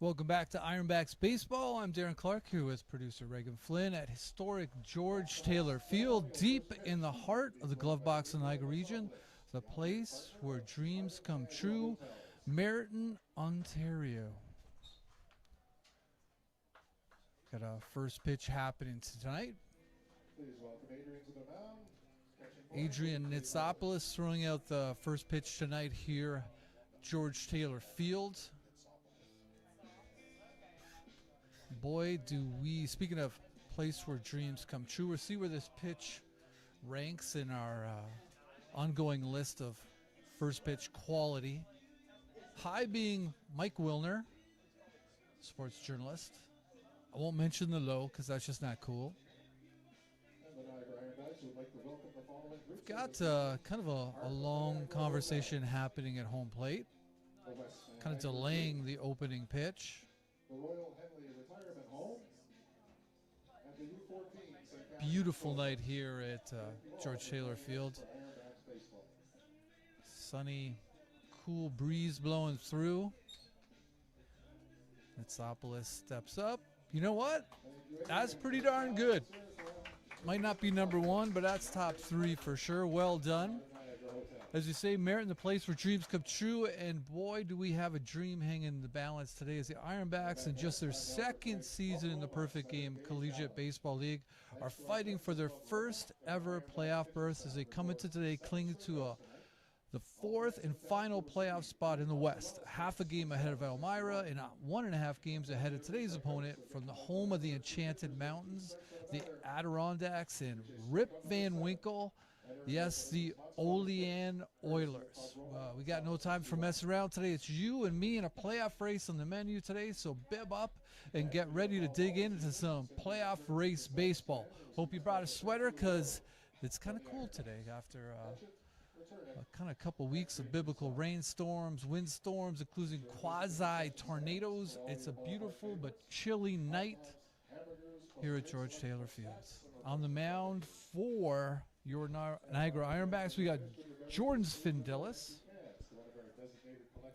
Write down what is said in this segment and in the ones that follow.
Welcome back to Ironbacks Baseball. I'm Darren Clark here with producer Reagan Flynn at historic George Taylor Field, deep in the heart of the glove box in the Niagara region, the place where dreams come true, Merritton, Ontario. Got a first pitch happening tonight. Please welcome Adrian to the mound. Adrian Nitsopoulos throwing out the first pitch tonight here, George Taylor Field. Boy, do we, speaking of place where dreams come true, we'll see where this pitch ranks in our ongoing list of first pitch quality. High being Mike Wilner, sports journalist. I won't mention the low because that's just not cool. And the Niagara Ironbacks would like to welcome the following groups. Got kind of a long conversation happening at home plate, The West kind of delaying the opening pitch. the Royal Henley Retirement Home, and the U14 St. Beautiful night here at George Taylor Field. Ironbacks baseball. Sunny, cool breeze blowing through. Nitsopoulos steps up. You know what? That's pretty darn good. Might not be number one, but that's top three for sure. Well done. As you say, Merritton, the place where dreams come true, and boy, do we have a dream hanging in the balance today as the Ironbacks, in just their second season in the Perfect Game Collegiate Baseball League, are fighting for their first ever playoff berth as they come into today clinging to the fourth and final playoff spot in the West. Half a game ahead of Elmira and 1.5 games ahead of today's opponent from the home of the Enchanted Mountains, the Adirondacks, and Rip Van Winkle. Yes, the Olean Oilers. We got no time for messing around today. It's you and me in a playoff race on the menu today, so bib up and get ready to dig into some playoff race baseball. Hope you brought a sweater because it's kind of cool today after a kind of couple weeks of biblical rainstorms, windstorms, including quasi-tornadoes. It's a beautiful but chilly night here at George Taylor Field. On the mound for your Niagara Ironbacks, we got Jordan Svindelis.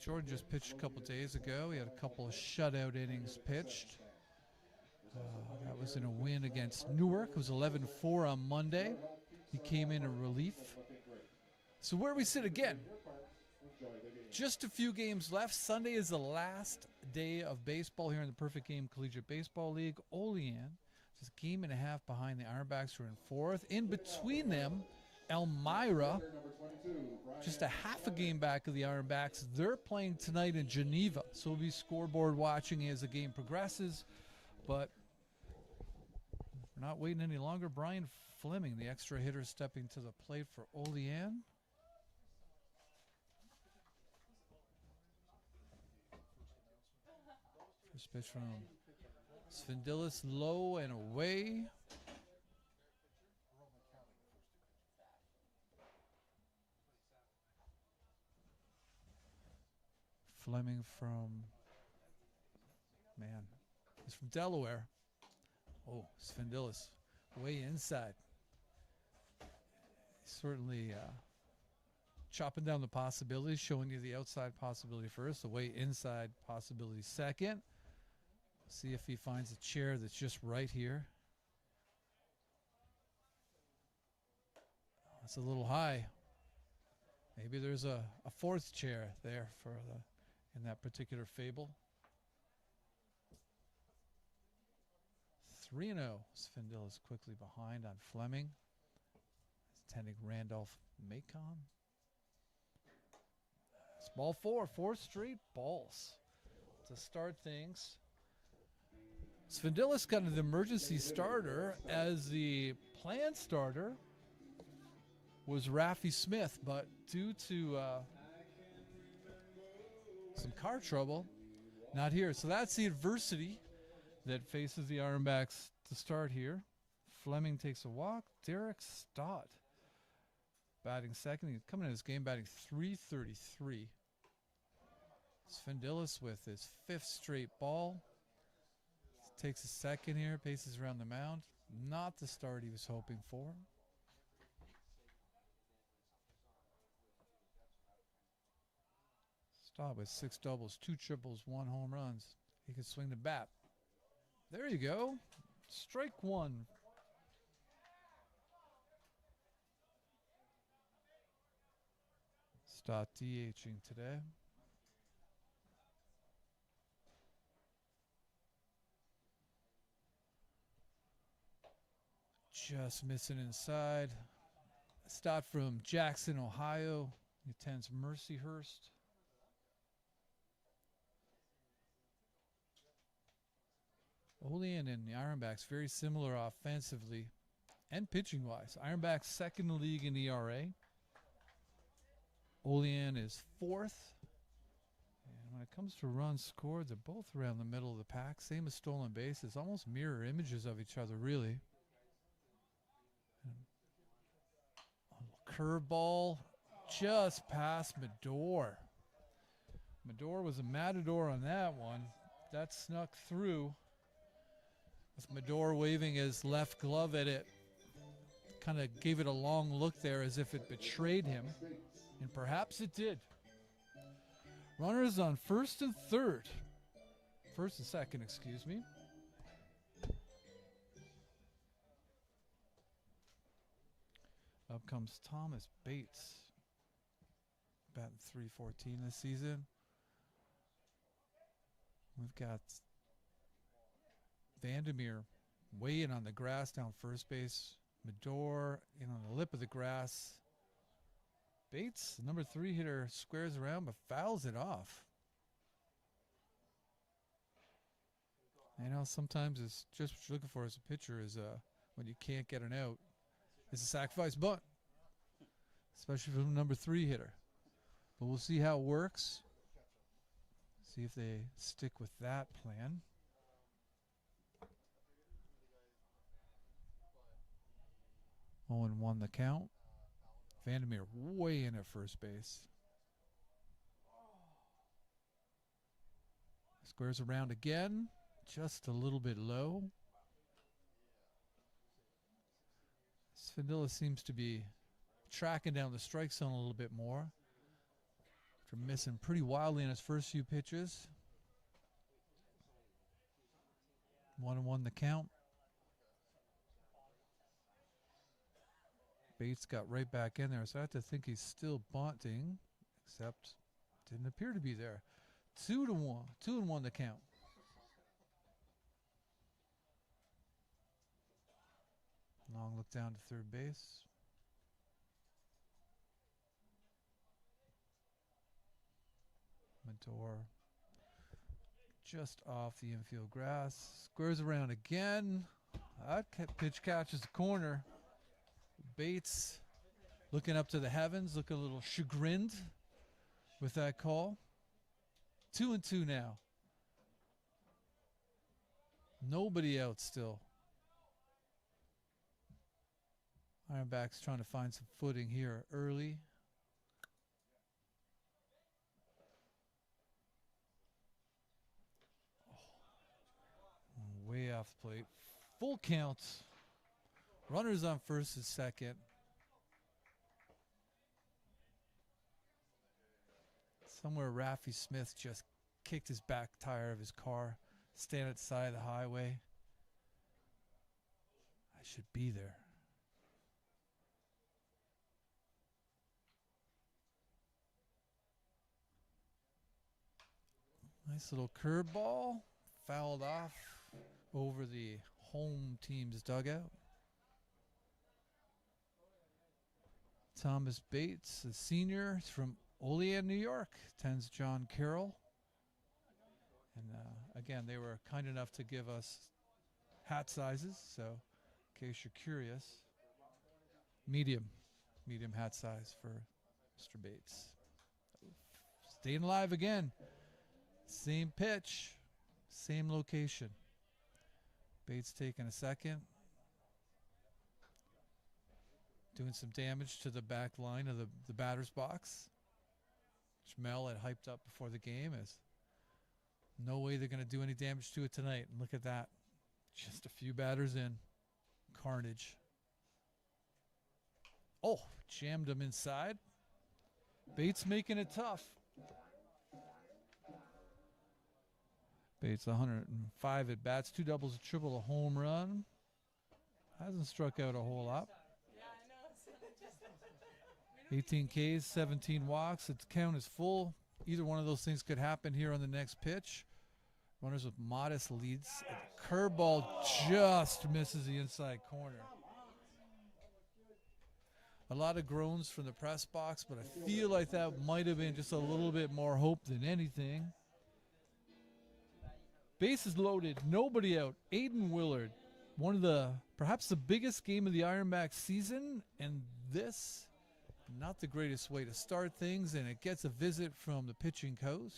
Jordan just pitched a couple days ago. He had a couple of shutout innings pitched. That was in a win against Newark. It was 11-4 on Monday. He came in relief. So where we sit again, just a few games left. Sunday is the last day of baseball here in the Perfect Game Collegiate Baseball League. Olean, just a game and a half behind the Ironbacks, who are in fourth. In between them, Elmira, just a half a game back of the Ironbacks. They're playing tonight in Geneva, so we'll be scoreboard watching as the game progresses. But we're not waiting any longer. Brian Fleming, the extra hitter, stepping to the plate for Olean. First pitch from Svindelis, low and away. Fleming he's from Delaware. Oh, Svindelis, way inside. Certainly chopping down the possibilities, showing you the outside possibility first, the way inside possibility second. See if he finds a chair that's just right here. That's a little high. Maybe there's a fourth chair there for in that particular fable. 3-0. Svindelis quickly behind on Fleming. He's tending Randolph Macon. It's ball four straight balls to start things. Svindelis got an emergency starter, as the planned starter was Raffy Smith, but due to some car trouble, not here. So that's the adversity that faces the Ironbacks to start here. Fleming takes a walk. Derek Stott batting second. He's coming in this game batting .333. Svindelis with his fifth straight ball. Takes a second here, paces around the mound. Not the start he was hoping for. Stott with 6 doubles, 2 triples, 1 home runs. He can swing the bat. There you go. Strike one. Stott DHing today. Just missing inside. Stott from Jackson, Ohio. He attends Mercyhurst. Olean and the Ironbacks very similar offensively and pitching-wise. Ironbacks second in the league in ERA. Olean is fourth. And when it comes to runs scored, they're both around the middle of the pack. Same as stolen bases. Almost mirror images of each other, really. Curveball just past Medor. Medor was a matador on that one. That snuck through. With Medor waving his left glove at it. Kind of gave it a long look there as if it betrayed him. And perhaps it did. Runners on first and third. First and second, excuse me. Up comes Thomas Bates. Batting .314 this season. We've got Vandermeer way in on the grass down first base. Medor in on the lip of the grass. Bates, number 3 hitter, squares around but fouls it off. You know, sometimes it's just what you're looking for as a pitcher is when you can't get an out. It's a sacrifice bunt, especially from number 3 hitter. But we'll see how it works. See if they stick with that plan. Owen won the count. Vandermeer way in at first base. Squares around again. Just a little bit low. Svindilla seems to be tracking down the strike zone a little bit more. After missing pretty wildly in his first few pitches. 1-1 the count. Bates got right back in there, so I have to think he's still bunting, except didn't appear to be there. 2-1. 2-1 the count. Long look down to third base. Mentor just off the infield grass. Squares around again. That pitch catches the corner. Bates looking up to the heavens, looking a little chagrined with that call. 2-2 now. Nobody out still. Ironbacks trying to find some footing here early. Oh, way off the plate. Full count. Runners on first and second. Somewhere Raffy Smith just kicked his back tire of his car, standing at the side of the highway. I should be there. Nice little curveball, fouled off over the home team's dugout. Thomas Bates, a senior from Olean, New York, attends John Carroll. And again, they were kind enough to give us hat sizes, so in case you're curious, medium hat size for Mr. Bates. Staying alive again. Same pitch, same location. Bates taking a second. Doing some damage to the back line of the batter's box. Jamel had hyped up before the game as no way they're going to do any damage to it tonight. And look at that. Just a few batters in. Carnage. Oh, jammed him inside. Bates making it tough. Bates 105 at bats, 2 doubles, a triple, a home run. Hasn't struck out a whole lot. 18 Ks, 17 walks. Its count is full. Either one of those things could happen here on the next pitch. Runners with modest leads. Curveball just misses the inside corner. A lot of groans from the press box, but I feel like that might have been just a little bit more hope than anything. Bases loaded, nobody out. Aiden Willard, one of the, perhaps the biggest game of the Ironbacks season, and this, not the greatest way to start things, and it gets a visit from the pitching coach,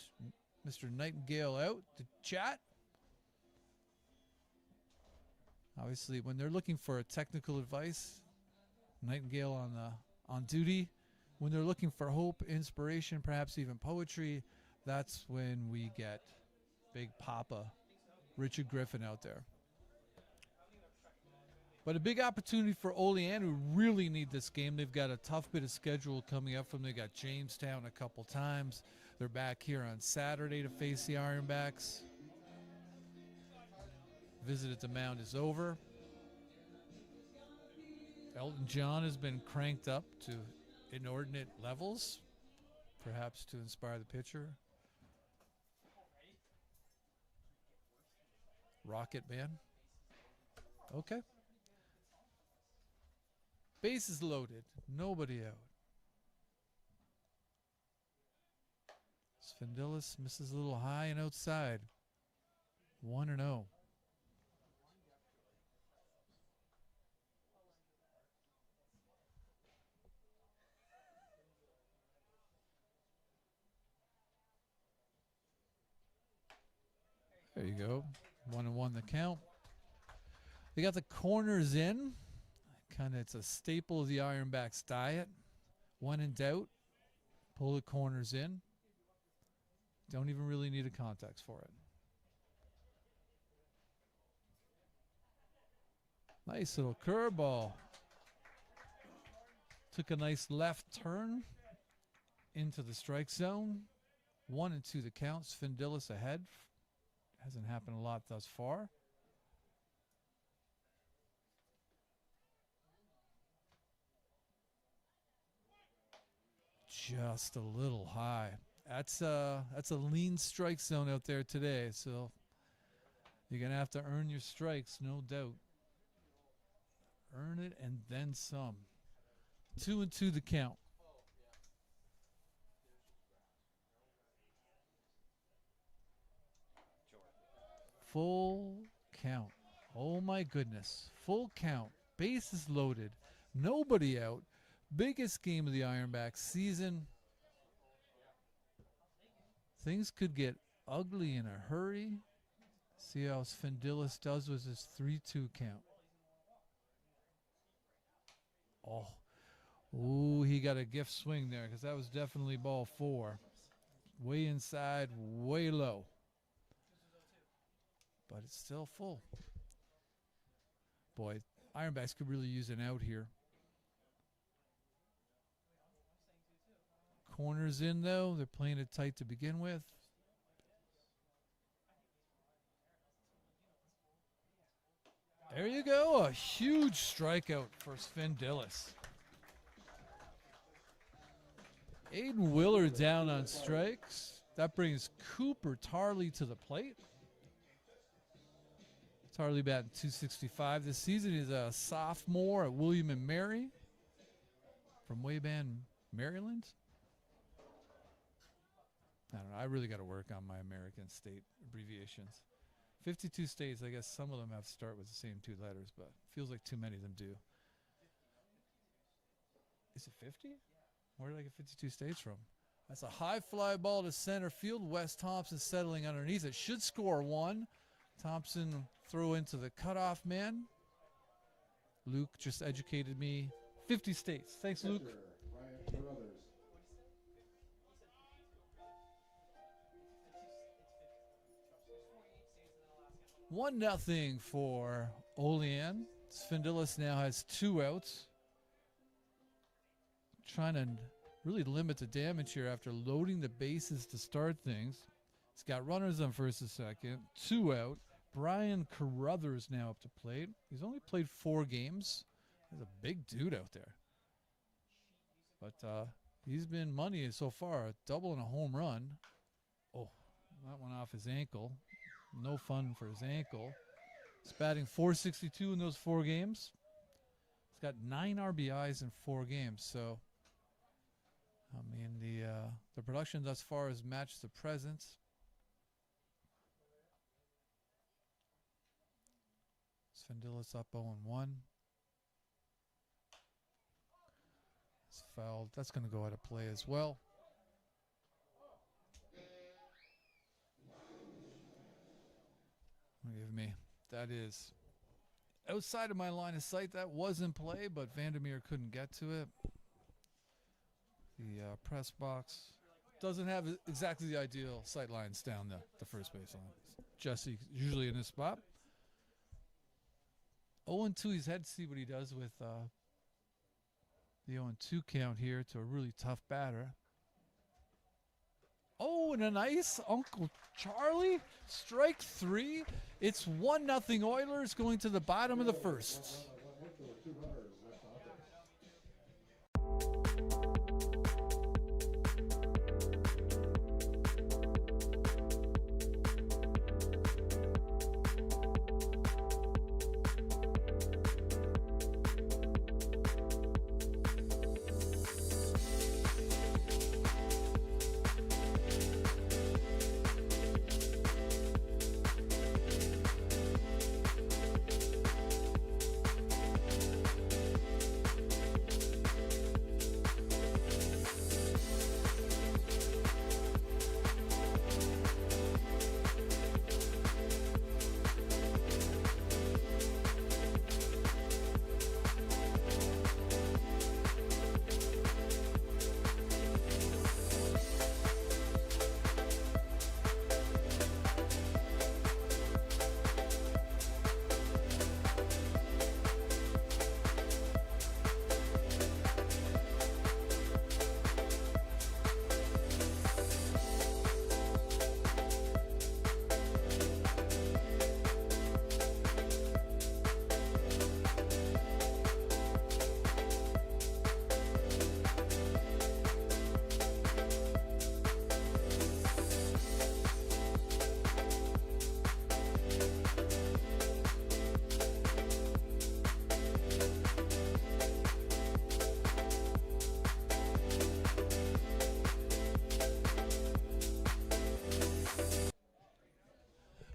Mr. Nightingale, out to chat. Obviously, when they're looking for technical advice, Nightingale on duty. When they're looking for hope, inspiration, perhaps even poetry, that's when we get Big Papa Richard Griffin out there. But a big opportunity for Olean, who really need this game. They've got a tough bit of schedule coming up from them. They got Jamestown a couple times. They're back here on Saturday to face the Ironbacks. Visit at the mound is over. Elton John has been cranked up to inordinate levels, perhaps to inspire the pitcher. Rocket Man. Okay. Bases loaded. Nobody out. Svendilis misses a little high and outside. 1-0. There you go. 1-1 the count. They got the corners in. Kind of, it's a staple of the Ironbacks diet. When in doubt, pull the corners in. Don't even really need a context for it. Nice little curveball. Took a nice left turn into the strike zone. 1-2 the count. Svendilis ahead. Hasn't happened a lot thus far. Just a little high. That's a lean strike zone out there today, so you're gonna have to earn your strikes, no doubt. Earn it and then some. 2-2 the count. Full count. Oh my goodness. Full count. Bases loaded. Nobody out. Biggest game of the Ironbacks season. Things could get ugly in a hurry. See how Svendilis does with his 3-2 count. Oh. Ooh, he got a gift swing there because that was definitely ball 4. Way inside, way low. But it's still full. Boy, Ironbacks could really use an out here. Corners in, though. They're playing it tight to begin with. There you go. A huge strikeout for Svendilis. Aiden Willard down on strikes. That brings Cooper Tarley to the plate. Tarley batting .265 this season. He's a sophomore at William and Mary from Wayban, Maryland. I don't know. I really got to work on my American state abbreviations. 52 states, I guess some of them have to start with the same 2 letters, but feels like too many of them do. Is it 50? Where did I get 52 states from? That's a high fly ball to center field. Wes Thompson settling underneath it. Should score 1. Thompson throw into the cutoff man. Luke just educated me. 50 states. Thanks, Luke. 1-0 for Olean. Svendilis now has 2 outs. Trying to really limit the damage here after loading the bases to start things. He's got runners on first and second, 2 out. Brian Carruthers now up to plate. He's only played 4 games. He's a big dude out there. But he's been money so far, a double and a home run. Oh, that one off his ankle. No fun for his ankle. He's batting .462 in those 4 games. He's got 9 RBIs in 4 games. So, I mean, the production thus far has matched the presence. Svendilis up 0-1. It's fouled. That's going to go out of play as well. Give me. That is outside of my line of sight. That was in play, but Vandermeer couldn't get to it. The press box doesn't have exactly the ideal sight lines down the first base line. Jesse usually in his spot. 0-2, he's had to see what he does with the 0-2 count here to a really tough batter. Oh, and a nice Uncle Charlie. Strike 3. It's 1-0 Oilers going to the bottom of the first.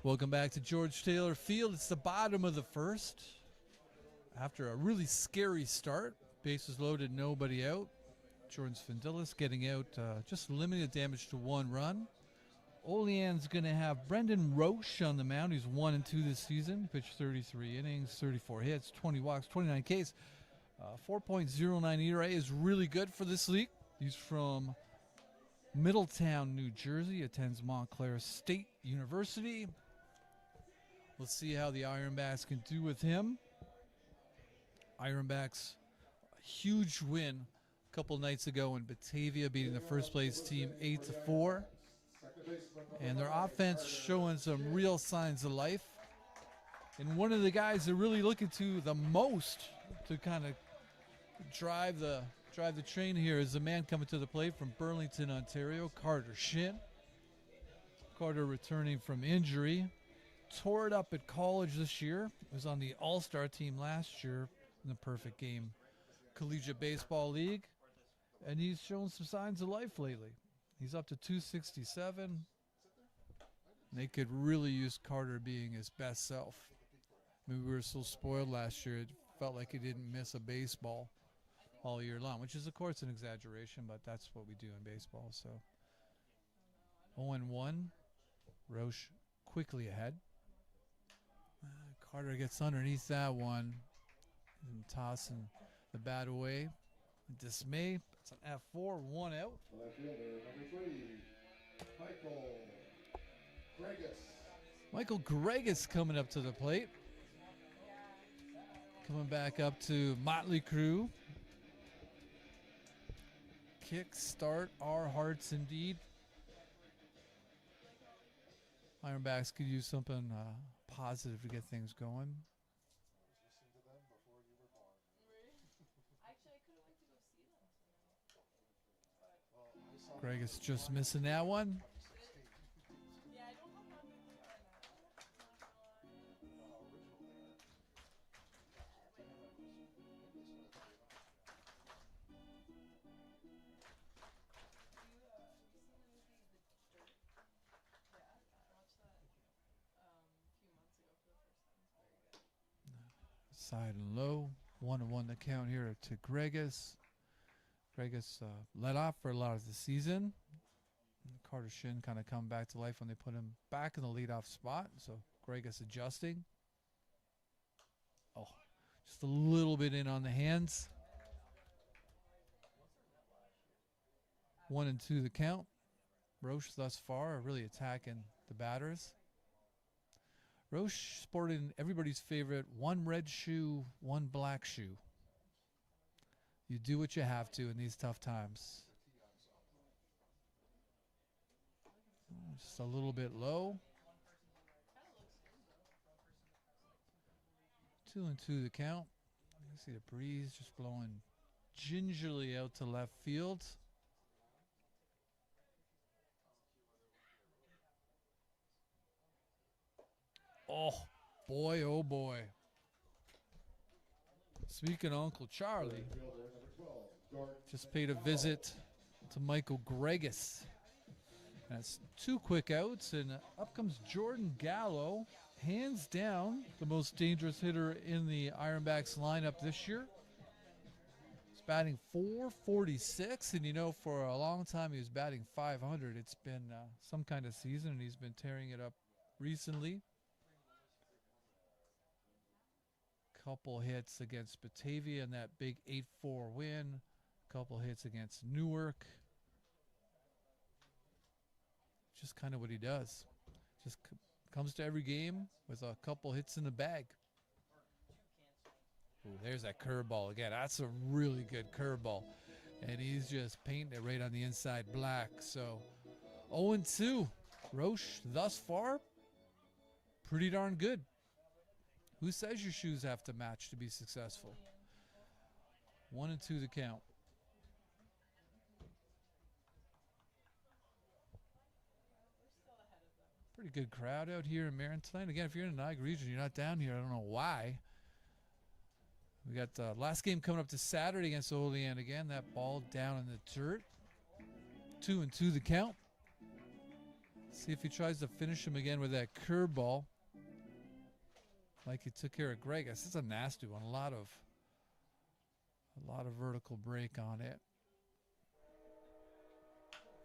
Welcome back to George Taylor Field. It's the bottom of the first. After a really scary start, bases loaded, nobody out. Jordan Svendilis getting out, just limited damage to 1 run. Olean's going to have Brendan Roche on the mound. He's 1-2 this season. Pitched 33 innings, 34 hits, 20 walks, 29 Ks. 4.09 ERA is really good for this league. He's from Middletown, New Jersey. Attends Montclair State University. We'll see how the Ironbacks can do with him. Ironbacks, a huge win a couple nights ago in Batavia, beating the first place team 8-4. And their offense showing some real signs of life. And one of the guys they're really looking to the most to kind of drive the train here is the man coming to the plate from Burlington, Ontario, Carter Shin. Carter returning from injury. Tore it up at college this year. Was on the All-Star team last year in the Perfect Game Collegiate Baseball League. And he's shown some signs of life lately. He's up to 267. They could really use Carter being his best self. I mean, we were so spoiled last year. It felt like he didn't miss a baseball all year long, which is, of course, an exaggeration, but that's what we do in baseball. So 0-1. Roche quickly ahead. Carter gets underneath that one and tossing the bat away. Dismay. It's an F4, 1 out. Left fielder, number 3, Michael Gregus. Michael Gregus coming up to the plate. Coming back up to Motley Crue. Kick start our hearts indeed. Ironbacks could use something positive to get things going. Greg is just missing that one. Side and low. 1-1 the count here to Gregus. Gregus let off for a lot of the season. Carter Shin kind of come back to life when they put him back in the leadoff spot. So Gregus adjusting. Oh, just a little bit in on the hands. 1-2 the count. Roche thus far are really attacking the batters. Roche sporting everybody's favorite 1 red shoe, 1 black shoe. You do what you have to in these tough times. Just a little bit low. 2-2 the count. You see the breeze just blowing gingerly out to left field. Oh, boy, oh, boy. Speaking of Uncle Charlie, just paid a visit to Michael Gregus. That's 2 quick outs, and up comes Jordan Gallo, hands down the most dangerous hitter in the Ironbacks lineup this year. He's batting .446, and you know, for a long time he was batting .500. It's been some kind of season, and he's been tearing it up recently. Couple hits against Batavia in that big 8-4 win. Couple hits against Newark. Just kind of what he does. Just comes to every game with a couple hits in the bag. Ooh, there's that curveball again. That's a really good curveball. And he's just painting it right on the inside black. So 0-2. Roche thus far, pretty darn good. Who says your shoes have to match to be successful? 1-2 the count. Pretty good crowd out here in Marin tonight. Again, if you're in the Niagara region, you're not down here. I don't know why. We got the last game coming up this Saturday against Olean again. That ball down in the dirt. 2-2 the count. See if he tries to finish him again with that curveball. Like he took care of Greg. This is a nasty one. A lot of vertical break on it.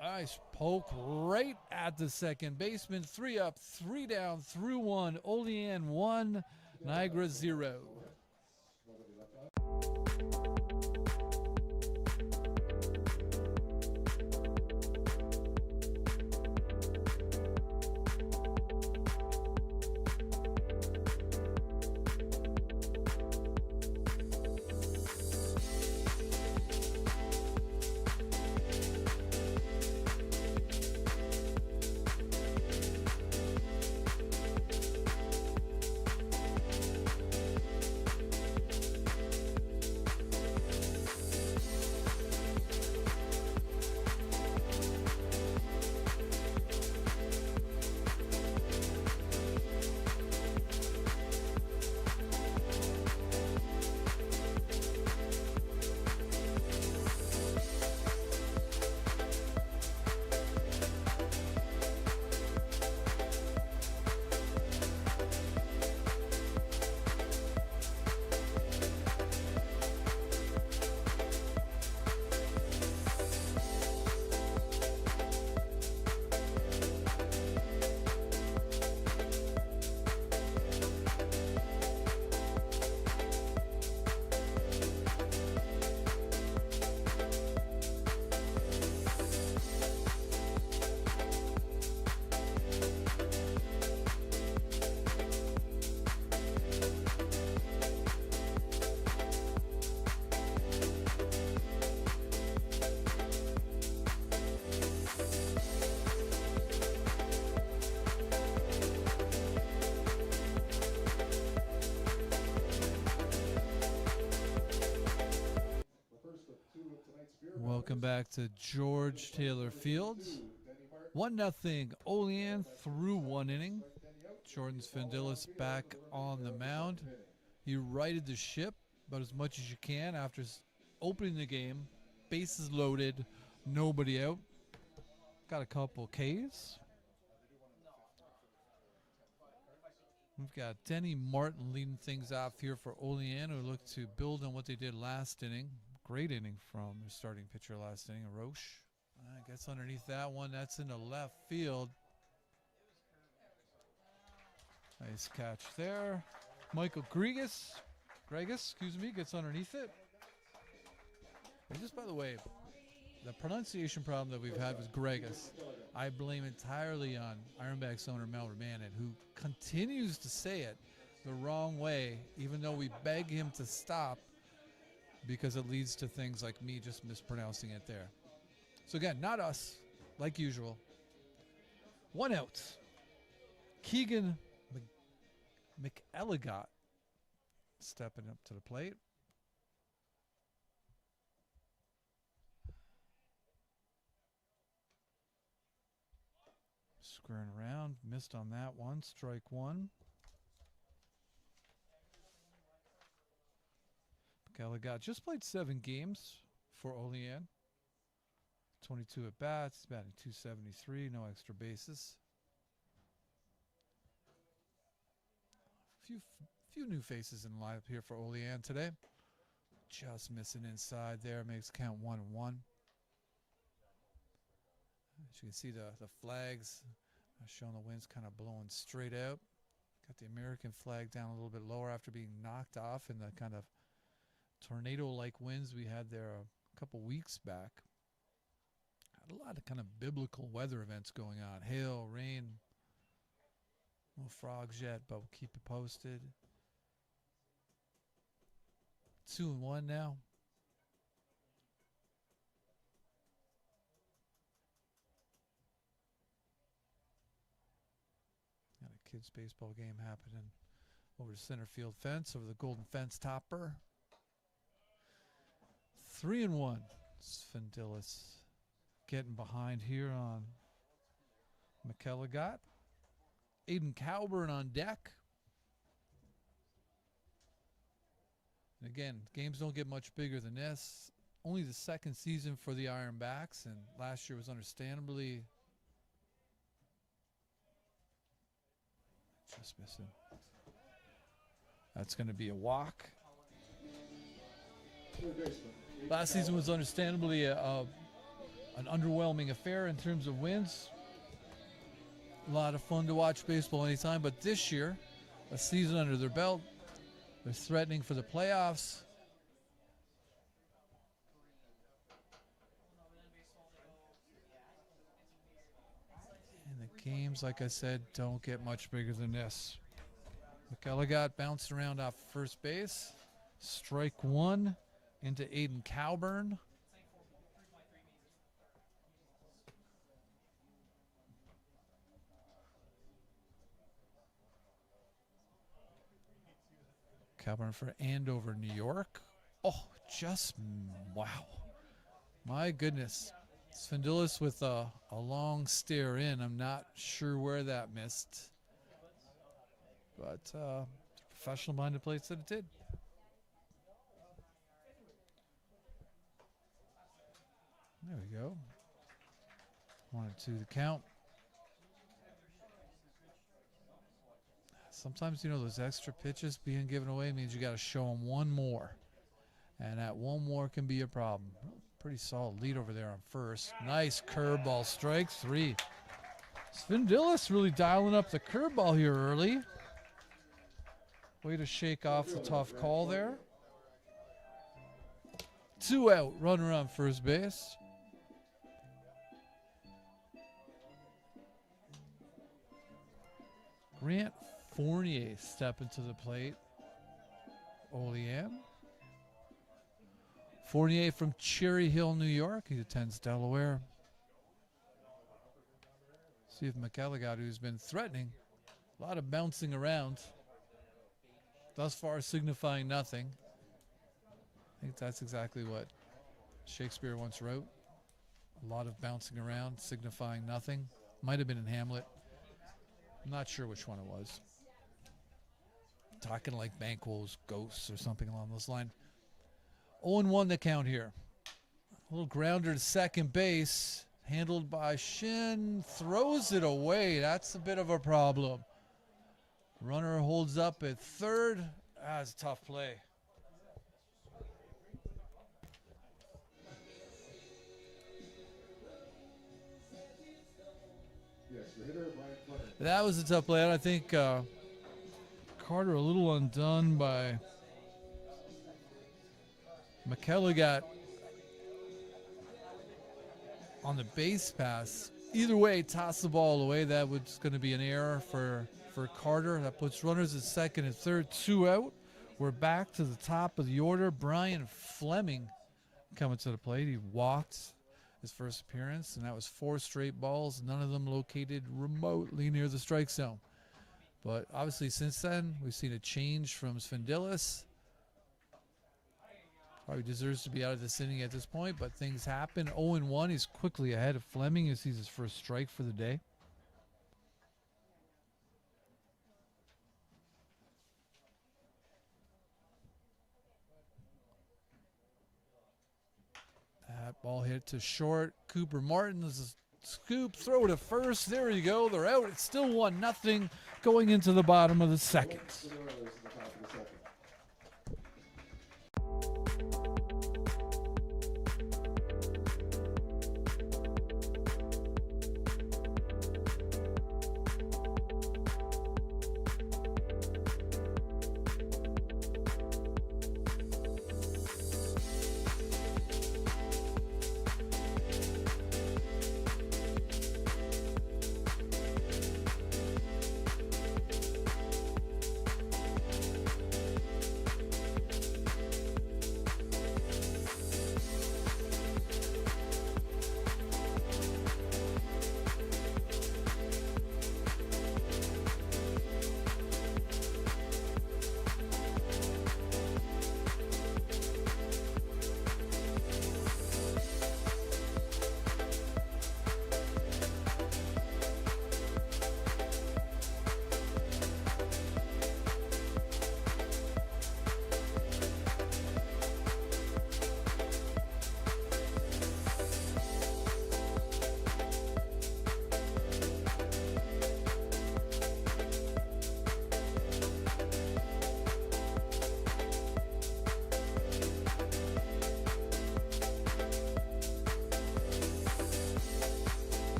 Nice poke right at the second baseman. 3 up, 3 down, through 1. Olean 1, Niagara 0. Welcome back to George Taylor Field. 1-0 Olean through 1 inning. Jordan Svendilis back on the mound. He righted the ship about as much as you can after opening the game. Bases loaded, nobody out. Got a couple Ks. We've got Denny Martin leading things off here for Olean, who look to build on what they did last inning. Great inning from their starting pitcher last inning, Roche. Gets underneath that one. That's into left field. Nice catch there. Michael Gregas, gets underneath it. And just by the way, the pronunciation problem that we've had with Gregas, I blame entirely on Ironbacks owner Mel Romanin, who continues to say it the wrong way, even though we beg him to stop, because it leads to things like me just mispronouncing it there. So again, not us, like usual. 1 out. Keegan McElligott stepping up to the plate. Squaring around, missed on that one, strike one. McElligott just played 7 games for Olean. 22 at bats, he's batting .273, no extra bases. Few new faces in the lineup here for Olean today. Just missing inside there, makes count 1-1. As you can see, the flags showing the winds kind of blowing straight out. Got the American flag down a little bit lower after being knocked off in the kind of tornado-like winds we had there a couple weeks back. Had a lot of kind of biblical weather events going on. Hail, rain, no frogs yet, but we'll keep it posted. 2-1 now. Got a kids' baseball game happening over the center field fence, over the golden fence topper. 3-1. Svendilis getting behind here on McElligott. Aiden Cowburn on deck. And again, games don't get much bigger than this. Only the second season for the Ironbacks, and last year was understandably just missing. That's going to be a walk. Last season was understandably an underwhelming affair in terms of wins. A lot of fun to watch baseball anytime, but this year, a season under their belt, they're threatening for the playoffs. And the games, like I said, don't get much bigger than this. McElligott bounced around off first base. Strike one into Aiden Cowburn. Cowburn for Andover, New York. Oh, just wow. My goodness. Svendilis with a long stare in. I'm not sure where that missed. But professional-minded place that it did. There we go. 1-2 the count. Sometimes, you know, those extra pitches being given away means you got to show them one more. And that one more can be a problem. Pretty solid lead over there on first. Nice curveball, strike 3. Svendilis really dialing up the curveball here early. Way to shake off the tough call there. 2 out, runner on first base. Grant Fournier stepping to the plate. Olean. Fournier from Cherry Hill, New York. He attends Delaware. See if McElligott, who's been threatening, a lot of bouncing around, thus far signifying nothing. I think that's exactly what Shakespeare once wrote. A lot of bouncing around, signifying nothing. Might have been in Hamlet. I'm not sure which one it was. Talking like Banquo's ghosts or something along those lines. 0-1 the count here. A little grounder to second base. Handled by Shin. Throws it away. That's a bit of a problem. Runner holds up at third. That's a tough play. Yes, the hitter, Brian Fleming. That was a tough play. I think Carter a little undone by McKellar got on the base pass. Either way, toss the ball away. That was going to be an error for Carter. That puts runners at second and third, 2 out. We're back to the top of the order. Brian Fleming coming to the plate. He walked his first appearance, and that was 4 straight balls, none of them located remotely near the strike zone. But obviously since then, we've seen a change from Svendilis. Probably deserves to be out of this inning at this point, but things happen. 0-1, he's quickly ahead of Fleming. He sees his first strike for the day. That ball hit to short. Cooper Martin is a scoop, throw to first. There you go. They're out. It's still 1-0 going into the bottom of the second. For the Oilers in the top of the second.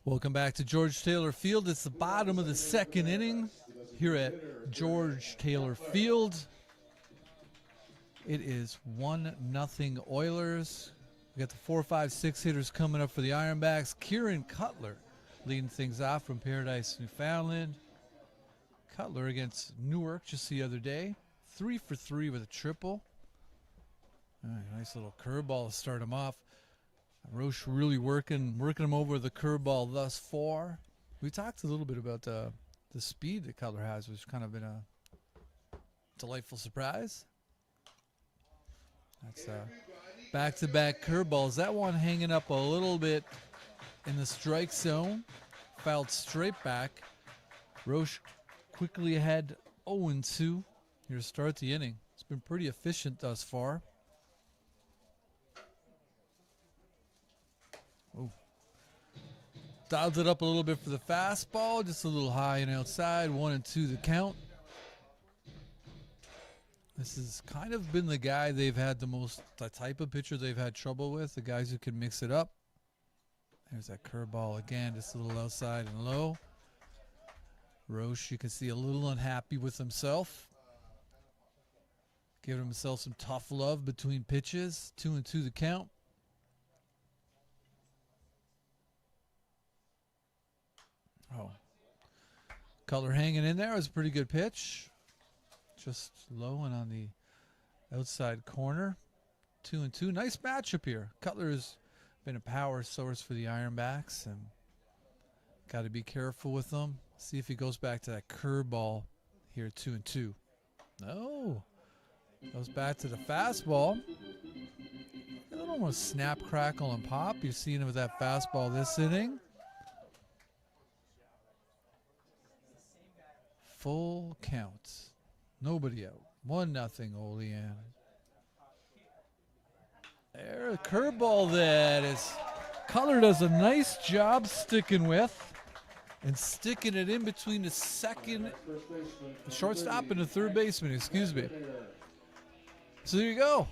Welcome back to George Taylor Field. It's the bottom of the second inning here at George Taylor Field. It is 1-0 Oilers. We got the 4, 5, 6 hitters coming up for the Ironbacks. Kieran Cutler leading things off from Paradise, Newfoundland. Cutler against Newark just the other day. 3 for 3 with a triple. Nice little curveball to start him off. Roche really working him over the curveball thus far. We talked a little bit about the speed that Cutler has, which kind of been a delightful surprise. That's back-to-back curveballs. That one hanging up a little bit in the strike zone. Fouled straight back. Roche quickly ahead 0-2 here to start the inning. It's been pretty efficient thus far. Dialed it up a little bit for the fastball, just a little high and outside. 1-2 the count. This has kind of been the guy they've had the type of pitcher they've had trouble with, the guys who can mix it up. There's that curveball again, just a little outside and low. Roche, you can see a little unhappy with himself. Giving himself some tough love between pitches. 2-2 the count. Oh. Cutler hanging in there. It was a pretty good pitch. Just low and on the outside corner. 2-2. Nice matchup here. Cutler has been a power source for the Ironbacks, and got to be careful with them. See if he goes back to that curveball here. 2-2. No. Goes back to the fastball. A little more snap, crackle, and pop. You've seen him with that fastball this inning. Full count. Nobody out. 1-0 Olean. There, a curveball that is Cutler does a nice job sticking with and sticking it in between the shortstop and the third baseman, excuse me. So there you go.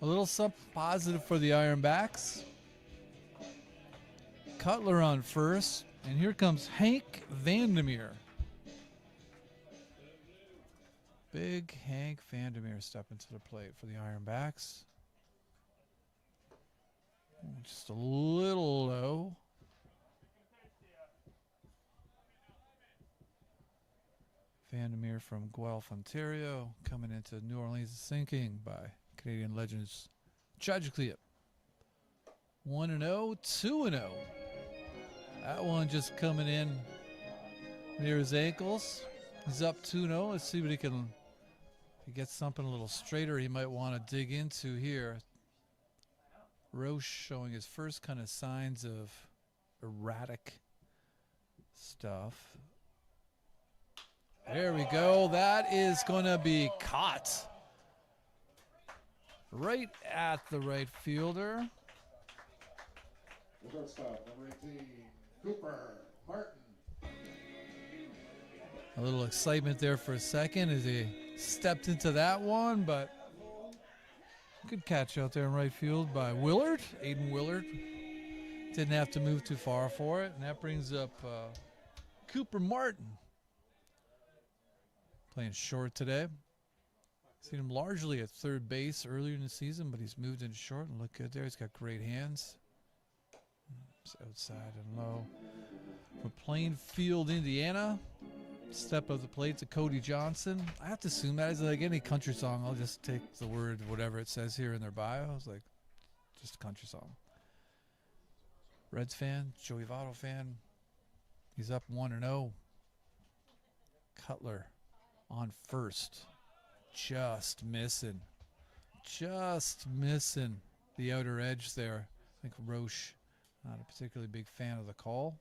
A little something positive for the Ironbacks. Cutler on first, and here comes Hank Vandermeer. Big Hank Vandermeer stepping to the plate for the Ironbacks. Just a little low. Vandermeer from Guelph, Ontario, coming into New Orleans sinking by Canadian legends Judge Clip. 1-0, 2-0. That one just coming in near his ankles. He's up 2-0. Let's see what he can. If he gets something a little straighter, he might want to dig into here. Roche showing his first kind of signs of erratic stuff. There we go. That is going to be caught right at the right fielder. The shortstop, number 18, Cooper Martin. A little excitement there for a second as he stepped into that one, but good catch out there in right field by Willard, Aiden Willard. Didn't have to move too far for it, and that brings up Cooper Martin. Playing short today. Seen him largely at third base earlier in the season, but he's moved into short and looked good there. He's got great hands. It's outside and low. From Plainfield, Indiana. Step of the plate to Cody Johnson. I have to assume that is like any country song. I'll just take the word, whatever it says here in their bio. I was like, just a country song. Reds fan, Joey Votto fan. He's up 1-0. Cutler on first. Just missing the outer edge there. I think Roche, not a particularly big fan of the call.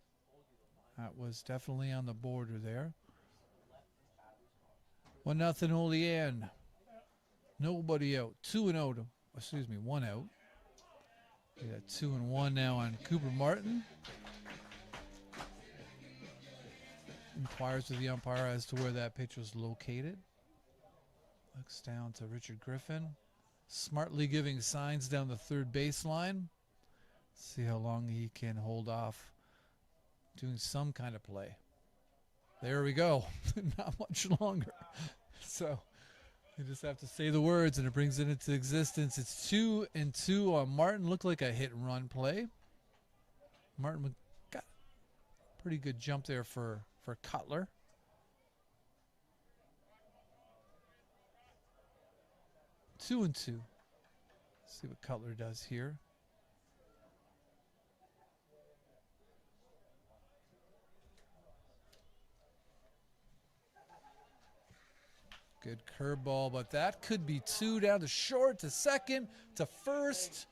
That was definitely on the border there. 1-0 Olean. Nobody out. 2-0 excuse me, 1 out. We got 2-1 now on Cooper Martin. Inquires with the umpire as to where that pitch was located. Looks down to Richard Griffin. Smartly giving signs down the third baseline. See how long he can hold off doing some kind of play. There we go. Not much longer. So you just have to say the words and it brings it into existence. It's 2-2 on Martin. Looked like a hit and run play. Martin got a pretty good jump there for Cutler. 2-2. See what Cutler does here. Good curveball, but that could be two down to short, to second, to first.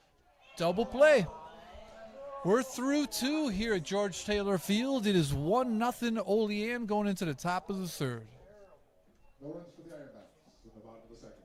Double play. We're through two here at George Taylor Field. It is 1-0 Olean going into the top of the third. No runs for the Ironbacks in the bottom of the second.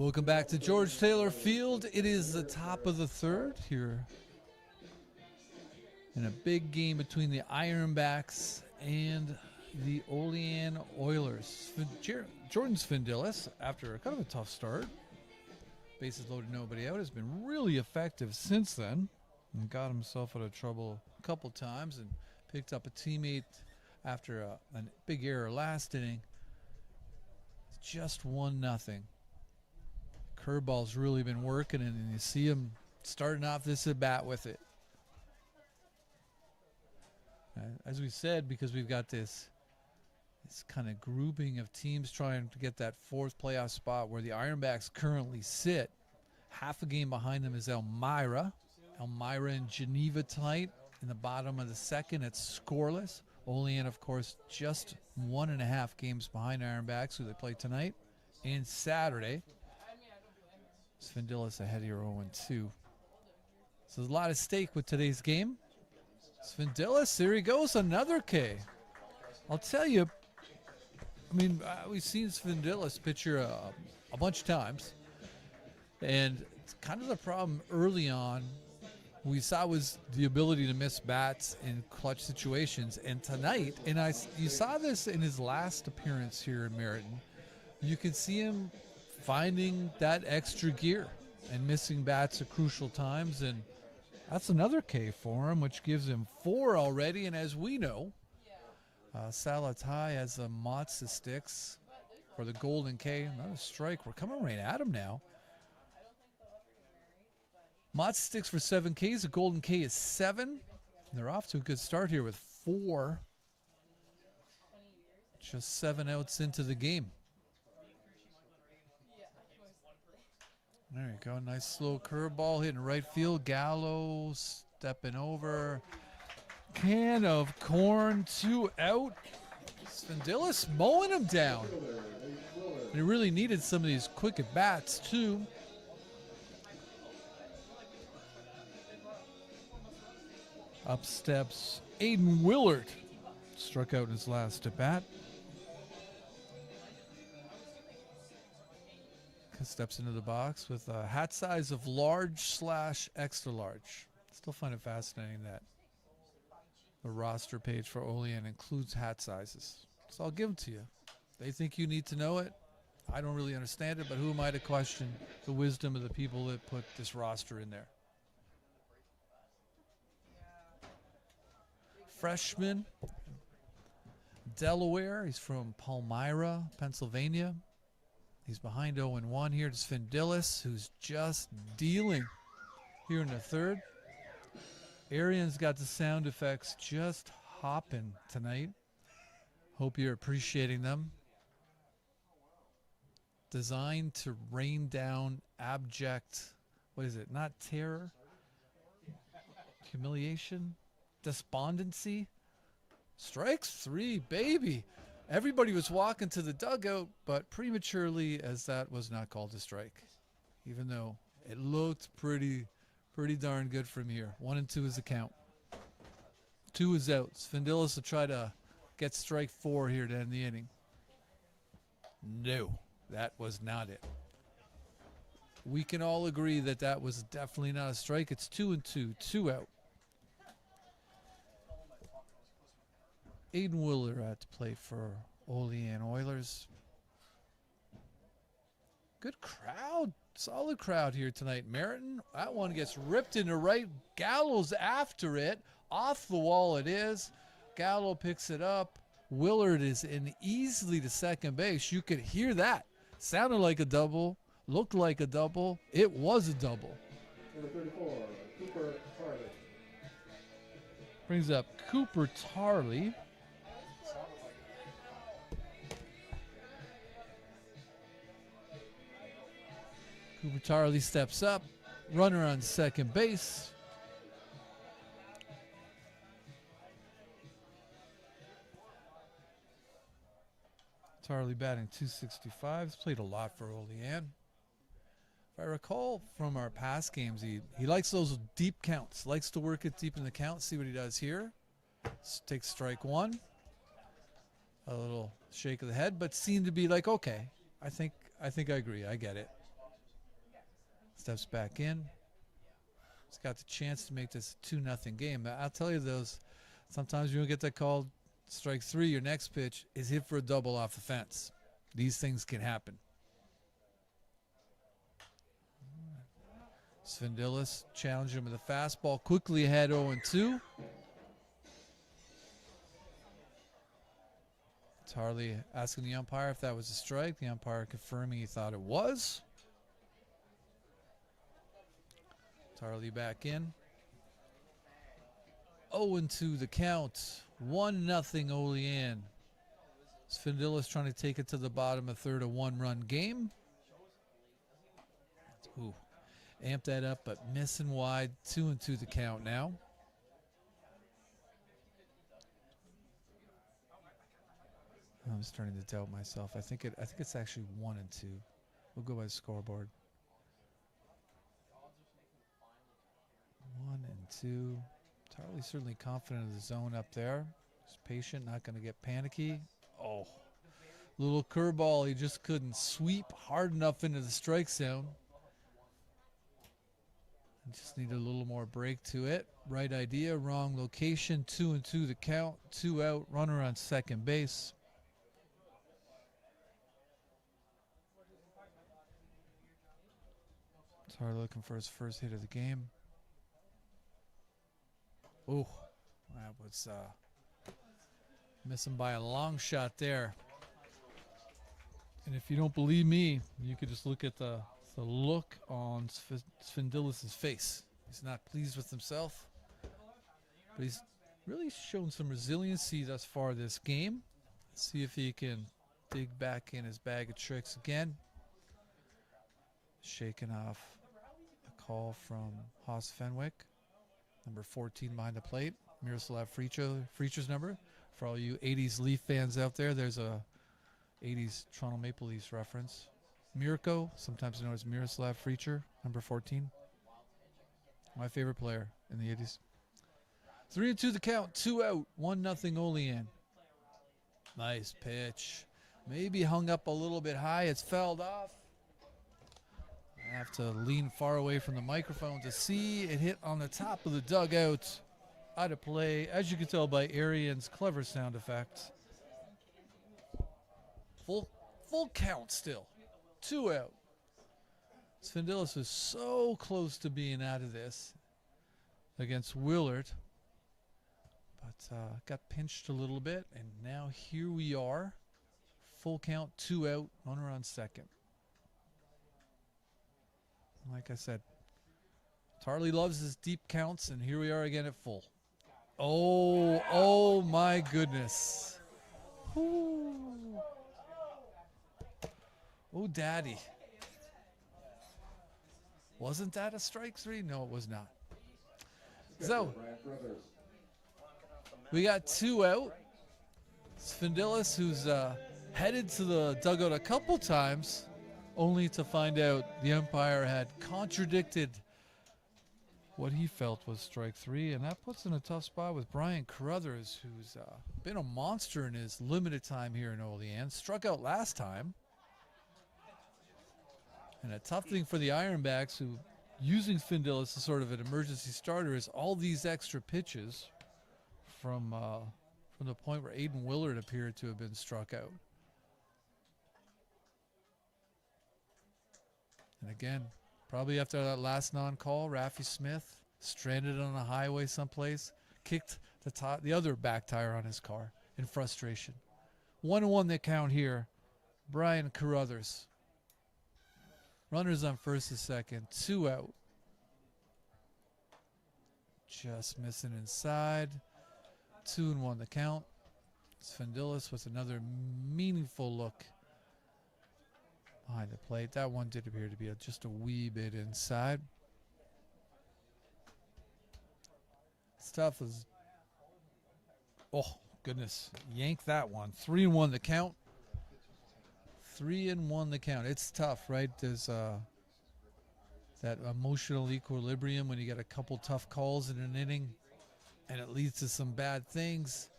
Welcome back to George Taylor Field. It is the top of the third here in a big game between the Ironbacks and the Olean Oilers. Jordan Svindilis, after kind of a tough start, bases loaded, nobody out, has been really effective since then and got himself out of trouble a couple times and picked up a teammate after a big error last inning. It's just 1-0. Curveball's really been working, and you see him starting off this at bat with it. As we said, because we've got this kind of grouping of teams trying to get that fourth playoff spot where the Ironbacks currently sit. Half a game behind them is Elmira. Elmira and Geneva tonight. In the bottom of the second, it's scoreless. Olean, of course, just 1.5 games behind Ironbacks, who they play tonight and Saturday. Svindilis ahead here 0-2. So there's a lot at stake with today's game. Svindilis, there he goes, another K. I'll tell you, I mean, we've seen Svindilis pitch here a bunch of times. And it's kind of the problem early on we saw was the ability to miss bats in clutch situations. And tonight, and you saw this in his last appearance here in Merritton, you can see him finding that extra gear and missing bats at crucial times, and that's another K for him, which gives him 4 already. And as we know, Salatai has the Matza sticks for the golden K. Another strike. We're coming right at him now. Matza sticks for 7 Ks. The golden K is 7. They're off to a good start here with 4. Just 7 outs into the game. There you go. Nice slow curveball hitting right field. Gallo stepping over. Can of corn, 2 out. Svindilis mowing him down. And he really needed some of these quick at bats too. Up steps Aiden Willard. Struck out in his last at bat. Steps into the box with a hat size of large/extra large. Still find it fascinating that the roster page for Olean includes hat sizes. So I'll give them to you. They think you need to know it. I don't really understand it, but who am I to question the wisdom of the people that put this roster in there? Freshman, Delaware. He's from Palmyra, Pennsylvania. He's behind 0-1 here to Svindilis, who's just dealing here in the third. Arian's got the sound effects just hopping tonight. Hope you're appreciating them. Designed to rain down abject, what is it, not terror? Humiliation? Despondency? Strikes 3, baby. Everybody was walking to the dugout, but prematurely, as that was not called a strike, even though it looked pretty darn good from here. 1-2 is the count. 2 is out. Svindilis will try to get strike 4 here to end the inning. No, that was not it. We can all agree that that was definitely not a strike. It's 2-2, 2 out. Aiden Willard at to play for Olean Oilers. Good crowd. Solid crowd here tonight. Merritton, that one gets ripped into right. Gallo's after it. Off the wall it is. Gallo picks it up. Willard is in easily to second base. You could hear that. Sounded like a double. Looked like a double. It was a double. Number 34, Cooper Tarley. Brings up Cooper Tarley. Cooper Tarley steps up. Runner on second base. Tarley batting .265. He's played a lot for Olean. If I recall from our past games, he likes those deep counts. Likes to work it deep in the count. See what he does here. Takes strike 1. A little shake of the head, but seemed to be like, okay, I think I agree. I get it. Steps back in. He's got the chance to make this a 2-0 game. I'll tell you those. Sometimes you don't get that called. Strike 3, your next pitch is hit for a double off the fence. These things can happen. Svendilis challenged him with a fastball. Quickly ahead 0-2. Tarley asking the umpire if that was a strike. The umpire confirming he thought it was. Tarley back in. 0-2 the count. 1-0 Olean. Svendilis trying to take it to the bottom of third, a 1-run game. Ooh, amp that up, but missing wide. 2-2 the count now. I'm starting to doubt myself. I think it's actually 1-2. We'll go by the scoreboard. 1-2. Tarley's certainly confident of the zone up there. He's patient, not going to get panicky. Oh, little curveball. He just couldn't sweep hard enough into the strike zone. Just needed a little more break to it. Right idea, wrong location. 2-2 the count. 2 out. Runner on second base. Tarley looking for his first hit of the game. Oh, that was missing by a long shot there. And if you don't believe me, you could just look at the look on Svendilis' face. He's not pleased with himself, but he's really shown some resiliency thus far this game. Let's see if he can dig back in his bag of tricks again. Shaking off a call from Haas Fenwick. Number 14 behind the plate, Miroslav Fricher's number. For all you 80s Leaf fans out there, there's a 80s Toronto Maple Leafs reference. Mirko, sometimes known as Miroslav Fricher, number 14. My favorite player in the 80s. 3-2 the count, 2 out, 1-0 Olean. Nice pitch. Maybe hung up a little bit high. It's fouled off. I have to lean far away from the microphone to see it hit on the top of the dugout. Out of play, as you can tell by Arian's clever sound effect. Full count still. 2 out. Svendilis was so close to being out of this against Willard, but got pinched a little bit, and now here we are. Full count, 2 out, runner on second. Like I said, Tarley loves his deep counts, and here we are again at full. Oh my goodness. Ooh. Oh, daddy. Wasn't that a strike 3? No, it was not. So, we got 2 out. Svendilis, who's headed to the dugout a couple times, only to find out the umpire had contradicted what he felt was strike 3, and that puts in a tough spot with Brian Carruthers, who's been a monster in his limited time here in Olean. Struck out last time. And a tough thing for the Ironbacks, who using Svendilis as sort of an emergency starter, is all these extra pitches from the point where Aiden Willard appeared to have been struck out. And again, probably after that last non-call, Raffy Smith stranded on a highway someplace, kicked the other back tire on his car in frustration. 1-1 the count here. Brian Carruthers. Runners on first and second, 2 out. Just missing inside. 2-1 the count. Svendilis with another meaningful look behind the plate. That one did appear to be just a wee bit inside. Stuff is, oh goodness, yank that one. 3-1 the count. 3-1 the count. It's tough, right? There's that emotional equilibrium when you get a couple tough calls in an inning, and it leads to some bad things.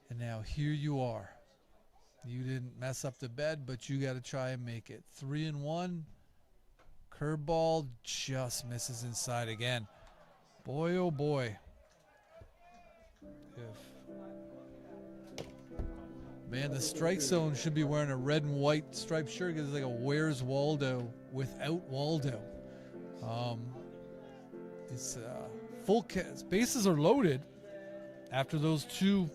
And now here you are. You didn't mess up the bed, but you got to try and make it. 3-1. Curveball just misses inside again. Boy, oh boy. Man, the strike zone should be wearing a red and white striped shirt because it's like a Where's Waldo without Waldo. It's full cast. Bases are loaded after those two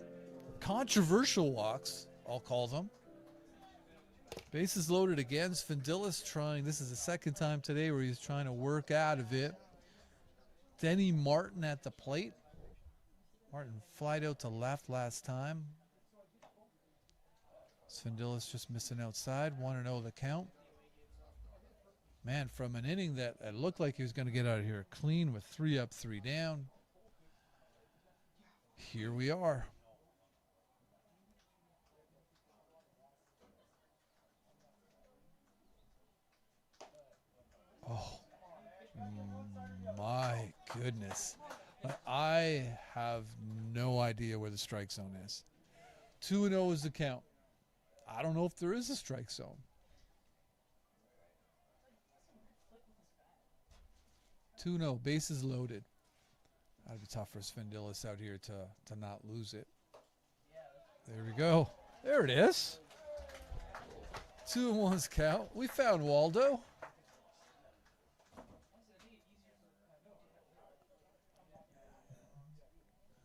controversial walks, I'll call them. Bases loaded again. Svendilis trying. This is the second time today where he's trying to work out of it. Denny Martin at the plate. Martin flied out to left last time. Svendilis just missing outside. 1-0 the count. Man, from an inning that it looked like he was going to get out of here clean with 3 up, 3 down. Here we are. Oh, my goodness. I have no idea where the strike zone is. 2-0 is the count. I don't know if there is a strike zone. 2-0, bases loaded. That'd be tough for Svendilis out here to not lose it. There we go. There it is. 2-1's count. We found Waldo.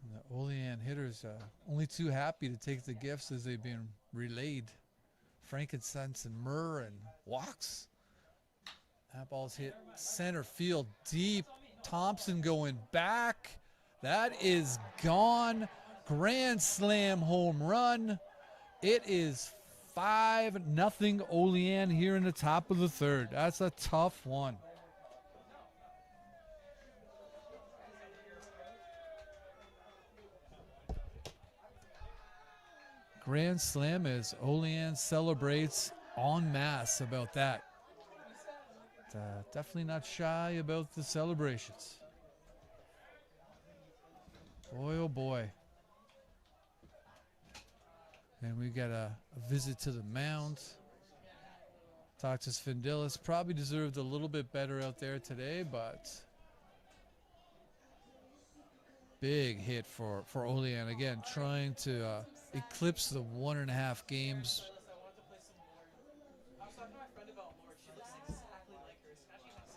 And the Olean hitters only too happy to take the gifts as they've been relayed. Frankincense and myrrh and walks. That ball's hit center field deep. Thompson going back. That is gone. Grand slam home run. It is 5-0 Olean here in the top of the third. That's a tough one. Grand slam as Olean celebrates en masse about that. Definitely not shy about the celebrations. Boy, oh boy. And we got a visit to the mound. Talked to Svendilis. Probably deserved a little bit better out there today, but big hit for Olean. Again, trying to eclipse the 1.5 games.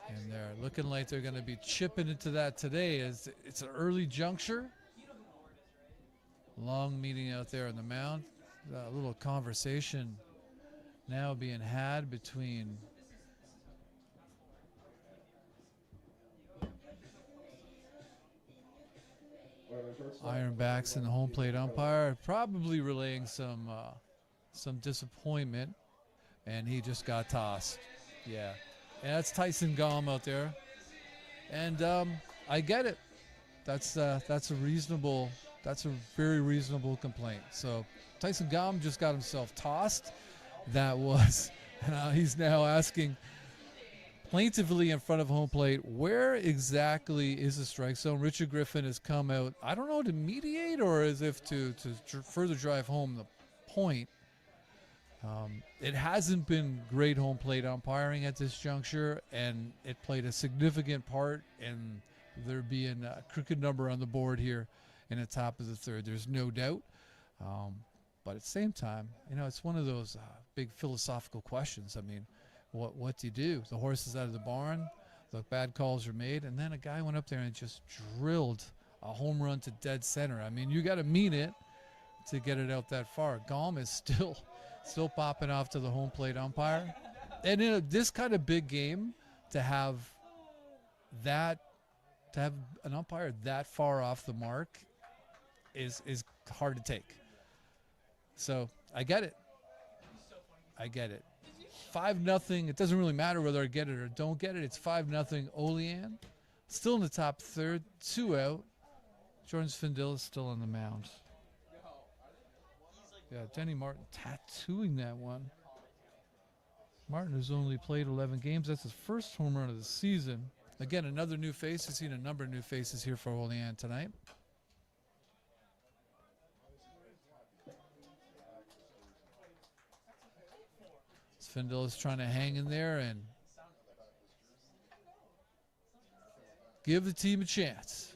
And they're looking like they're going to be chipping into that today as it's an early juncture. Long meeting out there on the mound. A little conversation now being had between Ironbacks and the home plate umpire, probably relaying some disappointment, and he just got tossed. Yeah. And that's Tyson Gom out there, and I get it. That's a very reasonable complaint. So Tyson Gom just got himself tossed. He's now asking plaintively in front of home plate, where exactly is the strike zone? Richard Griffin has come out, I don't know, to mediate or as if to further drive home the point. It hasn't been great home plate umpiring at this juncture, and it played a significant part in there being a crooked number on the board here in the top of the third. There's no doubt. But at the same time, it's one of those big philosophical questions. I mean, what do you do? The horse is out of the barn. The bad calls are made, and then a guy went up there and just drilled a home run to dead center. I mean, you got to mean it to get it out that far. Gom is still popping off to the home plate umpire. And in this kind of big game, to have an umpire that far off the mark is hard to take. So I get it. 5-0. It doesn't really matter whether I get it or don't get it. It's 5-0 Olean. Still in the top third, 2 out. Jordan Svendilis still on the mound. Yeah, Denny Martin tattooing that one. Martin has only played 11 games. That's his first home run of the season. Again, another new face. We've seen a number of new faces here for Olean tonight. Svendilis trying to hang in there, and Give the team a chance.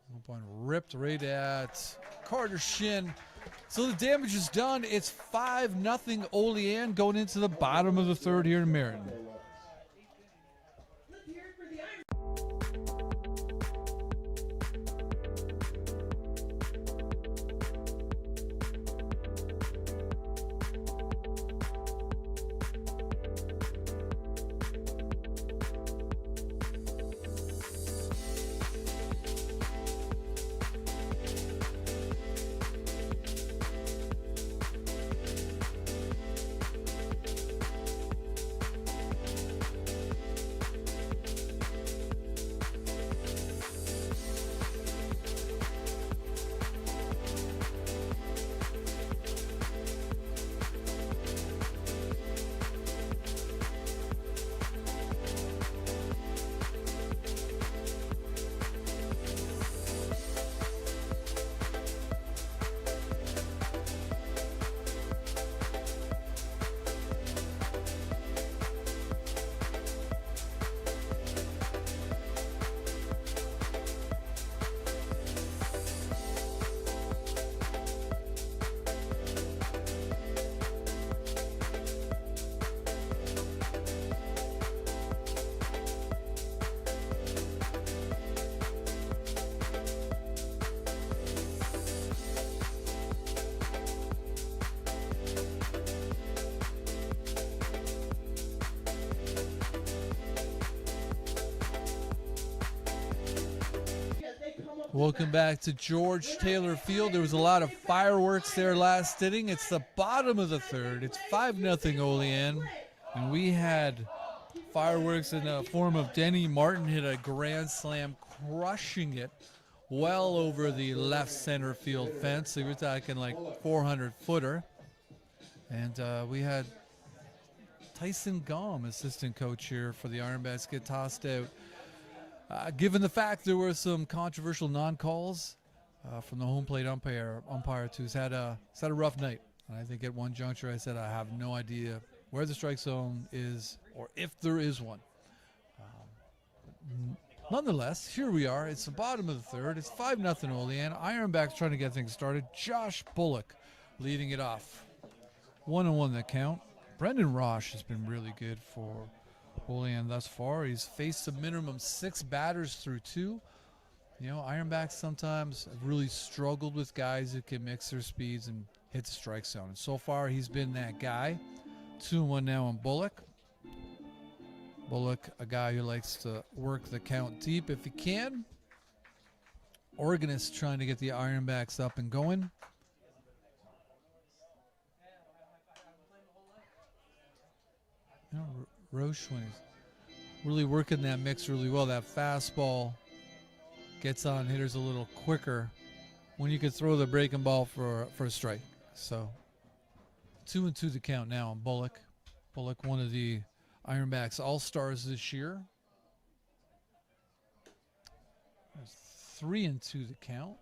One point ripped right at Carter's shin. So the damage is done. It's 5-0 Olean going into the bottom of the third here in Meriden. Welcome back to George Taylor Field. There was a lot of fireworks there last inning. It's the bottom of the third. It's 5-0 Olean. And we had fireworks in the form of Denny Martin hit a grand slam, crushing it well over the left center field fence. So we're talking like 400-footer. And we had Tyson Gom, assistant coach here for the Ironbacks, get tossed out. Given the fact there were some controversial non-calls from the home plate umpire who's had a rough night. And I think at one juncture I said I have no idea where the strike zone is or if there is one. Nonetheless, here we are. It's the bottom of the third. It's 5-0 Olean. Ironbacks trying to get things started. Josh Bullock leading it off. 1-1 the count. Brendan Rosh has been really good for Olean thus far. He's faced a minimum 6 batters through 2. You know, Ironbacks sometimes have really struggled with guys who can mix their speeds and hit the strike zone. And so far, he's been that guy. 2-1 now on Bullock. Bullock, a guy who likes to work the count deep if he can. Organist trying to get the Ironbacks up and going. You know, Roche, when he's really working that mix really well, that fastball gets on hitters a little quicker when you could throw the breaking ball for a strike. So 2-2 the count now on Bullock. Bullock, one of the Ironbacks All-Stars this year. 3-2 the count.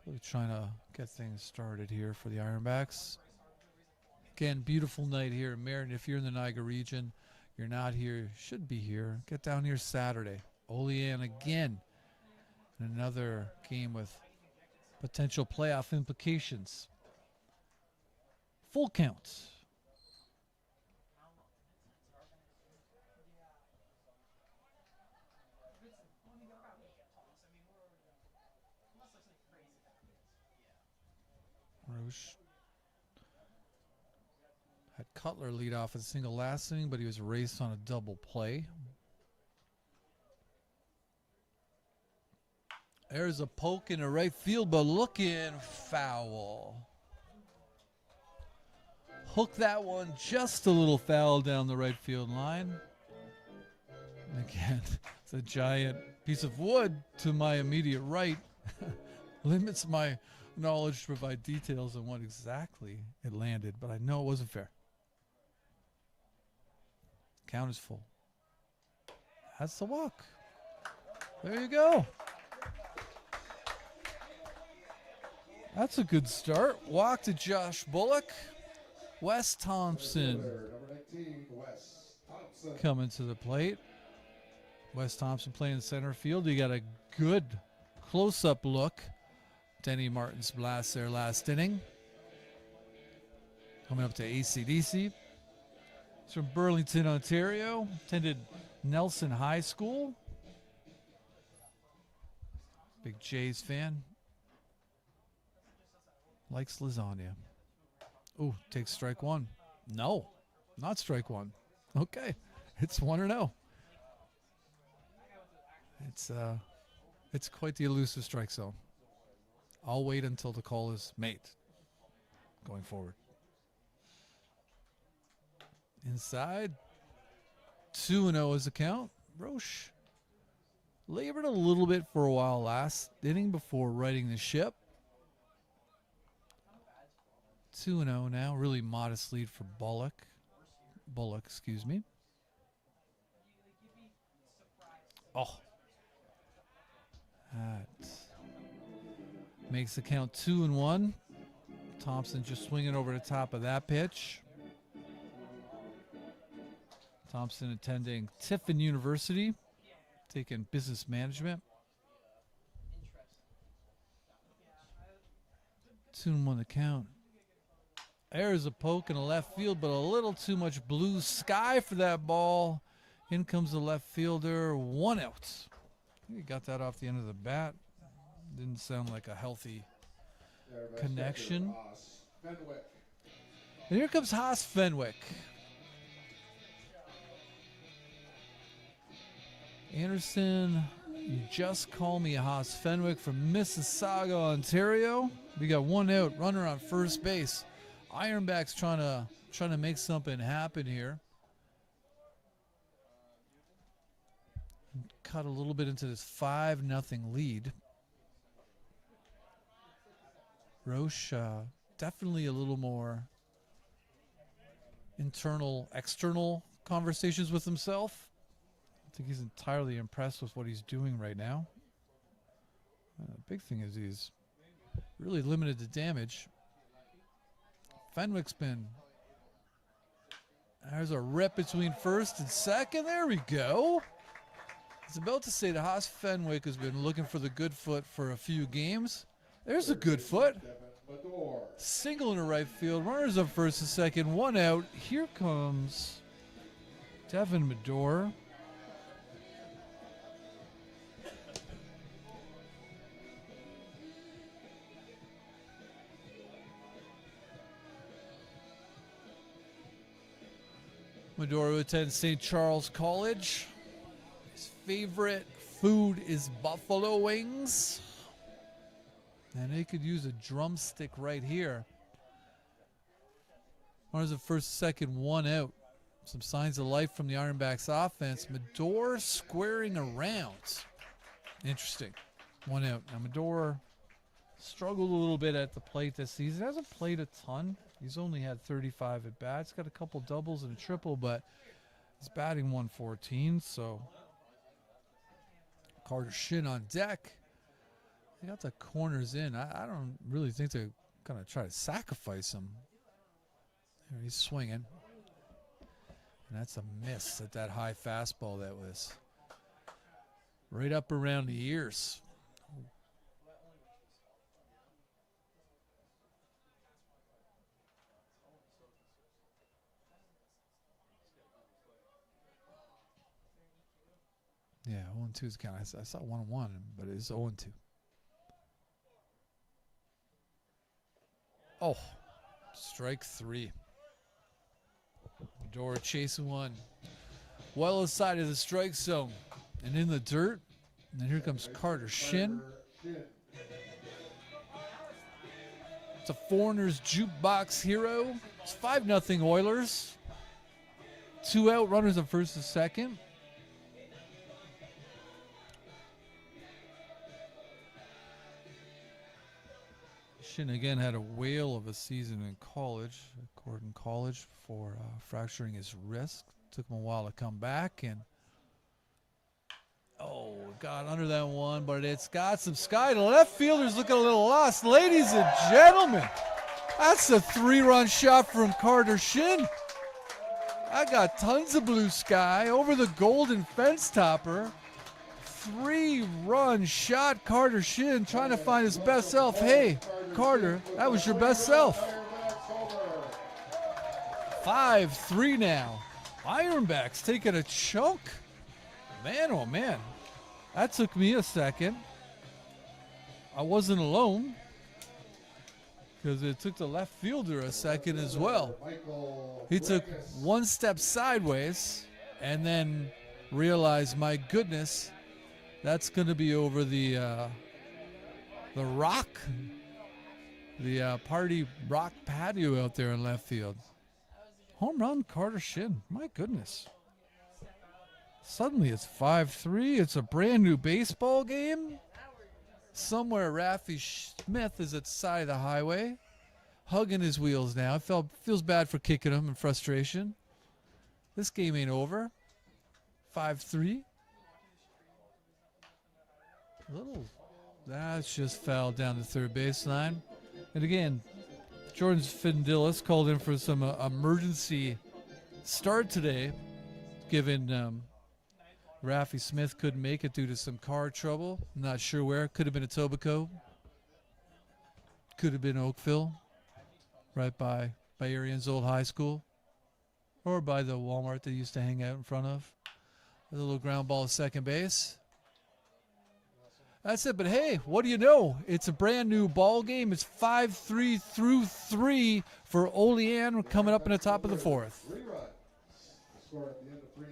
Really trying to get things started here for the Ironbacks. Again, beautiful night here in Meriden. If you're in the Niagara region, you're not here, should be here. Get down here Saturday. Olean again. Another game with potential playoff implications. Full count. Roche had Cutler lead off a single last inning, but he was raced on a double play. There's a poke in the right field, but looking foul. Hook that one just a little foul down the right field line. And again, it's a giant piece of wood to my immediate right. Limits my knowledge to provide details on what exactly it landed, but I know it wasn't fair. Count is full. That's the walk. There you go. That's a good start. Walk to Josh Bullock. Wes Thompson Number 19, Wes Thompson. coming to the plate. Wes Thompson playing center field. You got a good close-up look. Denny Martin's blast there last inning. Coming up to AC/DC. He's from Burlington, Ontario. Attended Nelson High School. Big Jays fan. Likes lasagna. Ooh, takes strike one. No, not strike one. Okay, it's 1-0. It's quite the elusive strike zone. I'll wait until the call is made going forward. Inside, 2-0 is the count. Roche labored a little bit for a while last inning before righting the ship. 2-0 now, really modest lead for Bullock, excuse me. Oh, that makes the count 2-1. Thompson just swinging over the top of that pitch. Thompson attending Tiffin University, taking business management. 2-1 the count. There's a poke in the left field, but a little too much blue sky for that ball. In comes the left fielder, 1 out. He got that off the end of the bat. Didn't sound like a healthy connection. And here comes Haas Fenwick. Anderson, you just call me Haas Fenwick from Mississauga, Ontario. We got 1 out, runner on first base. Ironbacks trying to make something happen here. Cut a little bit into this 5-0 lead. Roche definitely a little more internal, external conversations with himself. I think he's entirely impressed with what he's doing right now. The big thing is he's really limited the damage. Fenwick's been... There's a rip between first and second. There we go. I was about to say that Haas Fenwick has been looking for the good foot for a few games. There's a good foot. Single in the right field. Runners up first and second. 1 out. Here comes Devin Medor. Medor attends St. Charles College. His favorite food is buffalo wings. And they could use a drumstick right here. Runners at first, second, 1 out. Some signs of life from the Ironbacks offense. Medor squaring around. Interesting. 1 out. Now Medor struggled a little bit at the plate this season. Hasn't played a ton. He's only had 35 at bats. Got a couple doubles and a triple, but he's batting 114. So Carter Shin on deck. They got the corners in. I don't really think they're going to try to sacrifice him. There he's swinging. And that's a miss at that high fastball that was right up around the ears. Yeah, 0-2 is kind of. I saw 1-1, but it's 0-2. Oh, strike 3. Medor chasing one. Well inside of the strike zone and in the dirt. And then here comes Carter Shin. It's a Foreigners jukebox hero. It's 5-0 Oilers. 2 out, runners on first and second. Shin again had a whale of a season in college, Gordon College, before fracturing his wrist. Took him a while to come back, and Oh, got under that one, but it's got some sky. The left fielder's looking a little lost. Ladies and gentlemen, that's a 3-run shot from Carter Shin. I got tons of blue sky over the golden fence topper. 3-run shot, Carter Shin trying to find his best self. Hey, Carter, that was your best self. 5-3 now. Ironbacks taking a chunk. Man, oh man. That took me a second. I wasn't alone, because it took the left fielder a second as well. He took one step sideways and then realized, my goodness, that's going to be over the rock, the party rock patio out there in left field. Home run, Carter Shin. My goodness. Suddenly it's 5-3. It's a brand new baseball game. Somewhere Rafi Smith is at the side of the highway, hugging his wheels now. Feels bad for kicking him in frustration. This game ain't over. 5-3. That's just fouled down the third baseline. And again, Jordan Findilis called in for some emergency start today, given Rafi Smith couldn't make it due to some car trouble. Not sure where. Could have been Etobicoke. Could have been Oakville, right by Arian's old high school, or by the Walmart they used to hang out in front of. A little ground ball at second base. That's it. But hey, what do you know? It's a brand new ball game. It's 5-3 through 3 for Olean coming up in the top of the fourth. 3 runs. Score at the end of 3.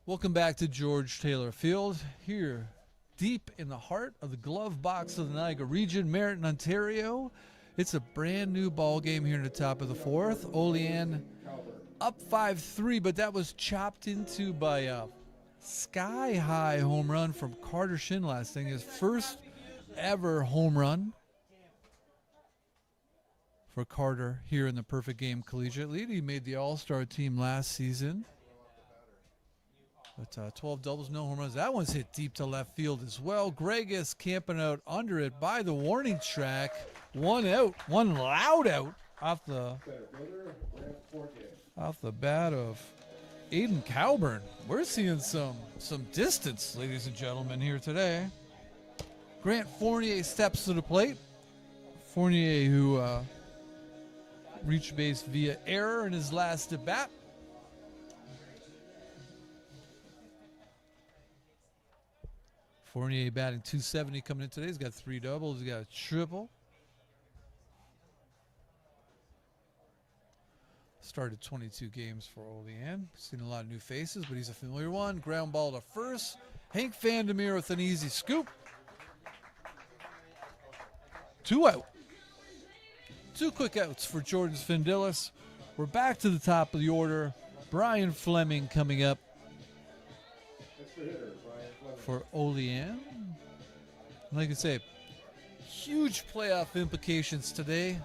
Welcome back to George Taylor Field, here deep in the heart of the glove box of the Niagara region, Merritton, Ontario. It's a brand new ball game here in the top of the fourth. Olean up 5-3, but that was chopped into by a sky-high home run from Carter Shin last thing. His first ever home run for Carter here in the Perfect Game Collegiate League. He made the All-Star team last season. But 12 doubles, no home runs. That one's hit deep to left field as well. Greg is camping out under it by the warning track. One out, one loud out off the bat of Aiden Cowburn. We're seeing some distance, ladies and gentlemen, here today. Grant Fournier steps to the plate. Fournier, who reached base via error in his last at bat. Fournier batting .270 coming in today. He's got 3 doubles. He's got a triple. Started 22 games for Olean. Seen a lot of new faces, but he's a familiar one. Ground ball to first. Hank Vandermeer with an easy scoop. 2 out. 2 quick outs for Jordan Svendilis. We're back to the top of the order. Brian Fleming coming up for Olean. Like I say, huge playoff implications today.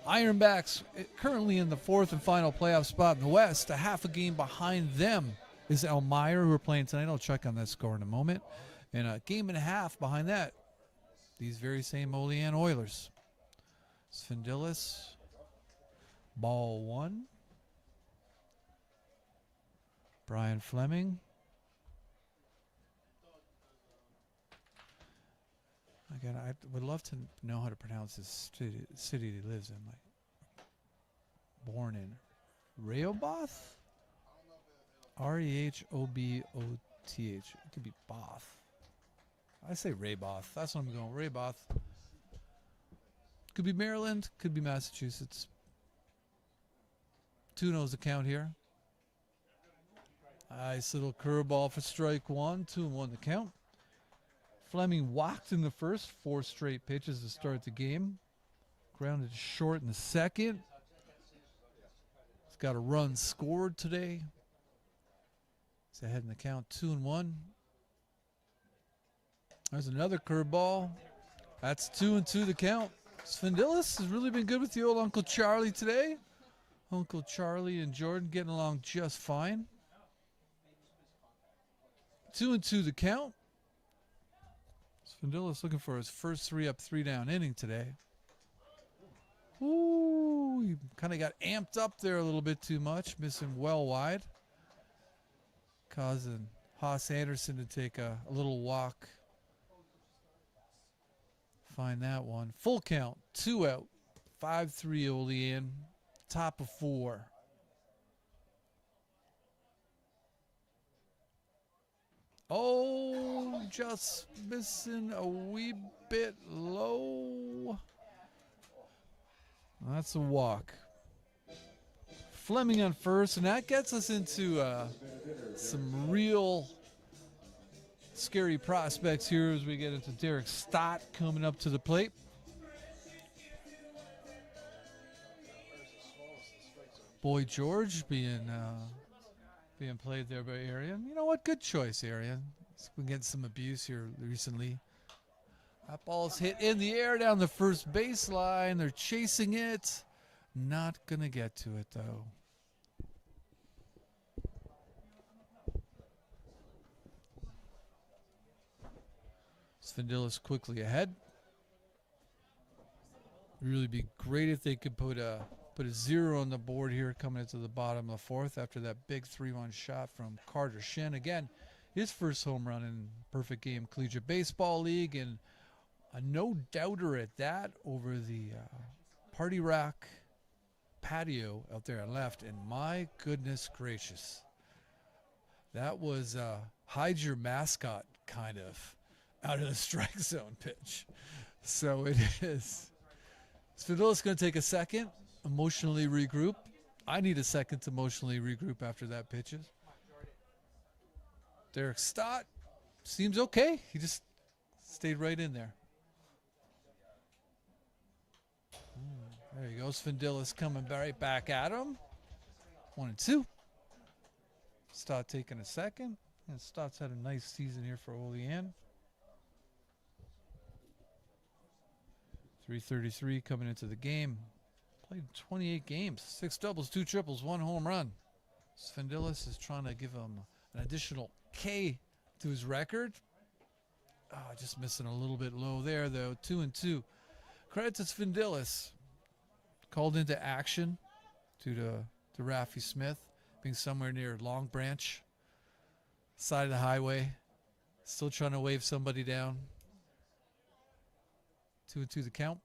Ironbacks currently in the 4th and final playoff spot in the West. A half a game behind them is Elmira, who are playing tonight. I'll check on that score in a moment. And a game and a half behind that, these very same Olean Oilers. Svendilis, ball 1. Brian Fleming. Again, I would love to know how to pronounce this city he lives in. Like, born in Rehoboth? Rehobotth. It could be Both. I say Rehoboth. That's what I'm going. Rehoboth. Could be Maryland. Could be Massachusetts. 2-0's the count here. Nice little curveball for strike 1. 2-1 the count. Fleming walked in the first, 4 straight pitches to start the game. Grounded short in the second. He's got a run scored today. He's ahead in the count, 2-1. There's another curveball. That's 2-2 the count. Svendilis has really been good with the old Uncle Charlie today. Uncle Charlie and Jordan getting along just fine. 2-2 the count. Svendilis looking for his first 3-up, 3-down inning today. Ooh, he kind of got amped up there a little bit too much, missing well wide. Causing Haas Anderson to take a little walk. Find that one. Full count, 2 out, 5-3 Olean, top of 4. Oh, just missing a wee bit low. That's a walk. Fleming on first, and that gets us into some real scary prospects here as we get into Derek Stott coming up to the plate. Boy George being played there by Arian. You know what? Good choice, Arian. He's been getting some abuse here recently. That ball's hit in the air down the first baseline. They're chasing it. Not going to get to it, though. Svendilis quickly ahead. Really be great if they could put a 0 on the board here coming into the bottom of the 4th after that big 3-1 shot from Carter Shin. Again, his first home run in perfect game Collegiate Baseball League, and a no-doubter at that over the Party Rock patio out there on left. And my goodness gracious, that was hide your mascot kind of out of the strike zone pitch. So it is. Svendilis going to take a second, emotionally regroup. I need a second to emotionally regroup after that pitches. Derek Stott seems okay. He just stayed right in there. There he goes. Svendilis coming right back at him. 1-2. Stott taking a second. And Stott's had a nice season here for Olean. 333 coming into the game. Played 28 games, 6 doubles, 2 triples, 1 home run. Svendilis is trying to give him an additional K to his record. Just missing a little bit low there, though. 2-2. Credit to Svendilis. Called into action due to Raffy Smith being somewhere near Long Branch, side of the highway. Still trying to wave somebody down. 2-2 the count.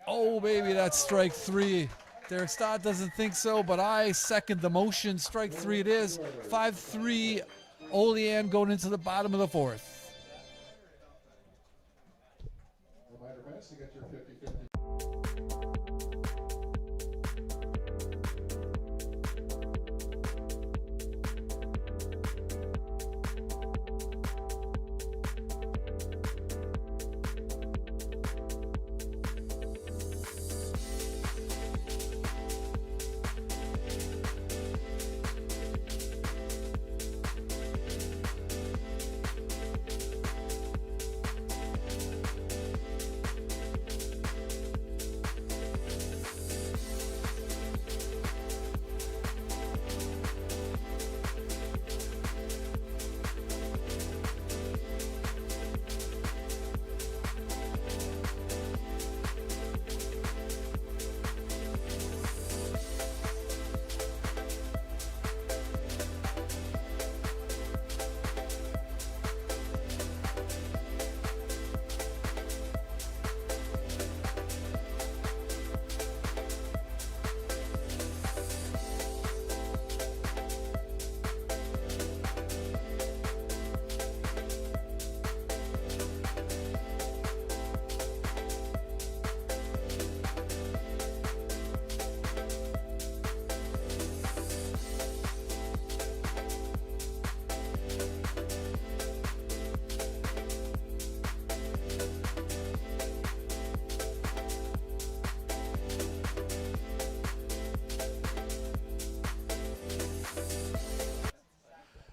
Oh, baby, that's strike 3 there. Stott doesn't think so, but I second the motion. Strike three it is. 5-3 Olean going into the bottom of the fourth. Reminder fans to get your 50-50.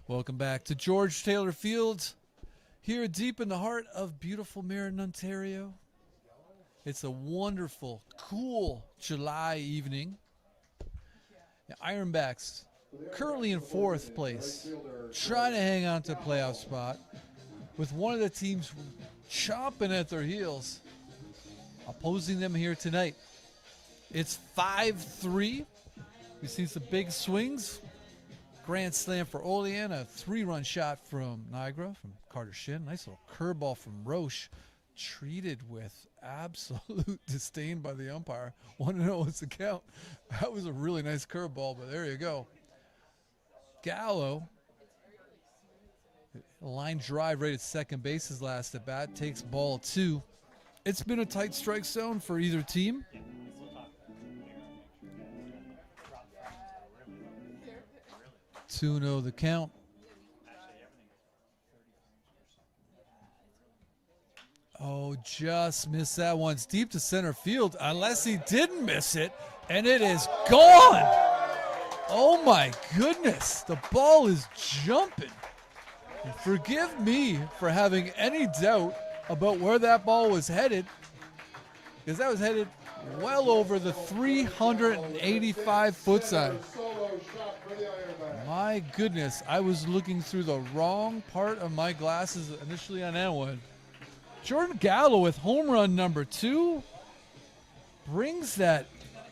Welcome back to George Taylor Field, here deep in the heart of beautiful Meriden, Ontario. It's a wonderful, cool July evening. The Ironbacks currently in fourth place, trying to hang on to a playoff spot, with one of the teams chomping at their heels, opposing them here tonight. It's 5-3. We've seen some big swings. Grand slam for Olean, a 3-run shot from Niagara, from Carter Shin. Nice little curveball from Roche, treated with absolute disdain by the umpire. Want to know what's the count? That was a really nice curveball, but there you go. Gallo, a line drive right at second base his last at bat, takes ball 2. It's been a tight strike zone for either team. 2-0 the count. Oh, just missed that one. It's deep to center field, unless he didn't miss it, and it is gone. Oh my goodness, the ball is jumping. And forgive me for having any doubt about where that ball was headed, because that was headed well over the 385-foot side. My goodness, I was looking through the wrong part of my glasses initially on that one. Jordan Gallo with home run number 2 brings that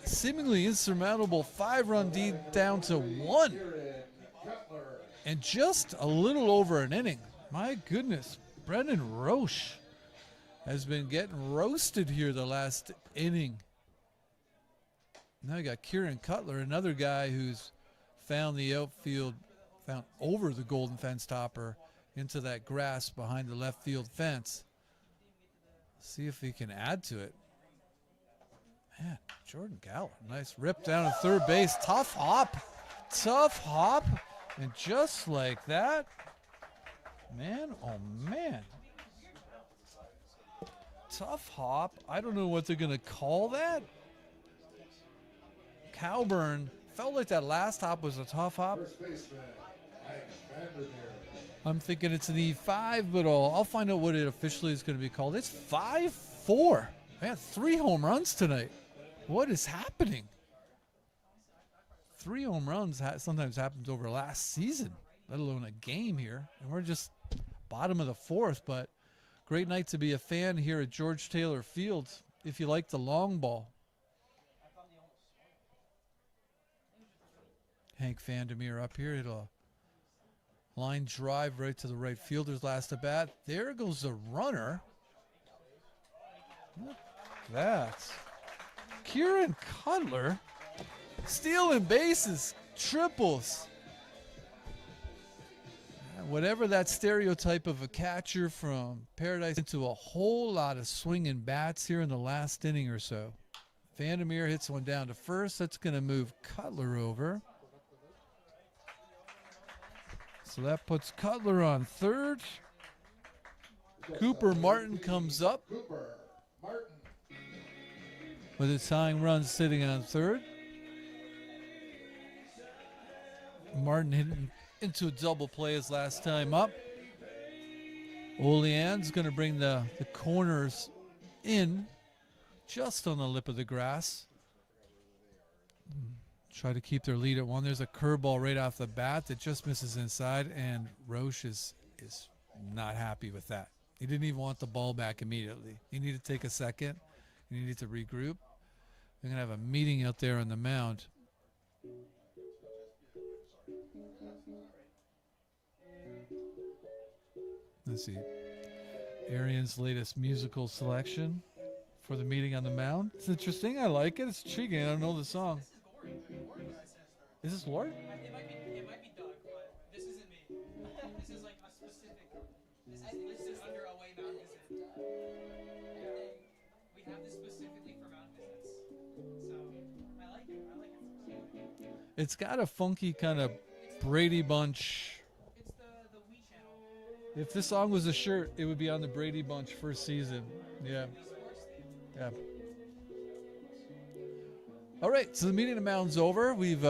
seemingly insurmountable 5-run lead down to 1. And just a little over an inning. My goodness, Brendan Roche has been getting roasted here the last inning. Now you got Kieran Cutler, another guy who's found the outfield, found over the golden fence topper into that grass behind the left field fence. See if he can add to it. Man, Jordan Gallo, nice rip down to third base. Tough hop. And just like that, man, oh man. Tough hop. I don't know what they're going to call that. Cowburn felt like that last hop was a tough hop. I'm thinking it's an E5, but I'll find out what it officially is going to be called. It's 5-4. Man, 3 home runs tonight. What is happening? 3 home runs sometimes happens over last season, let alone a game here. And we're just bottom of the fourth, but great night to be a fan here at George Taylor Field if you like the long ball. Hank Vandermeer up here. It'll line drive right to the right fielder's last at bat. There goes the runner. Look at that. Kieran Cutler Stealing bases, triples. Whatever that stereotype of a catcher from Paradise, into a whole lot of swinging bats here in the last inning or so. Vandermeer hits one down to first. That's going to move Cutler over. So that puts Cutler on third. Cooper Martin comes up Cooper Martin. with his tying run sitting on third. Martin hitting into a double play his last time up. Olean's going to bring the corners in just on the lip of the grass. Try to keep their lead at one. There's a curveball right off the bat that just misses inside, and Roche is not happy with that. He didn't even want the ball back immediately. He needed to take a second. He needed to regroup. They're going to have a meeting out there on the mound. Let's see. Arian's latest musical selection for the meeting on the mound. It's interesting. I like it. It's intriguing. I don't know the song. Is this Lord? It might be Doug, but this isn't me. This is like a specific. This is under away mound visit. We have this specifically for mound visits. So I like it. It's got a funky kind of Brady Bunch. It's the Wii channel. If this song was a shirt, it would be on the Brady Bunch first season. Yeah. Yeah. All right, so the meeting of the mound's over. We've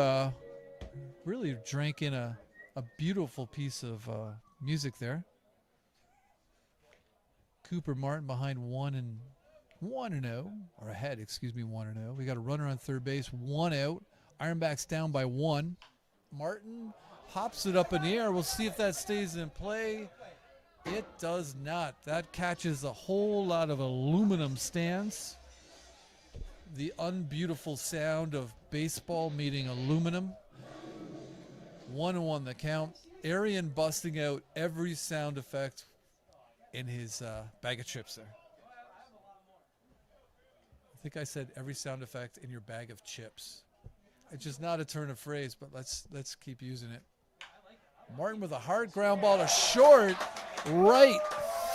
really drank in a beautiful piece of music there. Cooper Martin behind 1-0, or ahead, 1-0. We got a runner on third base, 1 out. Ironbacks down by 1. Martin hops it up in the air. We'll see if that stays in play. It does not. That catches a whole lot of aluminum stands. The unbeautiful sound of baseball meeting aluminum. 1-1 the count. Arian busting out every sound effect in his bag of chips there. I think I said every sound effect in your bag of chips. It's just not a turn of phrase, but let's keep using it. Martin with a hard ground ball to short, right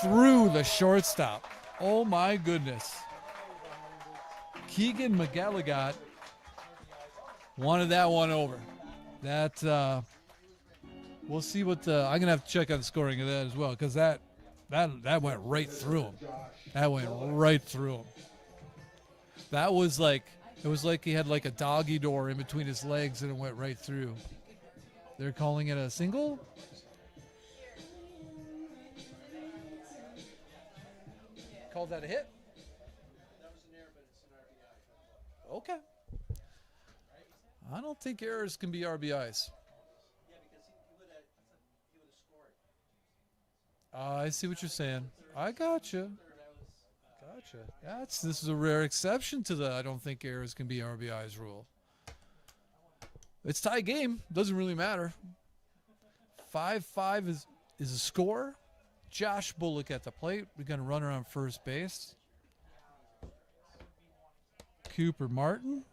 through the shortstop. Oh my goodness. Keegan McGilligot wanted that one over. That we'll see what I'm gonna have to check on the scoring of that as well, because that went right through him. That went right through him. That was like, it was like he had like a doggy door in between his legs and it went right through. They're calling it a single. Called that a hit? Okay. I don't think errors can be RBIs. I see what you're saying. I gotcha. This is a rare exception to the I don't think errors can be RBIs rule. It's tie game. Doesn't really matter. 5-5 is a score. Josh Bullock at the plate. We're going to run around first base. Cooper Martin.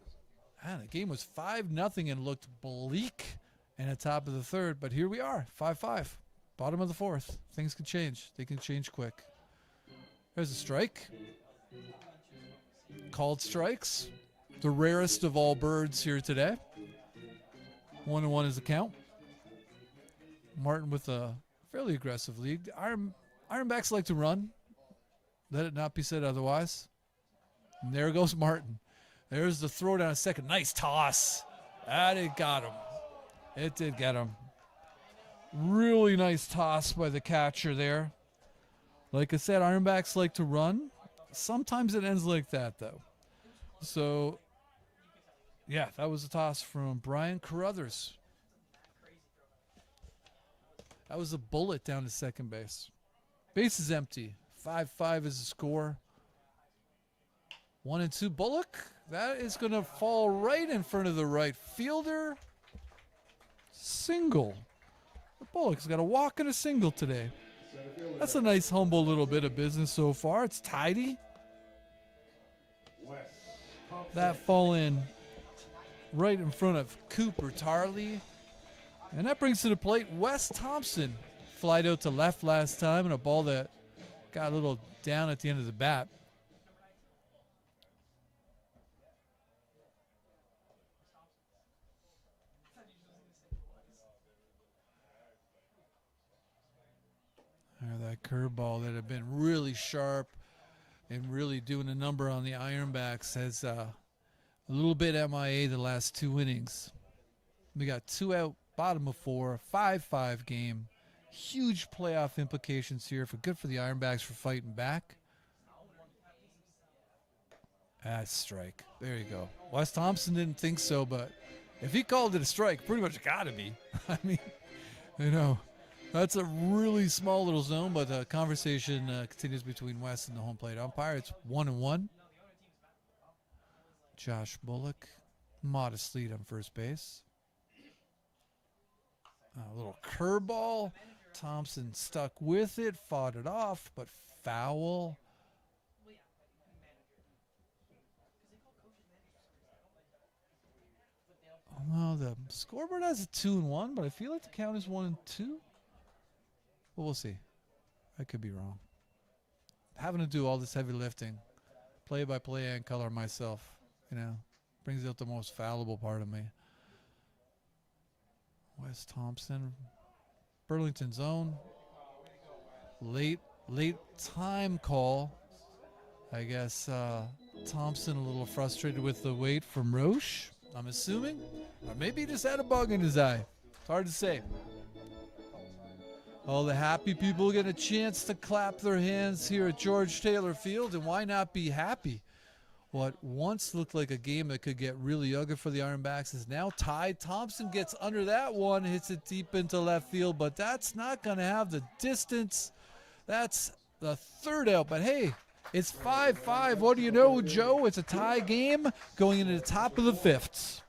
The game was 5-0 and looked bleak in the top of the third, but here we are, 5-5. Bottom of the fourth. Things can change. They can change quick. There's a strike. Called strikes. The rarest of all birds here today. 1-1 is the count. Martin with a fairly aggressive lead. Ironbacks like to run. Let it not be said otherwise. And there goes Martin. There's the throw down a second. Nice toss. That it got him. It did get him. Really nice toss by the catcher there. Like I said, Ironbacks like to run. Sometimes it ends like that, though. So, yeah, that was a toss from Brian Carruthers. That was a bullet down to second base. Base is empty. 5-5 is the score. 1-2 Bullock. That is going to fall right in front of the right fielder. Single. Bullock's got a walk and a single today. That's a nice, humble little bit of business so far. It's tidy. That fall in right in front of Cooper Tarley. And that brings to the plate Wes Thompson. Flied out to left last time, and a ball that got a little down at the end of the bat. That curveball that had been really sharp and really doing a number on the Ironbacks has a little bit MIA the last 2 innings. We got 2 out, bottom of 4, 5-5 game. Huge playoff implications here. Good for the Ironbacks for fighting back. That's strike. There you go. Wes Thompson didn't think so, but if he called it a strike, pretty much got to be. I mean, you know, that's a really small little zone, but the conversation continues between Wes and the home plate umpire. It's 1-1. Josh Bullock, modest lead on first base. A little curveball. Thompson stuck with it, fought it off, but foul. Well, the scoreboard has a 2-1, but I feel like the count is 1-2. But we'll see. I could be wrong. Having to do all this heavy lifting, play-by-play and color myself, you know, brings out the most fallible part of me. Wes Thompson, Burlington zone. Late time call. I guess Thompson a little frustrated with the wait from Roche, I'm assuming. Or maybe he just had a bug in his eye. It's hard to say. All the happy people get a chance to clap their hands here at George Taylor Field, and why not be happy? What once looked like a game that could get really ugly for the Ironbacks is now tied. Thompson gets under that one, hits it deep into left field, but that's not going to have the distance. That's the third out, but hey, it's 5-5. What do you know, Joe? It's a tie game going into the top of the fifth.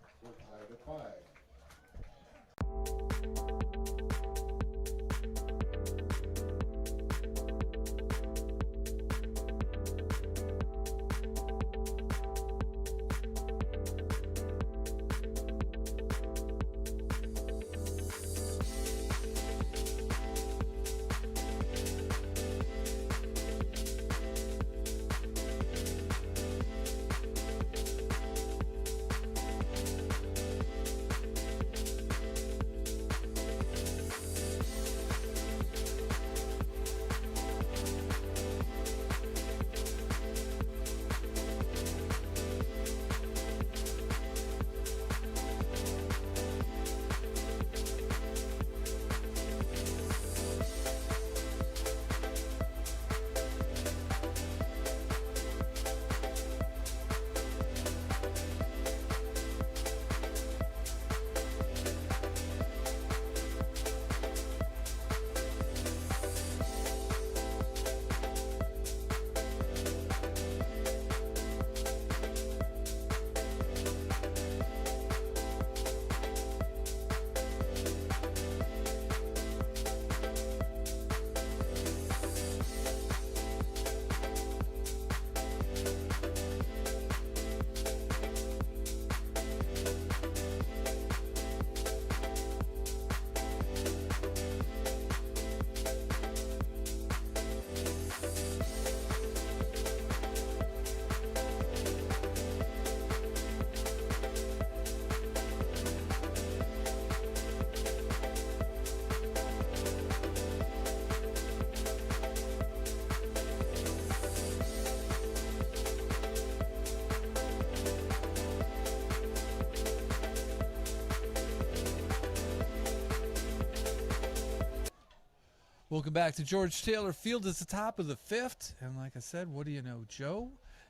Welcome back to George Taylor Field. It's the top of the fifth. And like I said, what do you know, Joe?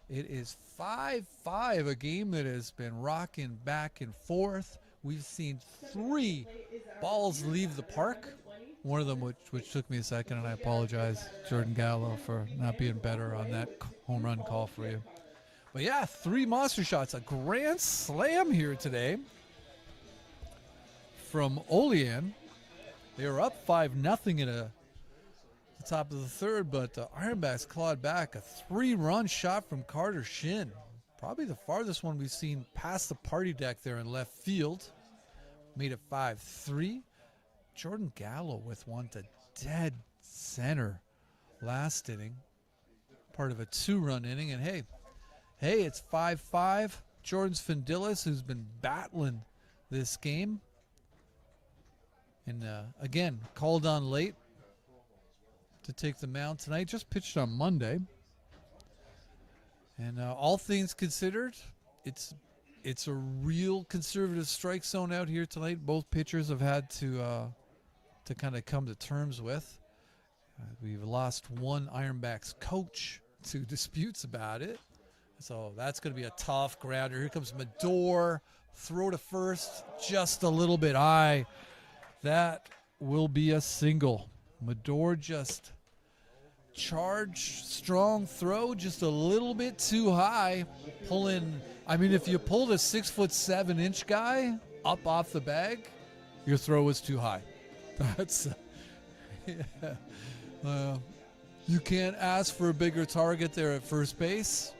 It is 5-5, a game that has been rocking back and forth. We've seen 3 balls leave the park. One of them, which took me a second, and I apologize, Jordan Gallo, for not being better on that home run call for you. But yeah, 3 monster shots. A grand slam here today from Olean. They were up 5-0 in the top of the third, but the Ironbacks clawed back a 3-run shot from Carter Shin. probably the farthest one we've seen past the party deck there in left field. Made it 5-3. Jordan Gallo with one to dead center last inning. Part of a 2-run inning. And hey, it's 5-5. Jordan Svendilis, who's been battling this game. And again, called on late to take the mound tonight. Just pitched on Monday. And all things considered, it's a real conservative strike zone out here tonight. Both pitchers have had to kind of come to terms with. We've lost one Ironbacks coach to disputes about it. So that's going to be a tough grounder. Here comes Medor. Throw to first, just a little bit high. That will be a single. Medor just charged, strong throw, just a little bit too high. Pulling, I mean, if you pulled a 6'7" guy up off the bag, your throw was too high. That's, you can't ask for a bigger target there at first base.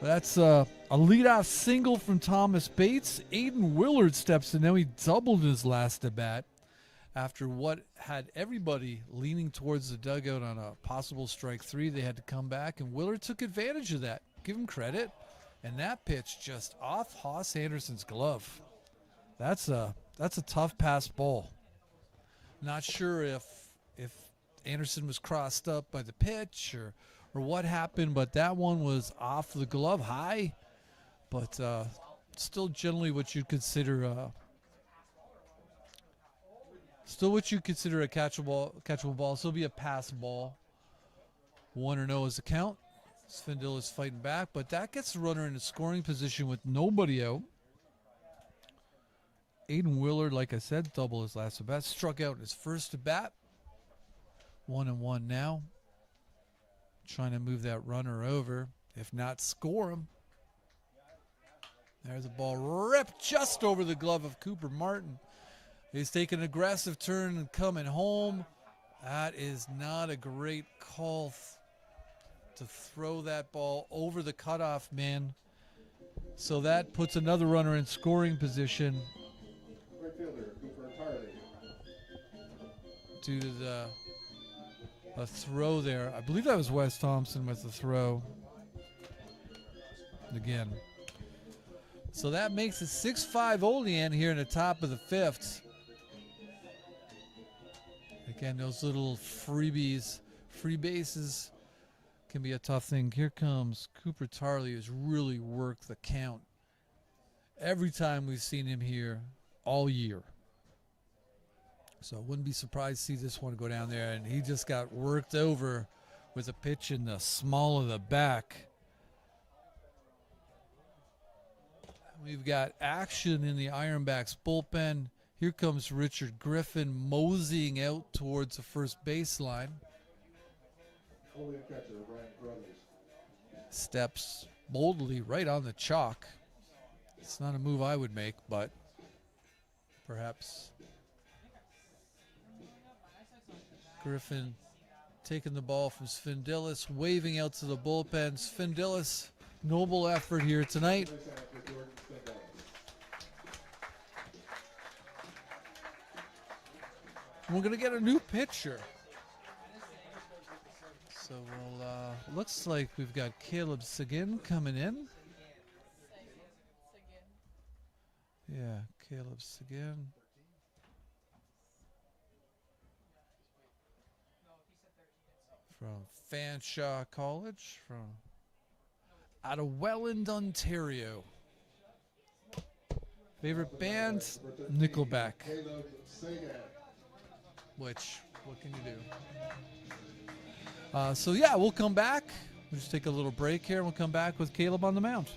That's a leadoff single from Thomas Bates. Aiden Willard steps in. Now he doubled his last at bat after what had everybody leaning towards the dugout on a possible strike 3. They had to come back, and Willard took advantage of that. Give him credit. And that pitch just off Hoss Anderson's glove. That's a tough pass ball. Not sure if Anderson was crossed up by the pitch or what happened, but that one was off the glove high, but still generally what you'd consider a catchable ball. Still be a pass ball. 1-0 is the count. Svindil is fighting back, but that gets the runner in a scoring position with nobody out. Aiden Willard, like I said, double his last at bat. Struck out in his first at bat. 1-1 now. Trying to move that runner over. If not, score him. There's a ball ripped just over the glove of Cooper Martin. He's taking an aggressive turn and coming home. That is not a great call to throw that ball over the cutoff man. So that puts another runner in scoring position. Right fielder, Cooper Tarley. Due to a throw there. I believe that was Wes Thompson with the throw. Again. So that makes it 6-5 Olean here in the top of the 5th. Again, those little freebies, free bases can be a tough thing. Here comes Cooper Tarley, who's really worked the count every time we've seen him here all year. So wouldn't be surprised to see this one go down there. And he just got worked over with a pitch in the small of the back. We've got action in the Ironbacks bullpen. Here comes Richard Griffin moseying out towards the first baseline. Olean catcher, Brian Brothers. Steps boldly right on the chalk. It's not a move I would make, but perhaps Griffin taking the ball from Svendilis, waving out to the bullpen. Svendilis, noble effort here tonight. We're going to get a new pitcher. So we'll, looks like we've got Caleb Seguin coming in. Yeah, Caleb Seguin. From Fanshawe College, from out of Welland, Ontario. Favorite band? Nickelback. Which, what can you do? So yeah, we'll come back. We'll just take a little break here and we'll come back with Caleb on the mound.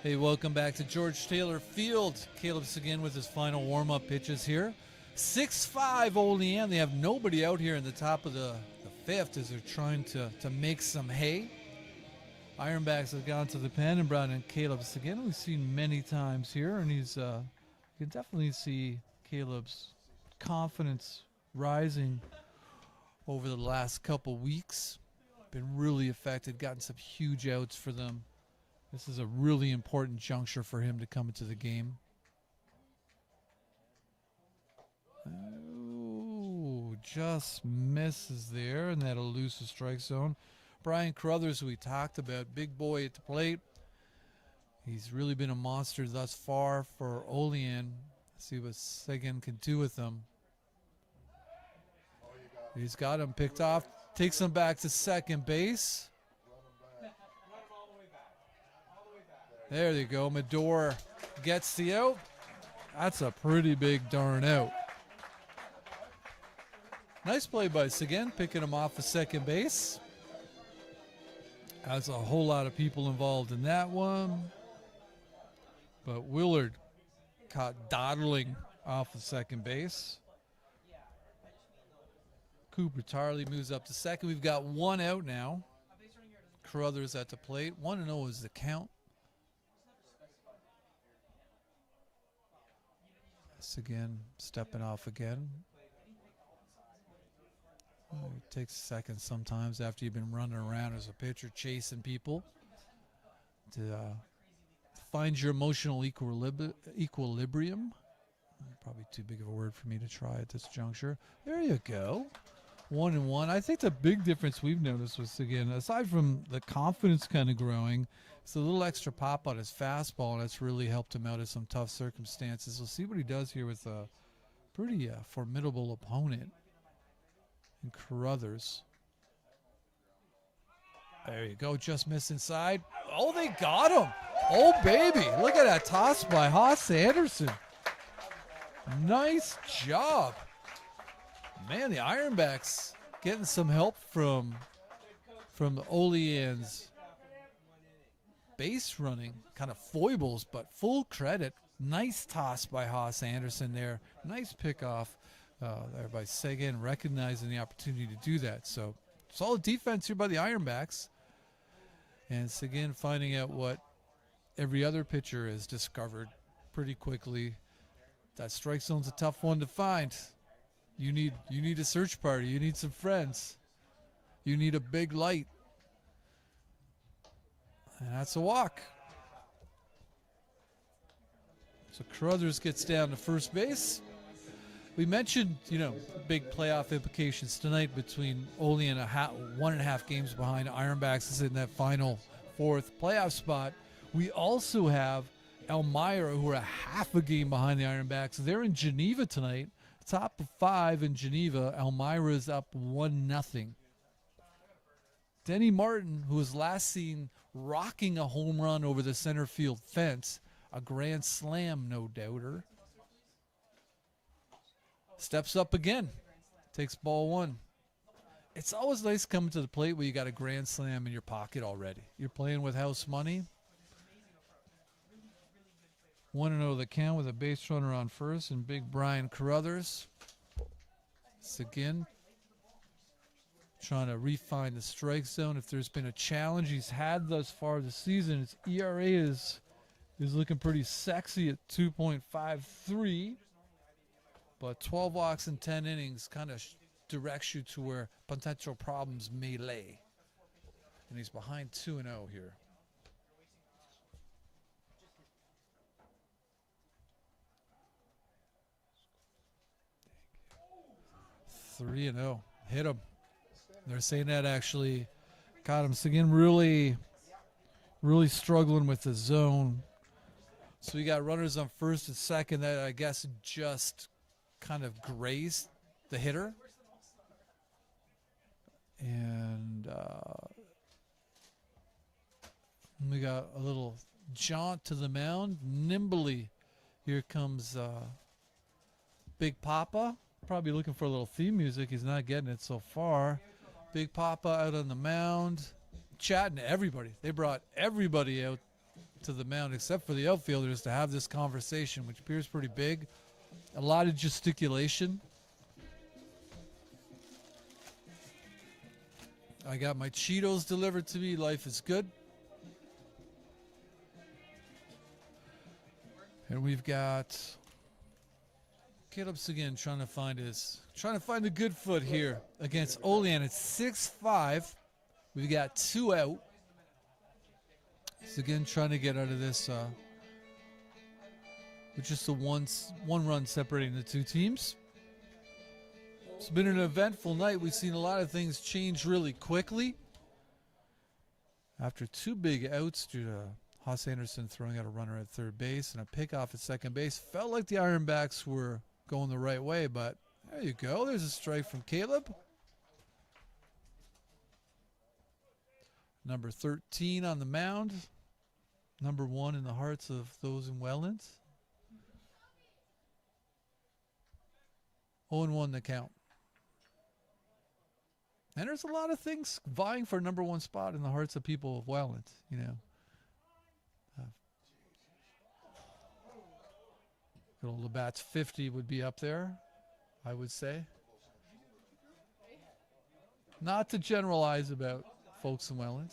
Hey, welcome back to George Taylor Field. Caleb Seguin with his final warm-up pitches here. 6-5 Olean. They have nobody out here in the top of the fifth as they're trying to make some hay. Ironbacks have gone to the pen and brought in Caleb Seguin. We've seen many times here, and he's you can definitely see Caleb's confidence rising over the last couple weeks. Been really affected, gotten some huge outs for them. This is a really important juncture for him to come into the game. Oh, just misses there in that elusive strike zone. Brian Carruthers, who we talked about, big boy at the plate. He's really been a monster thus far for Olean. See what Seguin can do with him. He's got him picked off, takes him back to second base. There you go. Medor gets the out. That's a pretty big darn out. Nice play by Seguin, picking him off of second base. There's a whole lot of people involved in that one. But Willard caught dawdling off of second base. Cooper Tarley moves up to second. We've got one out now. Carruthers at the plate. 1-0 is the count. Seguin stepping off again. It takes seconds sometimes after you've been running around as a pitcher chasing people to find your emotional equilibrium. Probably too big of a word for me to try at this juncture. There you go. 1-1. I think the big difference we've noticed with Seguin, aside from the confidence kind of growing, it's a little extra pop on his fastball, and that's really helped him out in some tough circumstances. We'll see what he does here with a pretty formidable opponent in Carruthers. There you go. Just missed inside. Oh, they got him. Oh, baby. Look at that toss by Haas Anderson. Nice job. Man, the Ironbacks getting some help from Olean's base running, kind of foibles, but full credit. Nice toss by Haas Anderson there. Nice pickoff there by Seguin, recognizing the opportunity to do that. So solid defense here by the Ironbacks. And Seguin finding out what every other pitcher has discovered pretty quickly. That strike zone's a tough one to find. You need a search party. You need some friends. You need a big light. And that's a walk. So Carruthers gets down to first base. We mentioned, big playoff implications tonight between Olean 1.5 games behind Ironbacks is in that final fourth playoff spot. We also have Elmira, who are a half a game behind the Ironbacks. They're in Geneva tonight. Top of 5 in Geneva. Elmira is up 1-0. Denny Martin, who was last seen rocking a home run over the center field fence, a grand slam, no doubter, steps up again, takes ball 1. It's always nice coming to the plate where you got a grand slam in your pocket already. You're playing with house money. 1-0 the count with a base runner on first and big Brian Carruthers. Seguin trying to refine the strike zone. If there's been a challenge he's had thus far this season, his ERA is looking pretty sexy at 2.53. But 12 walks in 10 innings kind of directs you to where potential problems may lay. And he's behind 2-0 here. 3-0. Hit him. They're saying that actually caught him. Seguin really struggling with the zone. So we got runners on first and second that I guess just kind of grazed the hitter. And we got a little jaunt to the mound. Nimbly, here comes Big Papa. Probably looking for a little theme music. He's not getting it so far. Big Papa out on the mound, chatting to everybody. They brought everybody out to the mound, except for the outfielders, to have this conversation, which appears pretty big. A lot of gesticulation. I got my Cheetos delivered to me. Life is good. And we've got Caleb's again trying to find a good foot here against Olean. It's 6-5. We've got 2 out. He's again trying to get out of this with just a one run separating the two teams. It's been an eventful night. We've seen a lot of things change really quickly. After 2 big outs due to Haas Anderson throwing out a runner at third base and a pickoff at second base, felt like the Ironbacks were going the right way, but there you go. There's a strike from Caleb. Number 13 on the mound. Number 1 in the hearts of those in Welland. 0-1 the count. And there's a lot of things vying for number 1 spot in the hearts of people of Welland, you know. Good old Labatt's 50 would be up there, I would say. Not to generalize about folks in Welland.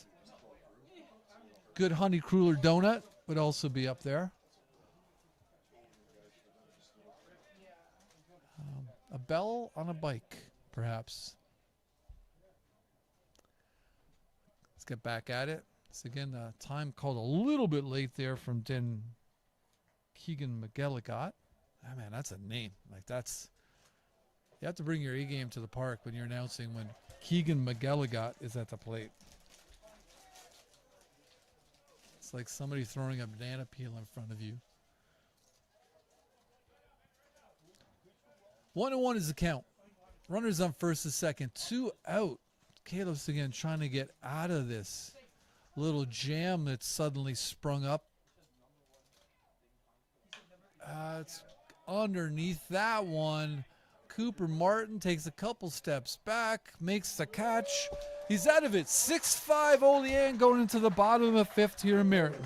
Good honey cruller donut would also be up there. A bell on a bike, perhaps. Let's get back at it. It's again time called a little bit late there from Den Keegan McGilligot. Ah, man, that's a name. Like, that's... You have to bring your A-game to the park when you're announcing when Keegan McGilligot is at the plate. It's like somebody throwing a banana peel in front of you. 1-1 is the count. Runners on first and second. 2 out. Caleb's again trying to get out of this little jam that's suddenly sprung up. It's underneath that one. Cooper Martin takes a couple steps back, makes the catch. He's out of it. 6-5 Olean going into the bottom of the 5th here in Merritton.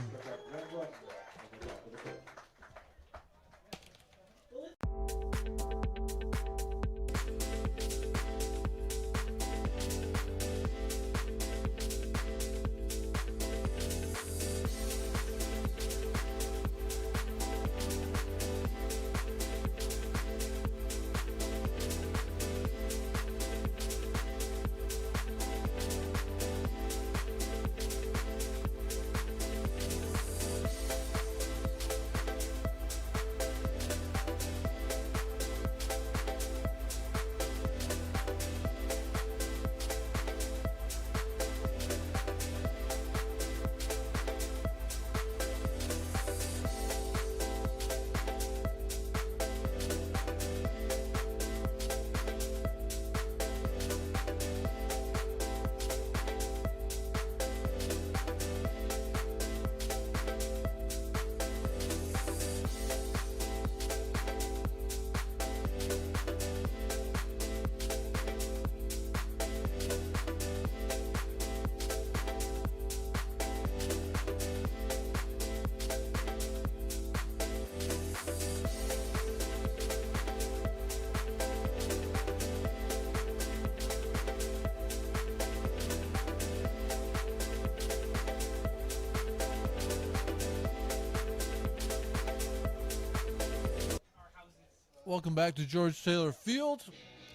Welcome back to George Taylor Field.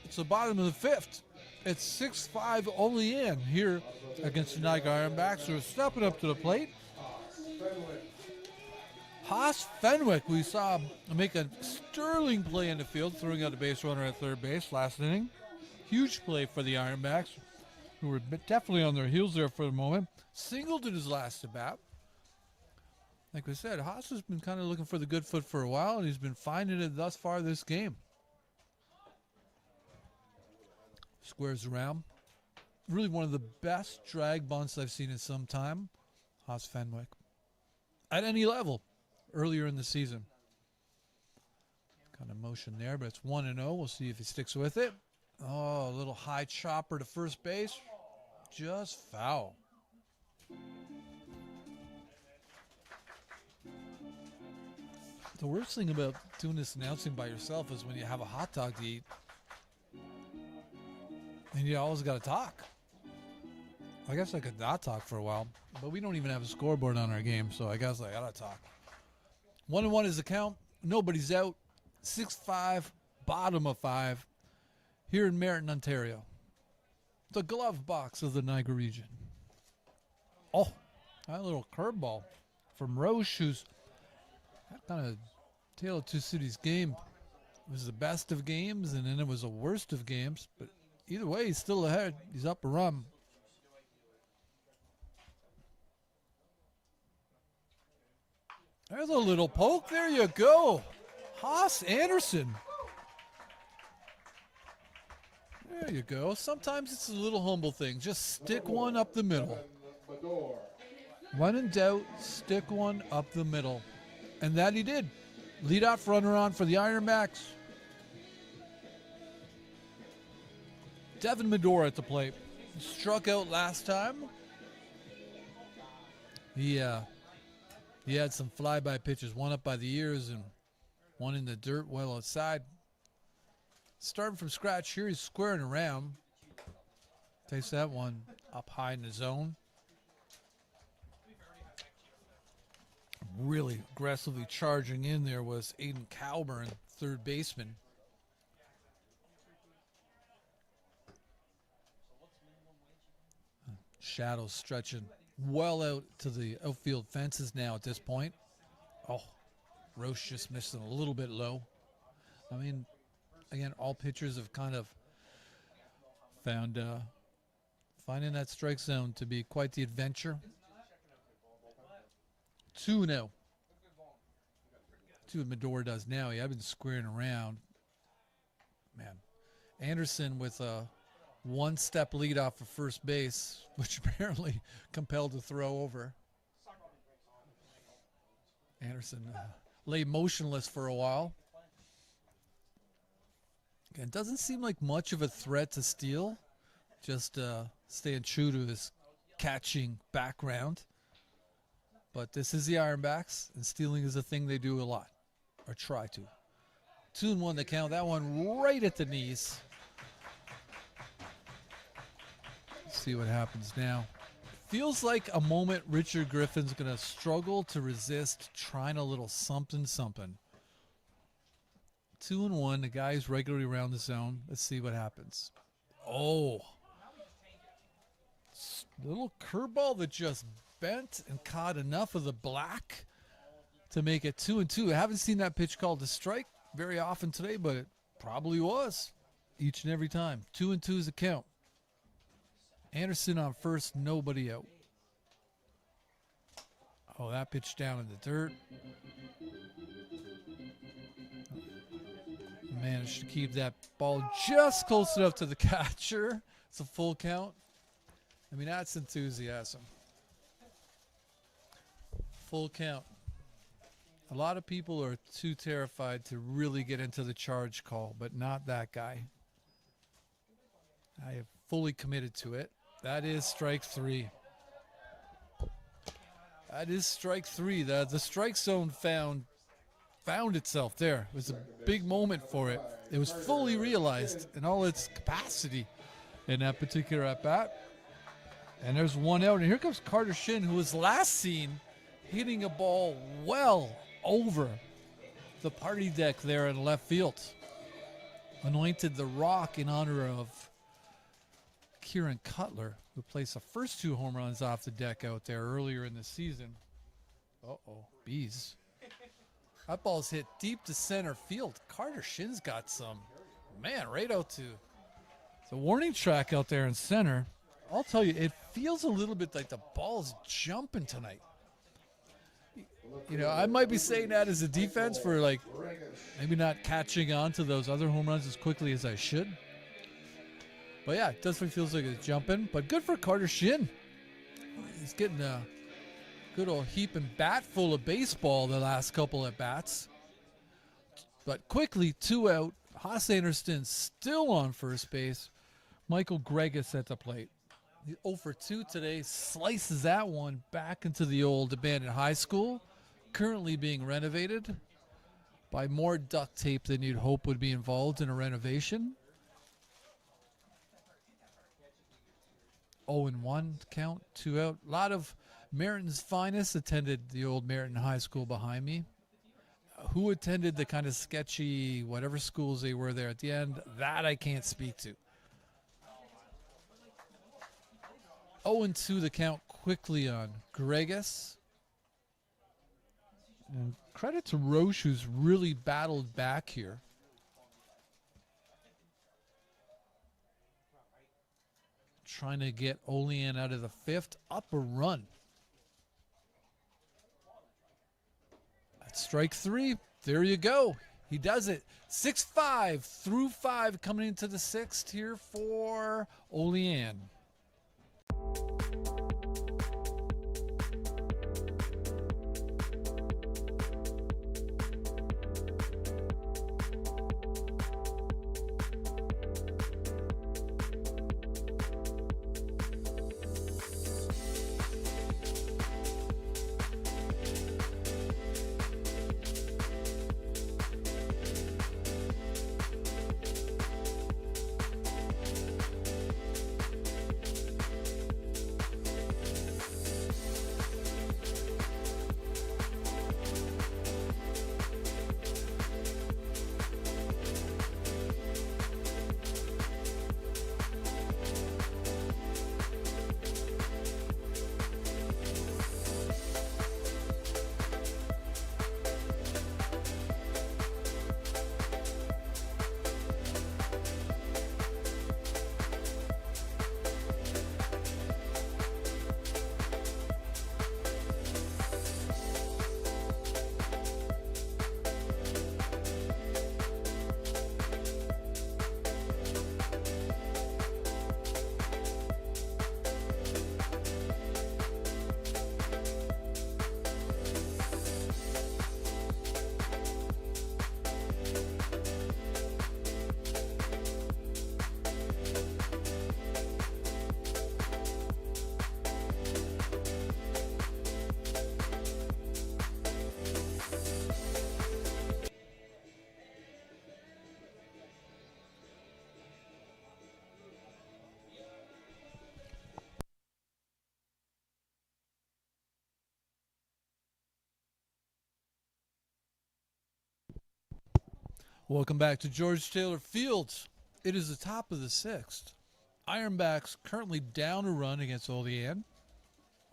It's the bottom of the 5th. It's 6-5 Olean here against the Niagara Ironbacks. They're stepping up to the plate. Haas Fenwick, we saw make a sterling play in the field, throwing out a base runner at third base last inning. Huge play for the Ironbacks, who were definitely on their heels there for the moment. Singled in his last at-bat. Like we said, Haas has been kind of looking for the good foot for a while, and he's been finding it thus far this game. Squares around. Really one of the best drag bunts I've seen in some time. Haas Fenwick. At any level earlier in the season. Kind of motion there, but it's 1-0. We'll see if he sticks with it. Oh, a little high chopper to first base. Just foul. The worst thing about doing this announcing by yourself is when you have a hot dog to eat and you always got to talk. I guess I could not talk for a while, but we don't even have a scoreboard on our game, so I guess I got to talk. 1-1 is the count. Nobody's out. 6-5, bottom of 5 here in Merritton, Ontario. The glove box of the Niagara region. Oh, that little curveball from Roche, who's kind of tale of two cities game. It was the best of games, and then it was the worst of games. But either way, he's still ahead. He's up a run. There's a little poke. There you go. Haas Anderson. There you go. Sometimes it's a little humble thing. Just stick one up the middle. When in doubt, stick one up the middle. And that he did. Leadoff runner on for the Ironbacks. Devin Medora at the plate. Struck out last time. He had some flyby pitches, one up by the ears and one in the dirt well outside. Starting from scratch here, he's squaring around. Takes that one up high in the zone. Really aggressively charging in there was Aiden Calburn, third baseman. Shadows stretching well out to the outfield fences now at this point. Oh, Roche just missed it a little bit low. I mean, again, all pitchers have kind of found finding that strike zone to be quite the adventure. 2-0. See what Medora does now. He had been squaring around. Man, Anderson with a one-step lead off of first base, which apparently compelled to throw over. Anderson lay motionless for a while. Again, doesn't seem like much of a threat to steal. Just staying true to his catching background. But this is the Ironbacks, and stealing is a thing they do a lot, or try to. 2-1 the count. That one right at the knees. Let's see what happens now. Feels like a moment Richard Griffin's going to struggle to resist trying a little something. 2-1. The guy's regularly around the zone. Let's see what happens. Oh. Little curveball that just bent and caught enough of the black to make it 2-2. I haven't seen that pitch called a strike very often today, but it probably was each and every time. 2-2 is the count. Anderson on first, nobody out. Oh, that pitch down in the dirt. Managed to keep that ball just close enough to the catcher. It's a full count. I mean, that's enthusiasm. Full count. A lot of people are too terrified to really get into the charge call, but not that guy. I have fully committed to it. That is strike 3. That is strike 3. The strike zone found itself there. It was a big moment for it. It was fully realized in all its capacity in that particular at-bat. And there's one out. And here comes Carter Shin, who was last seen hitting a ball well over the party deck there in left field. Anointed the rock in honor of Kieran Cutler, who placed the first 2 home runs off the deck out there earlier in the season. Uh-oh, bees. That ball's hit deep to center field. Carter Shin's got some, man, right out to the warning track out there in center. I'll tell you, it feels a little bit like the ball's jumping tonight. You know, I might be saying that as a defense for, like, maybe not catching on to those other home runs as quickly as I should. But, yeah, it definitely feels like it's jumping. But good for Carter Shin. He's getting a good old heap and bat full of baseball the last couple at bats. But quickly, 2 out. Haas Anderson still on first base. Michael Gregus at the plate. He's 0 for 2 today. Slices that one back into the old abandoned high school. Currently being renovated. by more duct tape than you'd hope would be involved in a renovation. 0-1 count, 2 out. A lot of Meriton's finest attended the old Meriton High School behind me. Who attended the kind of sketchy whatever schools they were there at the end, that I can't speak to. 0-2 the count quickly on Gregus. And credit to Roche, who's really battled back here. Trying to get Olean out of the fifth, up a run. At strike three, there you go. He does it. 6-5 through 5 coming into the sixth here for Olean. Welcome back to George Taylor Field. It is the top of the sixth. Ironbacks currently down a run against Olean.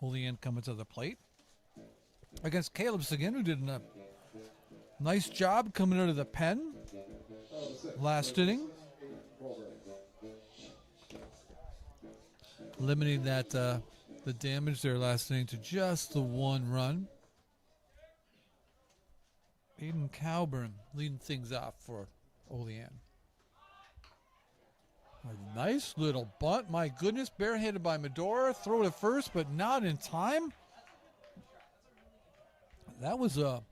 Olean coming to the plate. Against Caleb Seguin, who did a nice job coming out of the pen last inning. Limiting that the damage there last inning to just the one run. Aiden Cowburn leading things off for Olean. A nice little bunt. My goodness, barehanded by Medora. Throw to first, but not in time. That was a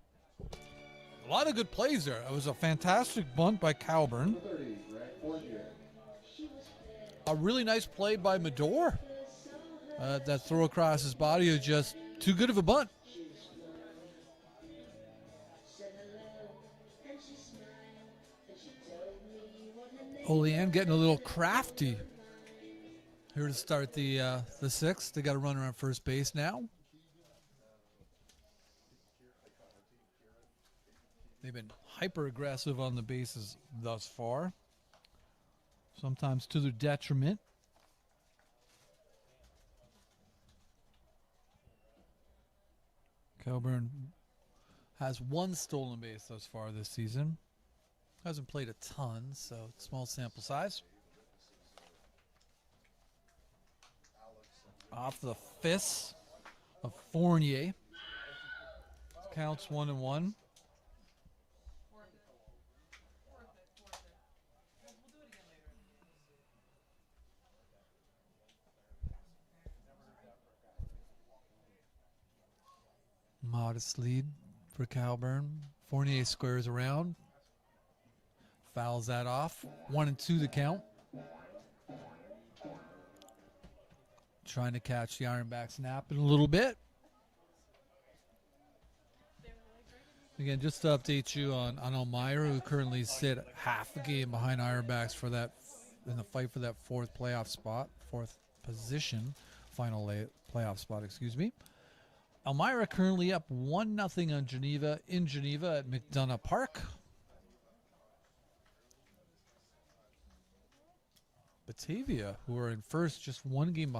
lot of good plays there. It was a fantastic bunt by Cowburn. A really nice play by Medora. That throw across his body is just too good of a bunt. Olean getting a little crafty here to start the sixth. They got a runner on first base now. They've been hyper aggressive on the bases thus far, sometimes to their detriment. Coburn has one stolen base thus far this season. Hasn't played a ton, so small sample size. Off the fists of Fournier. Counts 1-1. Modest lead for Cowburn. Fournier squares around. Fouls that off. 1-2 the count. Trying to catch the Ironbacks napping a little bit. Again, just to update you on Elmira, who currently sit half a game behind Ironbacks for that in the fight for that fourth position, final playoff spot. Excuse me. Elmira currently up 1-0 on Geneva in Geneva at McDonough Park. Batavia, who are in first, just one game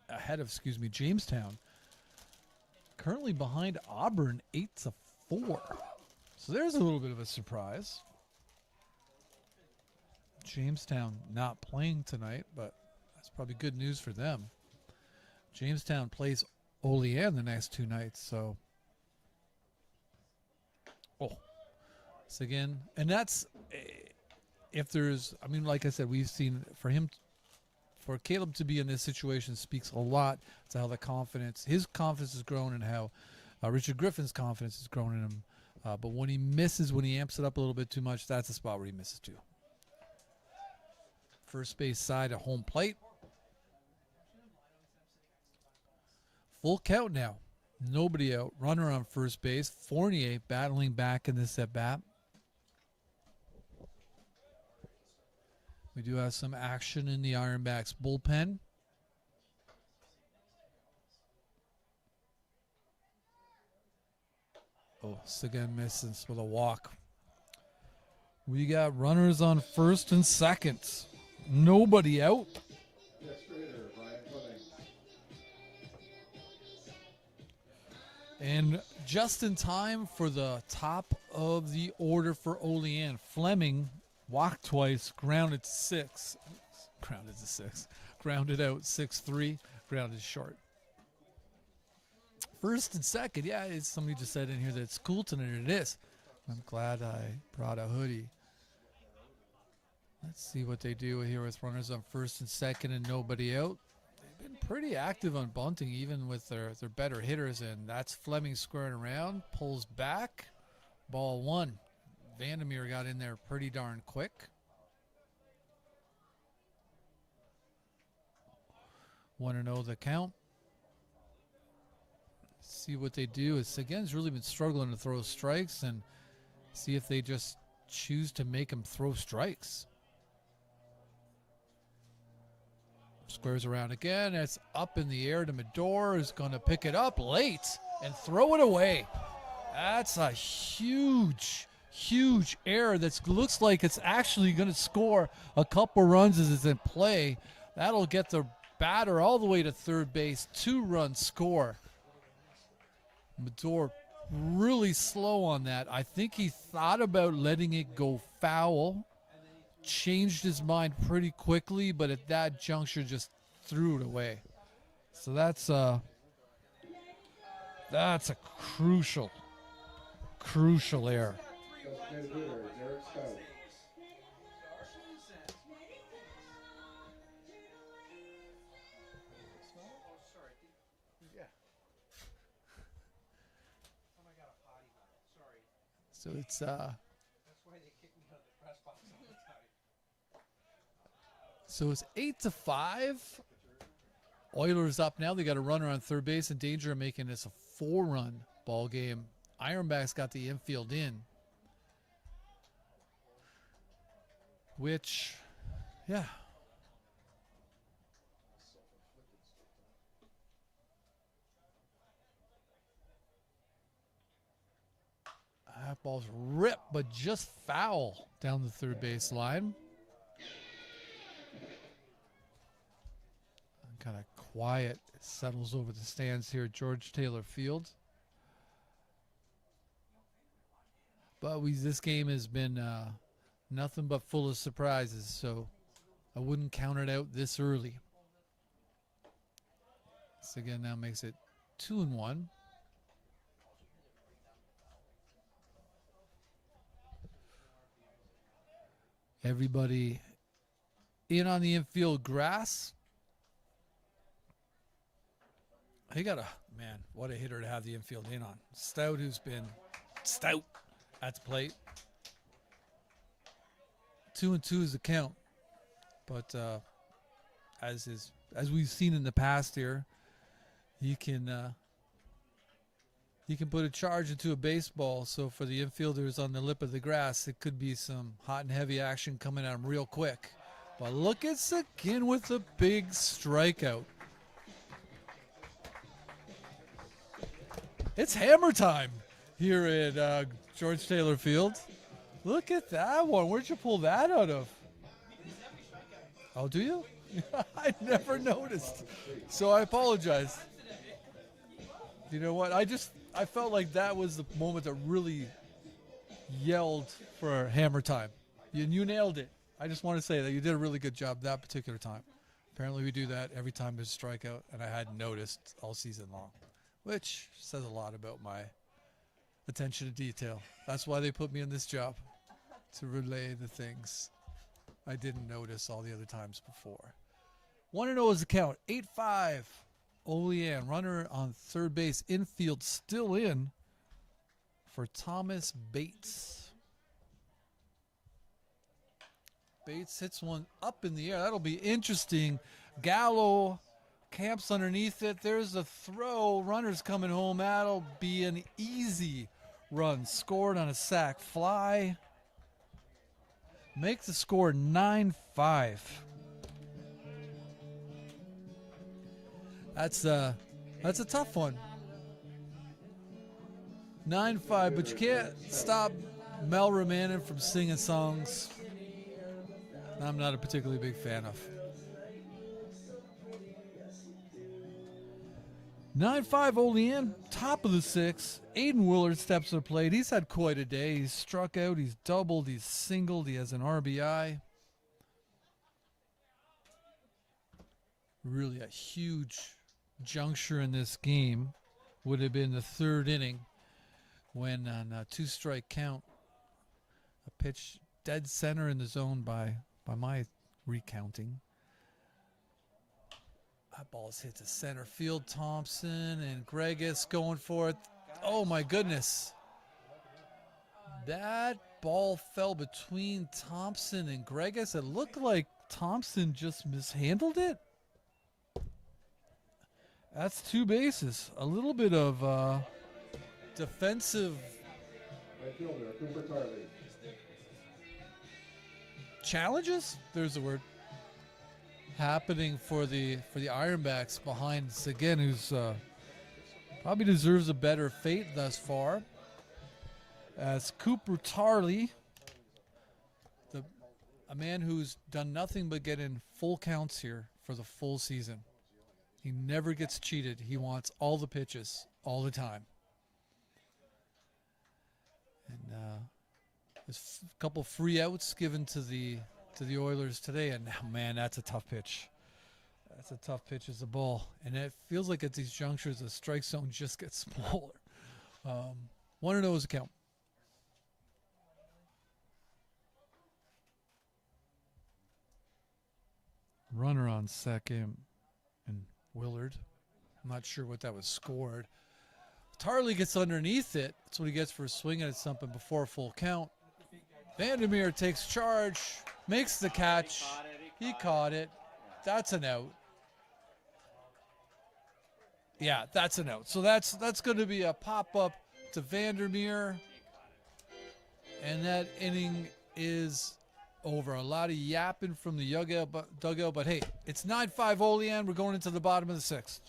ahead of Jamestown. Currently behind Auburn 8-4. So there's a little bit of a surprise. Jamestown not playing tonight, but that's probably good news for them. Jamestown plays Olean the next 2 nights, so. So again, and that's, if there's, I mean, like I said, we've seen for Caleb to be in this situation speaks a lot to how his confidence has grown and how Richard Griffin's confidence has grown in him. But when he amps it up a little bit too much, that's the spot where he misses too. First base side at home plate. Full count now. Nobody out. Runner on first base. Fournier battling back in this at bat. We do have some action in the Ironbacks bullpen. Seguin misses with a walk. We got runners on first and second. Nobody out. And just in time for the top of the order for Olean. Fleming walked twice, grounded 6. Grounded out 6-3, grounded short. First and second, yeah, somebody just said in here that it's cool tonight. It is. I'm glad I brought a hoodie. Let's see what they do here with runners on first and second and nobody out. They've been pretty active on bunting, even with their better hitters, and that's Fleming squaring around, pulls back, ball 1. Vandermeer got in there pretty darn quick. Want to know the count? See what they do. Seguin's really been struggling to throw strikes, and see if they just choose to make him throw strikes. Squares around again. It's up in the air to Medor, who's going to pick it up late and throw it away. That's a huge error that looks like it's actually going to score a couple runs as it's in play. That'll get the batter all the way to third base. 2-run score. Medor really slow on that. I think he thought about letting it go foul. Changed his mind pretty quickly, but at that juncture just threw it away. So that's a crucial error. So it's So it's 8-5. Oilers up now. They got a runner on third base in danger of making this a 4-run ball game. Ironbacks got the infield in. Which, yeah. That ball's ripped, but just foul down the third base line. Kind of quiet settles over the stands here at George Taylor Field. But this game has been nothing but full of surprises, so I wouldn't count it out this early. This again now makes it 2-1. Everybody in on the infield grass. He got what a hitter to have the infield in on. Stout, who's been stout at the plate. 2-2 is the count. But as we've seen in the past here, you can he can put a charge into a baseball. So for the infielders on the lip of the grass, it could be some hot and heavy action coming at him real quick. But look at Seguin with a big strikeout. It's hammer time here at George Taylor Field. Look at that one. Where'd you pull that out of? Oh, do you? I never noticed. So I apologize. You know what? I felt like that was the moment that really yelled for hammer time. You nailed it. I just want to say that you did a really good job that particular time. Apparently we do that every time there's a strikeout, and I hadn't noticed all season long, which says a lot about my attention to detail. That's why they put me in this job, to relay the things I didn't notice all the other times before. 1-0 is the count. 8-5. Olean, runner on third base. Infield still in for Thomas Bates. Bates hits one up in the air. That'll be interesting. Gallo camps underneath it. There's a throw. Runner's coming home. That'll be an easy run. Scored on a sac fly. Make the score 9-5. That's a tough one. 9-5, but you can't stop Mel Romanin from singing songs I'm not a particularly big fan of. 9-5 Olean, top of the sixth. Aiden Willard steps to the plate. He's had quite a day. He's struck out, he's doubled, he's singled, he has an RBI. Really a huge juncture in this game would have been the third inning when on a two-strike count, a pitch dead center in the zone by my recounting. That ball's hit to center field. Thompson and Gregus going for it. Oh my goodness. That ball fell between Thompson and Gregus. It looked like Thompson just mishandled it. That's two bases. A little bit of defensive challenges. There's the word. Happening for the Ironbacks behind Seguin, who's probably deserves a better fate thus far. As Cooper Tarley, a man who's done nothing but get in full counts here for the full season. He never gets cheated. He wants all the pitches all the time. And there's a couple free outs given to the Oilers today, and man, that's a tough pitch. That's a tough pitch as a ball, and it feels like at these junctures the strike zone just gets smaller. 1-0 is the count. Runner on second, and Willard. I'm not sure what that was scored. Tarley gets underneath it. That's what he gets for swinging at something before a full count. Vandermeer takes charge, makes the catch. He caught it. That's an out. Yeah, that's an out. So that's going to be a pop-up to Vandermeer. And that inning is over. A lot of yapping from the dugout, but hey, it's 9-5 Olean. We're going into the bottom of the sixth.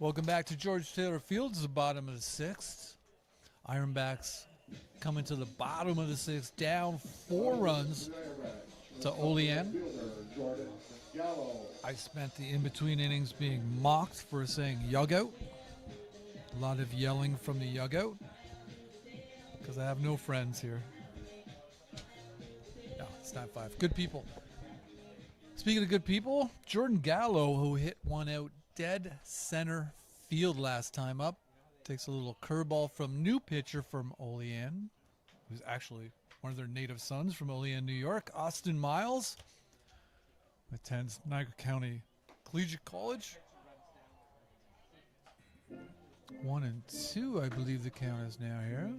Welcome back to George Taylor Field. It's the bottom of the sixth. Ironbacks coming to the bottom of the sixth, down 4 runs to Olean. I spent the in-between innings being mocked for saying yugout. A lot of yelling from the yugout because I have no friends here. No, it's not 5. Good people. Speaking of good people, Jordan Gallo, who hit one out dead center field last time up, takes a little curveball from new pitcher from Olean, who's actually one of their native sons from Olean, New York, Austin Miles, attends Niagara County Collegiate College. 1-2, I believe the count is now here.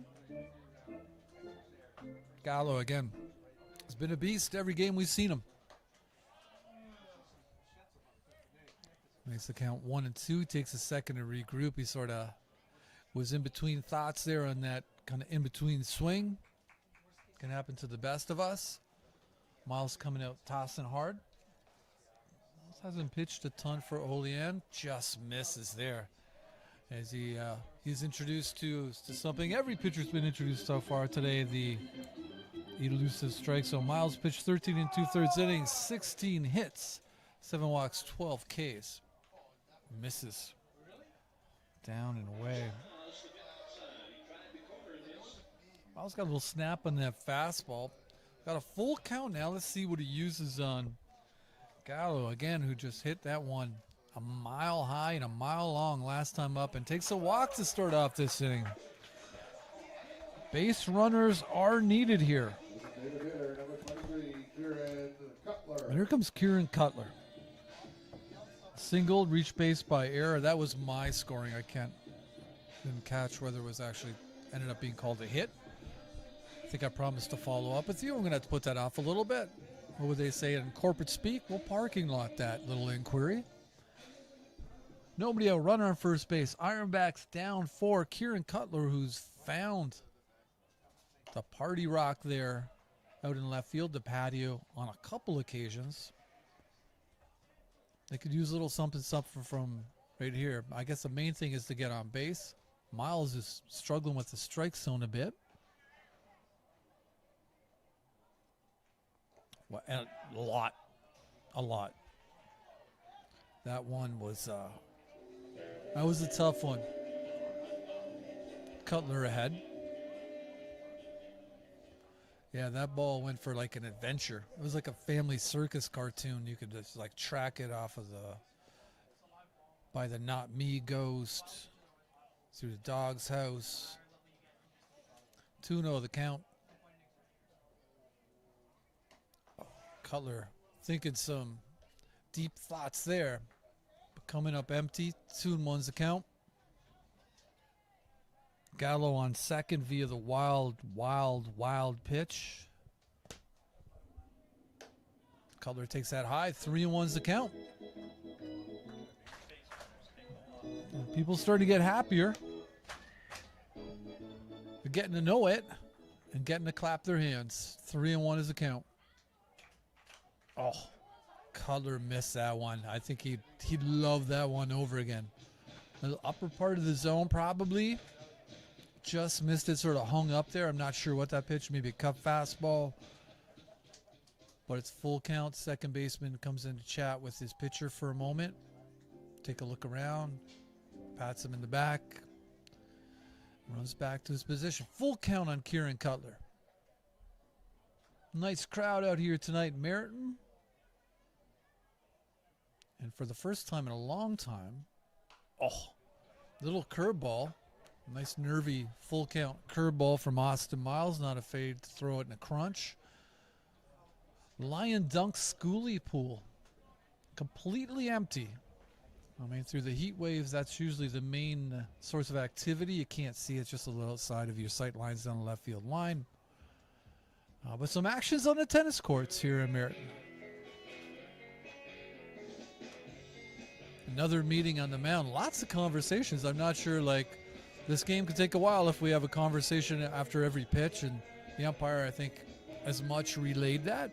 Gallo again has been a beast every game we've seen him. Makes the count 1-2, takes a second to regroup. He sort of was in between thoughts there on that kind of in-between swing. Can happen to the best of us. Miles coming out tossing hard. Miles hasn't pitched a ton for Olean. Just misses there. As he's introduced to something every pitcher's been introduced so far today, the elusive strike. So Miles pitched 13 2/3 innings, 16 hits, 7 walks, 12 Ks. Misses. Down and away. Miles got a little snap on that fastball. Got a full count now. Let's see what he uses on Gallo again, who just hit that one a mile high and a mile long last time up, and takes a walk to start off this inning. Base runners are needed here. And here comes Kieran Cutler. Single, reach base by error. That was my scoring. Didn't catch whether it was actually ended up being called a hit. I think I promised to follow up with you. I'm going to have to put that off a little bit. What would they say in corporate speak? We'll parking lot that little inquiry. Nobody out, runner on first base. Ironbacks down 4. Kieran Cutler, who's found the party rock there out in left field, the patio, on a couple occasions. They could use a little something from right here. I guess the main thing is to get on base. Miles is struggling with the strike zone a bit. Well, and a lot. That one was a tough one. Cutler ahead. Yeah, that ball went for like an adventure. It was like a family circus cartoon. You could just like track it off of by the Not Me Ghost, through the dog's house. 2-0 the count. Cutler thinking some deep thoughts there, but coming up empty. 2-1's the count. Gallo on second via the wild pitch. Cutler takes that high. 3-1's the count. People starting to get happier. They're getting to know it and getting to clap their hands. 3-1 is the count. Oh, Cutler missed that one. I think he'd love that one over again. The upper part of the zone probably. Just missed it, sort of hung up there. I'm not sure what that pitch, maybe a cut fastball. But it's full count. Second baseman comes in to chat with his pitcher for a moment. Take a look around. Pats him in the back. Runs back to his position. Full count on Kieran Cutler. Nice crowd out here tonight in Merritton. And for the first time in a long time, little curveball. Nice nervy full count curveball from Austin Miles. Not afraid to throw it in a crunch. Lion Dunk Schoolie pool. Completely empty. I mean, through the heat waves, that's usually the main source of activity. You can't see it, just a little outside of your sight lines down the left field line. But some actions on the tennis courts here in Merritton. Another meeting on the mound. Lots of conversations. I'm not sure, this game could take a while if we have a conversation after every pitch, and the umpire, I think, as much relayed that.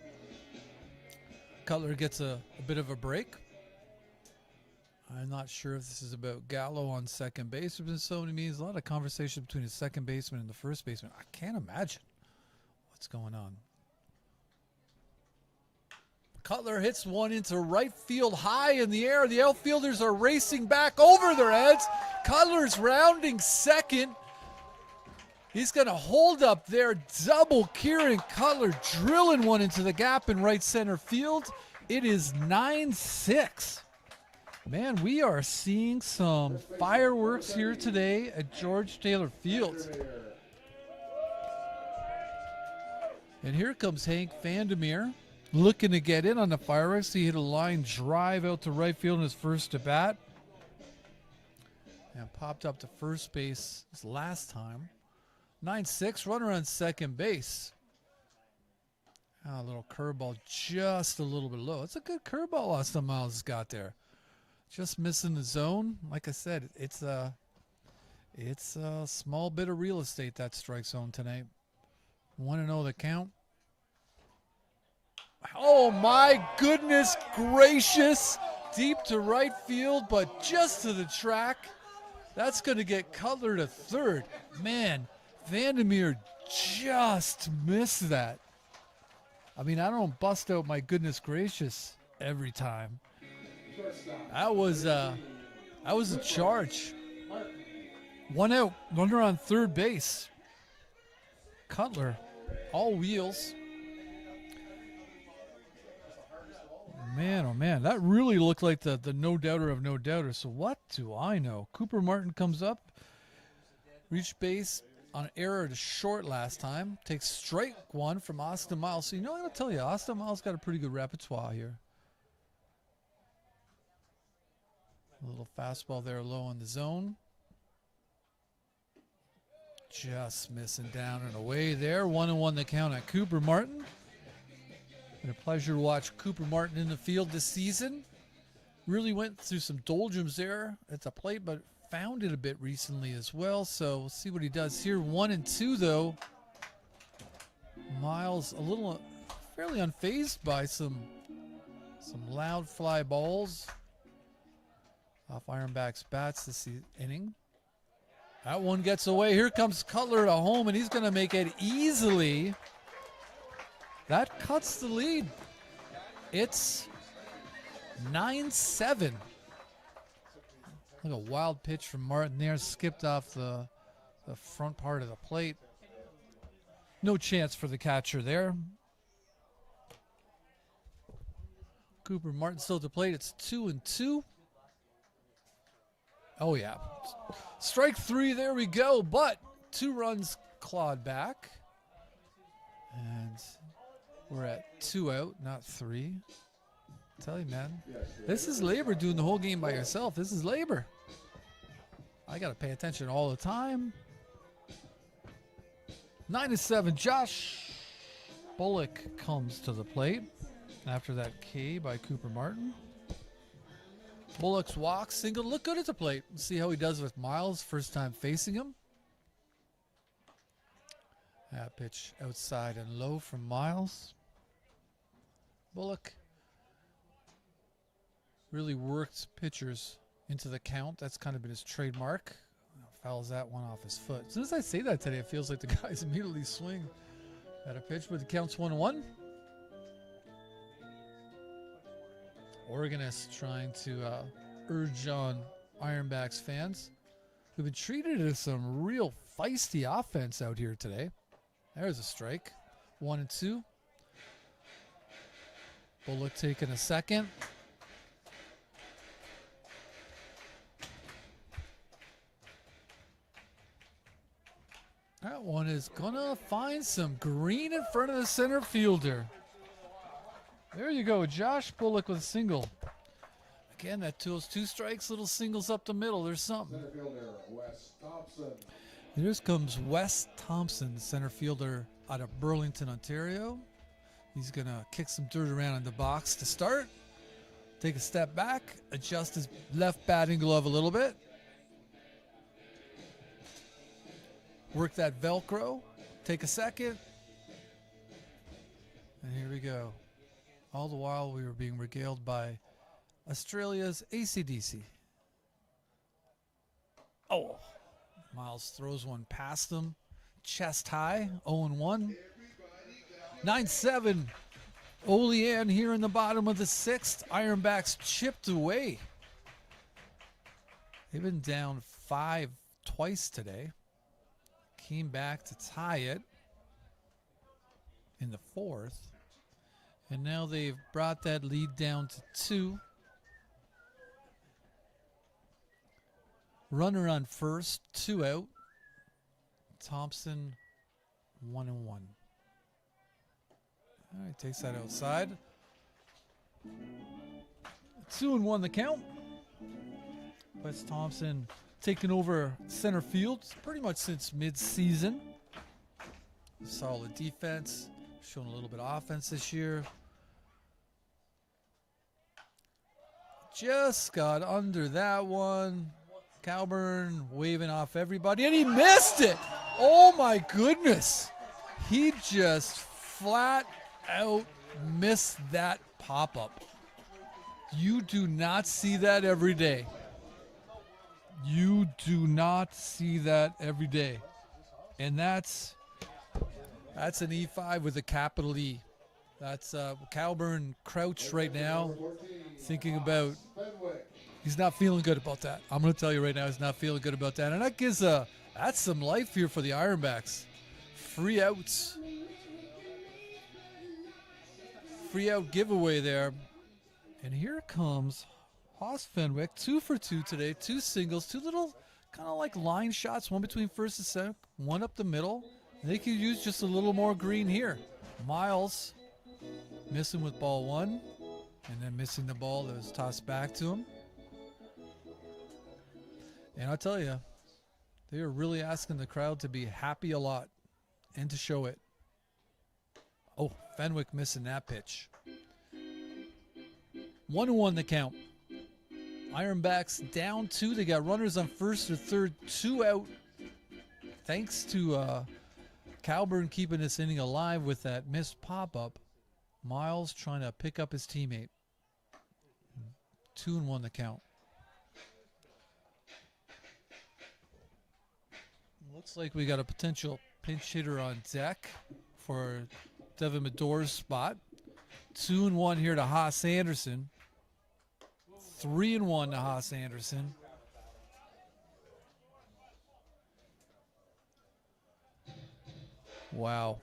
Cutler gets a bit of a break. I'm not sure if this is about Gallo on second base. There's been so many meetings, a lot of conversation between the second baseman and the first baseman. I can't imagine what's going on. Cutler hits one into right field high in the air. The outfielders are racing back over their heads. Cutler's rounding second. He's going to hold up there. Double Kieran Cutler drilling one into the gap in right center field. It is 9-6. Man, we are seeing some fireworks here today at George Taylor Field. And here comes Hank Vandermeer looking to get in on the fireworks. He hit a line drive out to right field in his first at bat. And popped up to first base his last time. 9-6, runner on second base. A little curveball just a little bit low. It's a good curveball Austin Miles has got there. Just missing the zone. Like I said, it's a small bit of real estate, that strike zone tonight. 1-0 the count. Oh my goodness gracious. Deep to right field, but just to the track. That's going to get Cutler to third. Man, Vandermeer just missed that. I mean, I don't bust out my goodness gracious every time. That was a charge. 1 out, runner on third base. Cutler, all wheels. Man, oh man, that really looked like the no-doubter of no-doubters. So what do I know? Cooper Martin comes up, reached base on an error to short last time. Takes strike one from Austin Miles. So, you know, I'm going to tell you, Austin Miles got a pretty good repertoire here. A little fastball there low in the zone. Just missing down and away there. 1-1 the count at Cooper Martin. Been a pleasure to watch Cooper Martin in the field this season. Really went through some doldrums there at the plate, but found it a bit recently as well. So we'll see what he does here. 1-2 though. Miles a little fairly unfazed by some loud fly balls off Ironbacks bats this inning. That one gets away. Here comes Cutler to home, and he's going to make it easily. That cuts the lead. It's 9-7. Look, a wild pitch from Martin there. Skipped off the front part of the plate. No chance for the catcher there. Cooper Martin still at the plate. It's 2-2. Oh, yeah. Strike three, there we go. But 2 runs clawed back. And we're at 2 out, not 3. Tell you, man, this is labor doing the whole game by yourself. This is labor. I got to pay attention all the time. 9-7, Josh Bullock comes to the plate after that K by Cooper Martin. Bullock's walk, single, look good at the plate. Let's see how he does with Miles, first time facing him. That pitch outside and low from Miles. Bullock really worked pitchers into the count. That's kind of been his trademark. Fouls that one off his foot. As soon as I say that today, it feels like the guys immediately swing at a pitch, but the count's 1-1. Organist trying to urge on Ironbacks fans who've been treated as some real feisty offense out here today. There's a strike. 1-2. Bullock taking a second. That one is gonna find some green in front of the center fielder. There you go, Josh Bullock with a single. Again, those 2 strikes, little singles up the middle. There's something. Center fielder, Wes Thompson. Here comes Wes Thompson, the center fielder out of Burlington, Ontario. He's going to kick some dirt around in the box to start. Take a step back, adjust his left batting glove a little bit. Work that Velcro. Take a second. And here we go. All the while we were being regaled by Australia's AC/DC. Oh, Miles throws one past him. Chest high, 0-1. 9-7. Olean here in the bottom of the sixth. Ironbacks chipped away. They've been down 5 twice today. Came back to tie it in the fourth. And now they've brought that lead down to 2. Runner on first, 2 out. Thompson, 1-1. All right, takes that outside. 2-1 the count. Wes Thompson taking over center field pretty much since mid-season. Solid defense, showing a little bit of offense this year. Just got under that one. Calburn waving off everybody, and he missed it. Oh my goodness. He just flat out missed that pop-up. You do not see that every day. You do not see that every day. And that's an E5 with a capital E. That's Calburn crouched right now, thinking about, he's not feeling good about that. I'm going to tell you right now, he's not feeling good about that. And that gives that's some life here for the Ironbacks. Free outs. Free out giveaway there. And here comes Haas Fenwick, 2 for 2 today, 2 singles, 2 little kind of like line shots, one between first and second, one up the middle. And they could use just a little more green here. Miles missing with ball 1, and then missing the ball that was tossed back to him. And I'll tell you, they are really asking the crowd to be happy a lot and to show it. Oh, Fenwick missing that pitch. 1-1 the count. Ironbacks down 2. They got runners on first or third, 2 out. Thanks to Calburn keeping this inning alive with that missed pop-up. Miles trying to pick up his teammate. 2-1 the count. Looks like we got a potential pinch hitter on deck for Devin Medor's spot. 2-1 here to Haas Anderson. 3-1 to Haas Anderson. Wow.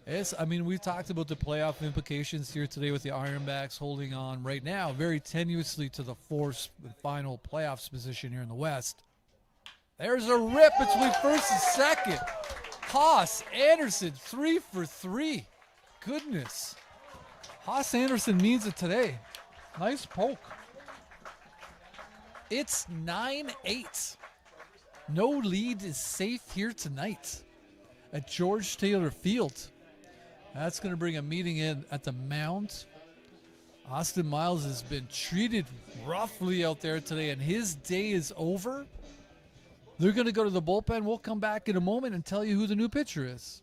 We talked about the playoff implications here today with the Ironbacks holding on right now very tenuously to the fourth and final playoffs position here in the West. There's a rip between first and second. Haas Anderson, 3 for 3. Goodness. Haas Anderson means it today. Nice poke. It's 9-8. No lead is safe here tonight at George Taylor Field. That's going to bring a meeting in at the mound. Austin Miles has been treated roughly out there today, and his day is over. They're going to go to the bullpen. We'll come back in a moment and tell you who the new pitcher is.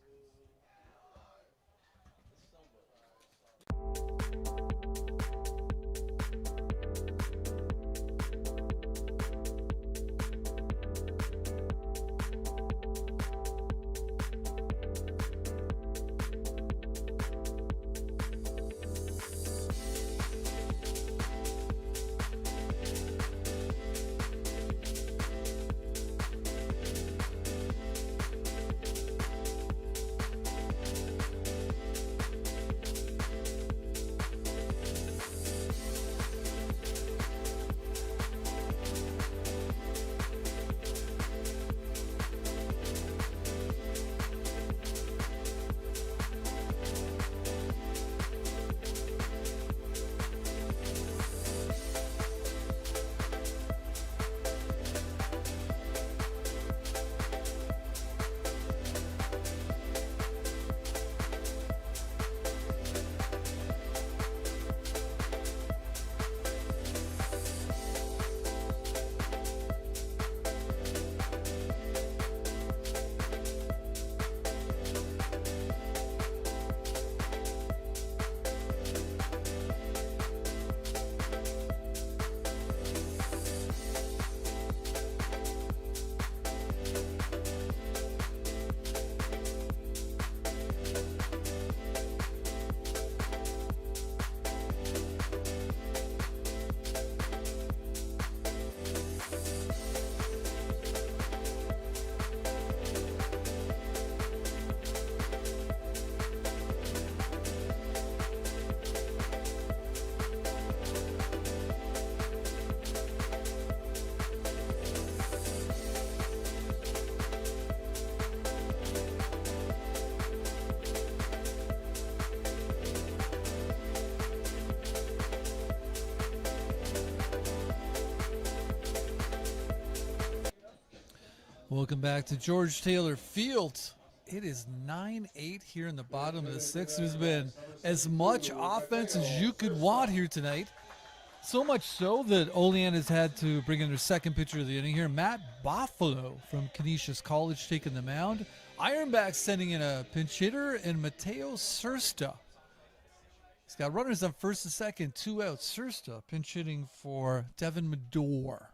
Welcome back to George Taylor Field. It is 9-8 here in the bottom of the sixth. There's been as much offense as you could want here tonight. So much so that Olean has had to bring in their second pitcher of the inning here. Matt Buffalo from Canisius College taking the mound. Ironbacks sending in a pinch hitter, and Mateo Sursta. He's got runners on first and second, 2 outs. Sursta pinch hitting for Devin Medor.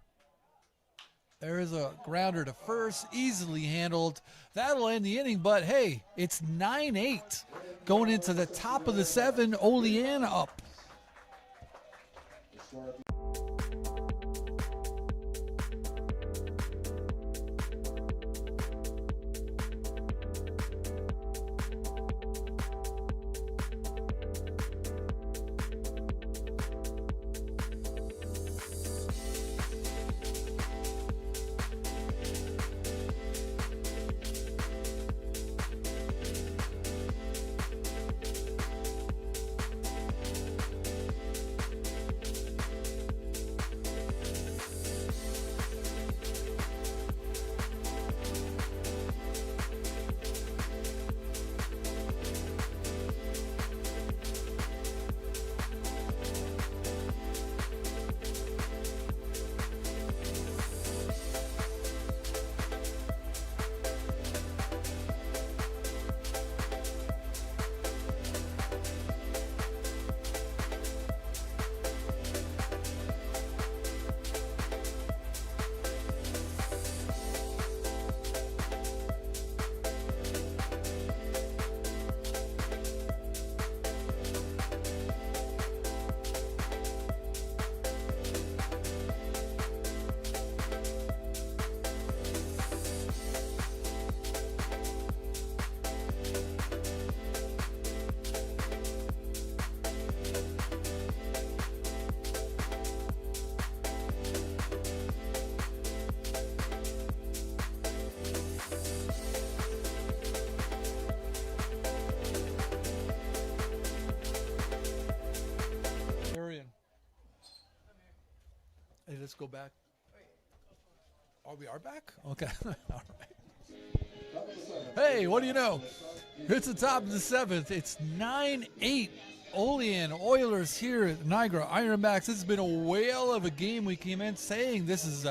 There is a grounder to first, easily handled. That'll end the inning, but hey, it's 9-8. Going into the top of the 7, Olean up. Hey, let's go back. Oh, we are back? Okay. All right. Hey, what do you know? It's the top of the 7th. It's 9-8. Olean Oilers here at Niagara Ironbacks. This has been a whale of a game. We came in saying this is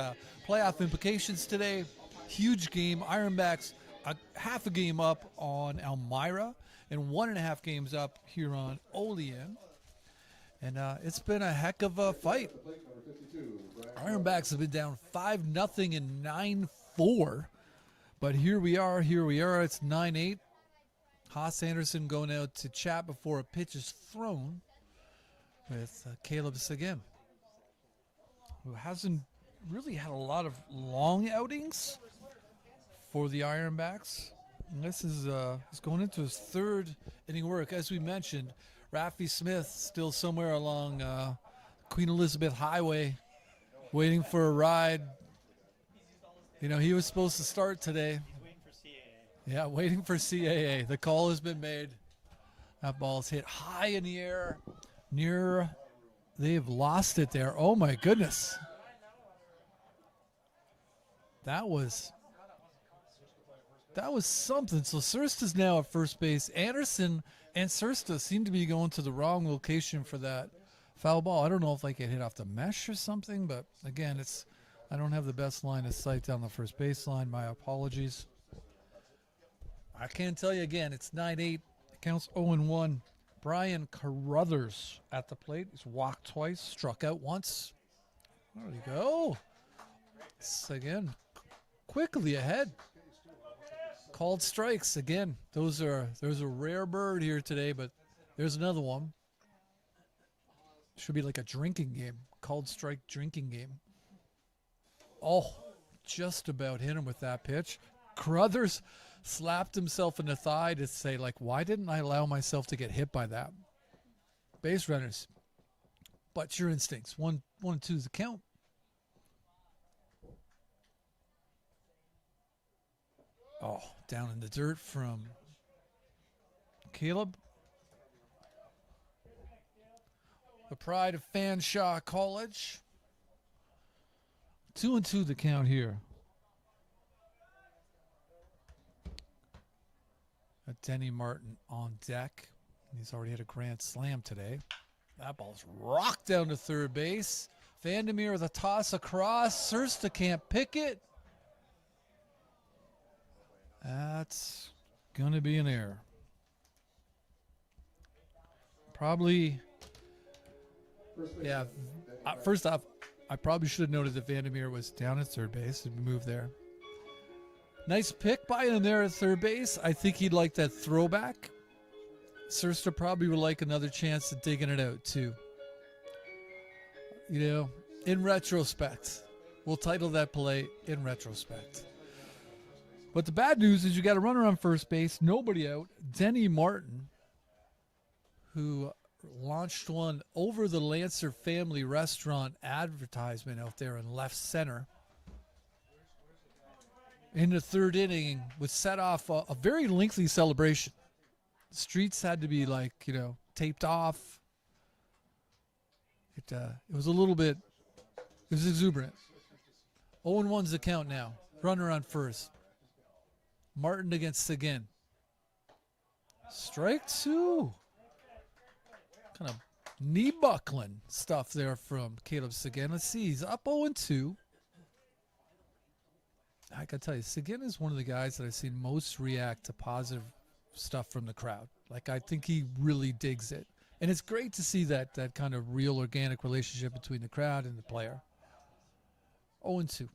playoff implications today. Huge game. Ironbacks half a game up on Elmira and 1.5 games up here on Olean. And it's been a heck of a fight. Ironbacks have been down 5-0 and 9-4. But here we are. It's 9-8. Haas Anderson going out to chat before a pitch is thrown with Caleb Seguin, who hasn't really had a lot of long outings for the Ironbacks. And this is he's going into his 3rd inning work. As we mentioned, Rafi Smith still somewhere along Queen Elizabeth Highway waiting for a ride. You know, he was supposed to start today. Yeah, waiting for CAA. The call has been made. That ball's hit high in the air. They've lost it there. Oh, my goodness. That was something. So Sursta's now at first base. Anderson and Sursta seem to be going to the wrong location for that foul ball. I don't know if like it hit off the mesh or something, but again, I don't have the best line of sight down the first baseline. My apologies. I can tell you again, it's 9-8. It counts 0-1. Brian Carruthers at the plate. He's walked twice, struck out once. There you go. It's again quickly ahead. Called strikes again. There's a rare bird here today, but there's another one. Should be like a drinking game. Called strike drinking game. Oh, just about hit him with that pitch. Carruthers slapped himself in the thigh to say, like, why didn't I allow myself to get hit by that? Base runners. But your instincts. 1-2 is the count. Oh, down in the dirt from Caleb. The pride of Fanshawe College. 2-2 the count here. Denny Martin on deck. He's already had a grand slam today. That ball's rocked down to third base. Vandermeer with a toss across. Sursta can't pick it. That's going to be an error. Probably, yeah. First off, I probably should have noted that Vandermeer was down at third base and moved there. Nice pick by him there at third base. I think he'd like that throwback. Sursta probably would like another chance at digging it out too. You know, in retrospect. We'll title that play In Retrospect. But the bad news is you got a runner on first base, nobody out. Denny Martin, who launched one over the Lancer Family Restaurant advertisement out there in left center. In the third inning, would set off a very lengthy celebration. The streets had to be taped off. It was a little bit, it was exuberant. 0-1's the count now. Runner on first. Martin against Seguin. Strike two. Kind of knee buckling stuff there from Caleb Seguin. Let's see, he's up 0-2. I gotta tell you, Seguin is one of the guys that I've seen most react to positive stuff from the crowd. Like, I think he really digs it. And it's great to see that kind of real organic relationship between the crowd and the player. 0-2.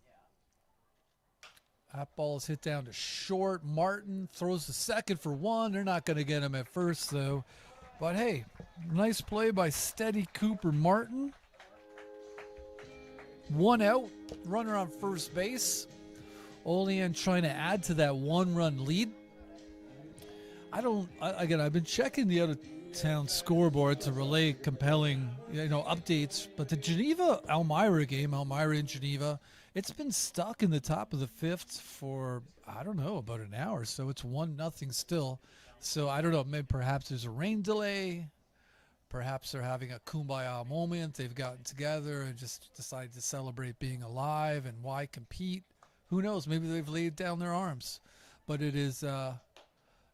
That ball is hit down to short. Martin throws the second for one. They're not going to get him at first, though. But, hey, nice play by steady Cooper Martin. One out. Runner on first base. Olean trying to add to that one-run lead. I've been checking the out-of-town scoreboard to relay compelling, updates. But the Geneva-Elmira game, Elmira in Geneva, it's been stuck in the top of the fifth for, about an hour. So it's 1-0 still. So I don't know, maybe perhaps there's a rain delay. Perhaps they're having a kumbaya moment. They've gotten together and just decided to celebrate being alive and why compete. Who knows? Maybe they've laid down their arms. But it is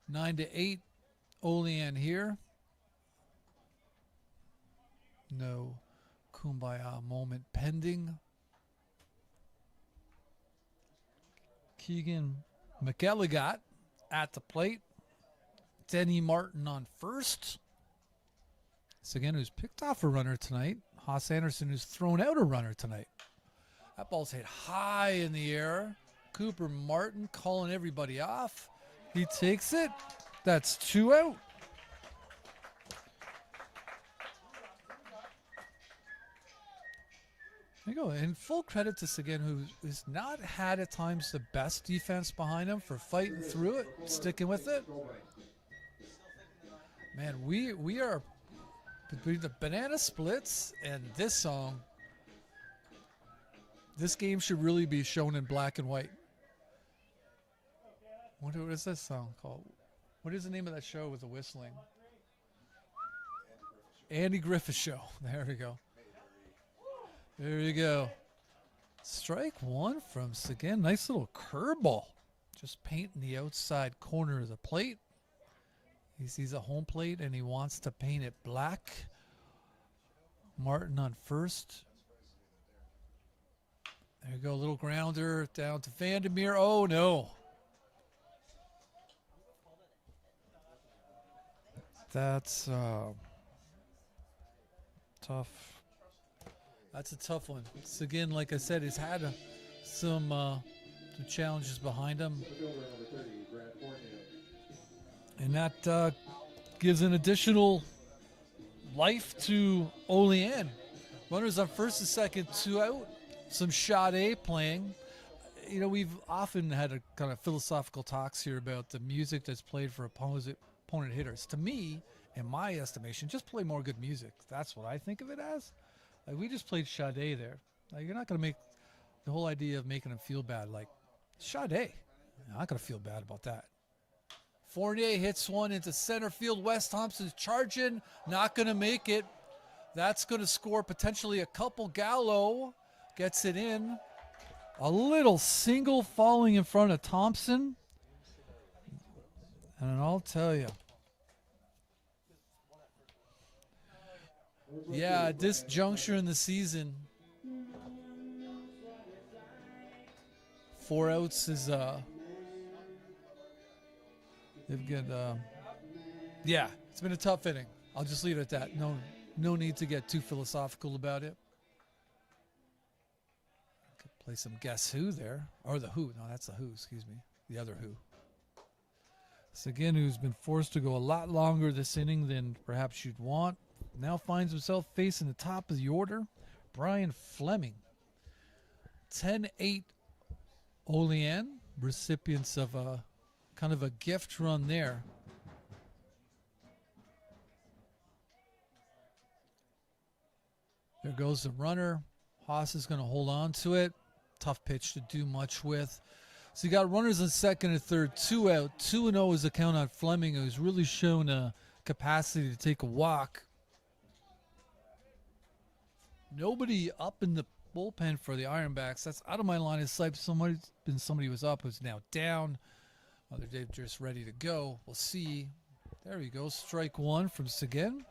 9-8. Olean here. No kumbaya moment pending. Keegan McElligott at the plate. Denny Martin on first. Seguin, who's picked off a runner tonight. Haas Anderson, who's thrown out a runner tonight. That ball's hit high in the air. Cooper Martin calling everybody off. He takes it. That's 2 out. There you go. And full credit to Seguin, who's not had at times the best defense behind him for fighting through it, sticking with it. Man, we are between the banana splits and this song. This game should really be shown in black and white. What is this song called? What is the name of that show with the whistling? Andy Griffith Show. There we go. There you go. Strike one from Seguin. Nice little curveball. Just painting the outside corner of the plate. He sees a home plate and he wants to paint it black. Martin on first. There you go. Little grounder down to Vandermeer. Oh, no. That's tough. That's a tough one. Seguin, like I said, has had some challenges behind him. And that gives an additional life to Olean. Runners on first and second, 2 out. Some Sade playing. We've often had a kind of philosophical talks here about the music that's played for opponent hitters. To me, in my estimation, just play more good music. That's what I think of it as. Like, we just played Sade there. Like, you're not going to make the whole idea of making them feel bad. Like, Sade. I'm not going to feel bad about that. Fournier hits one into center field. Wes Thompson's charging. Not going to make it. That's going to score potentially a couple. Gallo gets it in. A little single falling in front of Thompson. And I'll tell you, yeah, at this juncture in the season, 4 outs is they've got yeah, it's been a tough inning. I'll just leave it at that. No need to get too philosophical about it. Could play some Guess Who there, or the Who. No, that's the Who. Excuse me, the other Who. Seguin, who's been forced to go a lot longer this inning than perhaps you'd want, now finds himself facing the top of the order, Brian Fleming. 10-8 Olean, recipients of a kind of a gift run there. There goes the runner. Haas is going to hold on to it. Tough pitch to do much with. So you got runners in second and third, 2 out. 2-0 is the count on Fleming, who's really shown a capacity to take a walk. Nobody up in the bullpen for the Ironbacks. That's out of my line of sight. Somebody was up, who's now down. Other day just ready to go. We'll see. There we go. Strike one from Seguin.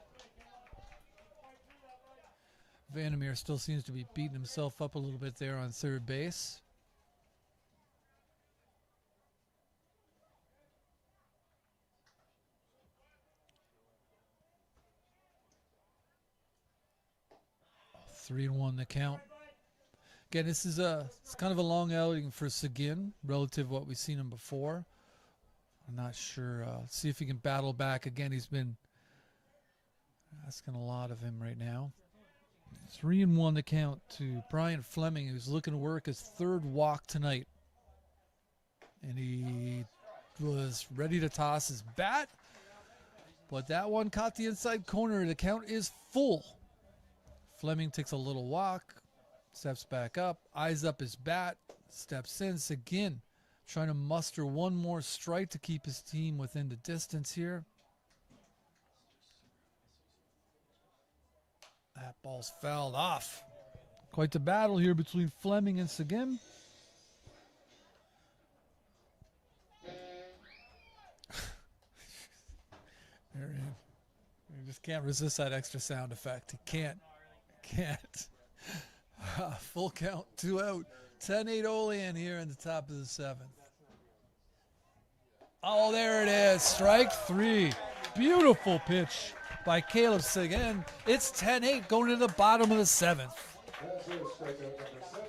Vandermeer still seems to be beating himself up a little bit there on third base. Oh, 3-1 the count. Again, this is it's kind of a long outing for Seguin relative to what we've seen him before. I'm not sure. See if he can battle back again. He's been asking a lot of him right now. 3-1 the count to Brian Fleming, who's looking to work his third walk tonight. And he was ready to toss his bat, but that one caught the inside corner. The count is full. Fleming takes a little walk, steps back up, eyes up his bat, steps in. Seguin trying to muster one more strike to keep his team within the distance here. That ball's fouled off. Quite the battle here between Fleming and Seguin. You just can't resist that extra sound effect. You can't. Full count, 2 out. 10-8 Olean here in the top of the 7th. Oh, there it is. Strike 3. Beautiful pitch by Caleb Seguin. It's 10-8 going to the bottom of the 7th. That's it, strikeout number 7.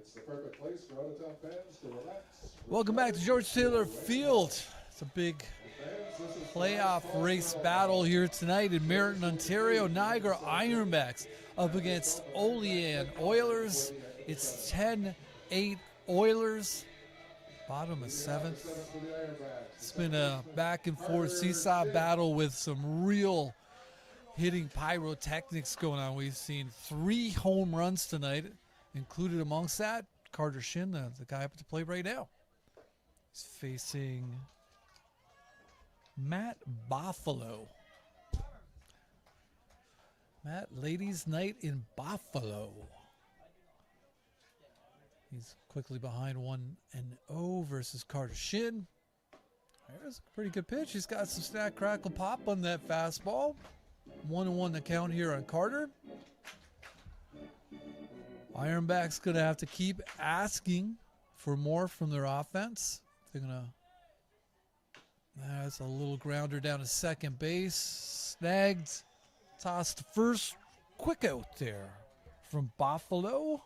It's the perfect place for out-of-town fans to relax. Welcome back to George Taylor Field. It's a big playoff race battle here tonight in Merritton, Ontario. Niagara Ironbacks up against Olean Oilers. It's 10-8 Oilers. Bottom of seventh. For the Ironbacks. It's been a back and forth seesaw battle with some real hitting pyrotechnics going on. We've seen 3 home runs tonight, included amongst that Carter Shin, the guy up at the plate right now. He's facing Matt Buffalo. Matt, ladies' night in Buffalo. He's quickly behind 1-0 versus Carter Shin. There's a pretty good pitch. He's got some snack, crackle, pop on that fastball. 1-1 the count here on Carter. Ironbacks going to have to keep asking for more from their offense. They're going to... That's a little grounder down to second base. Snagged. Tossed to first. Quick out there from Buffalo.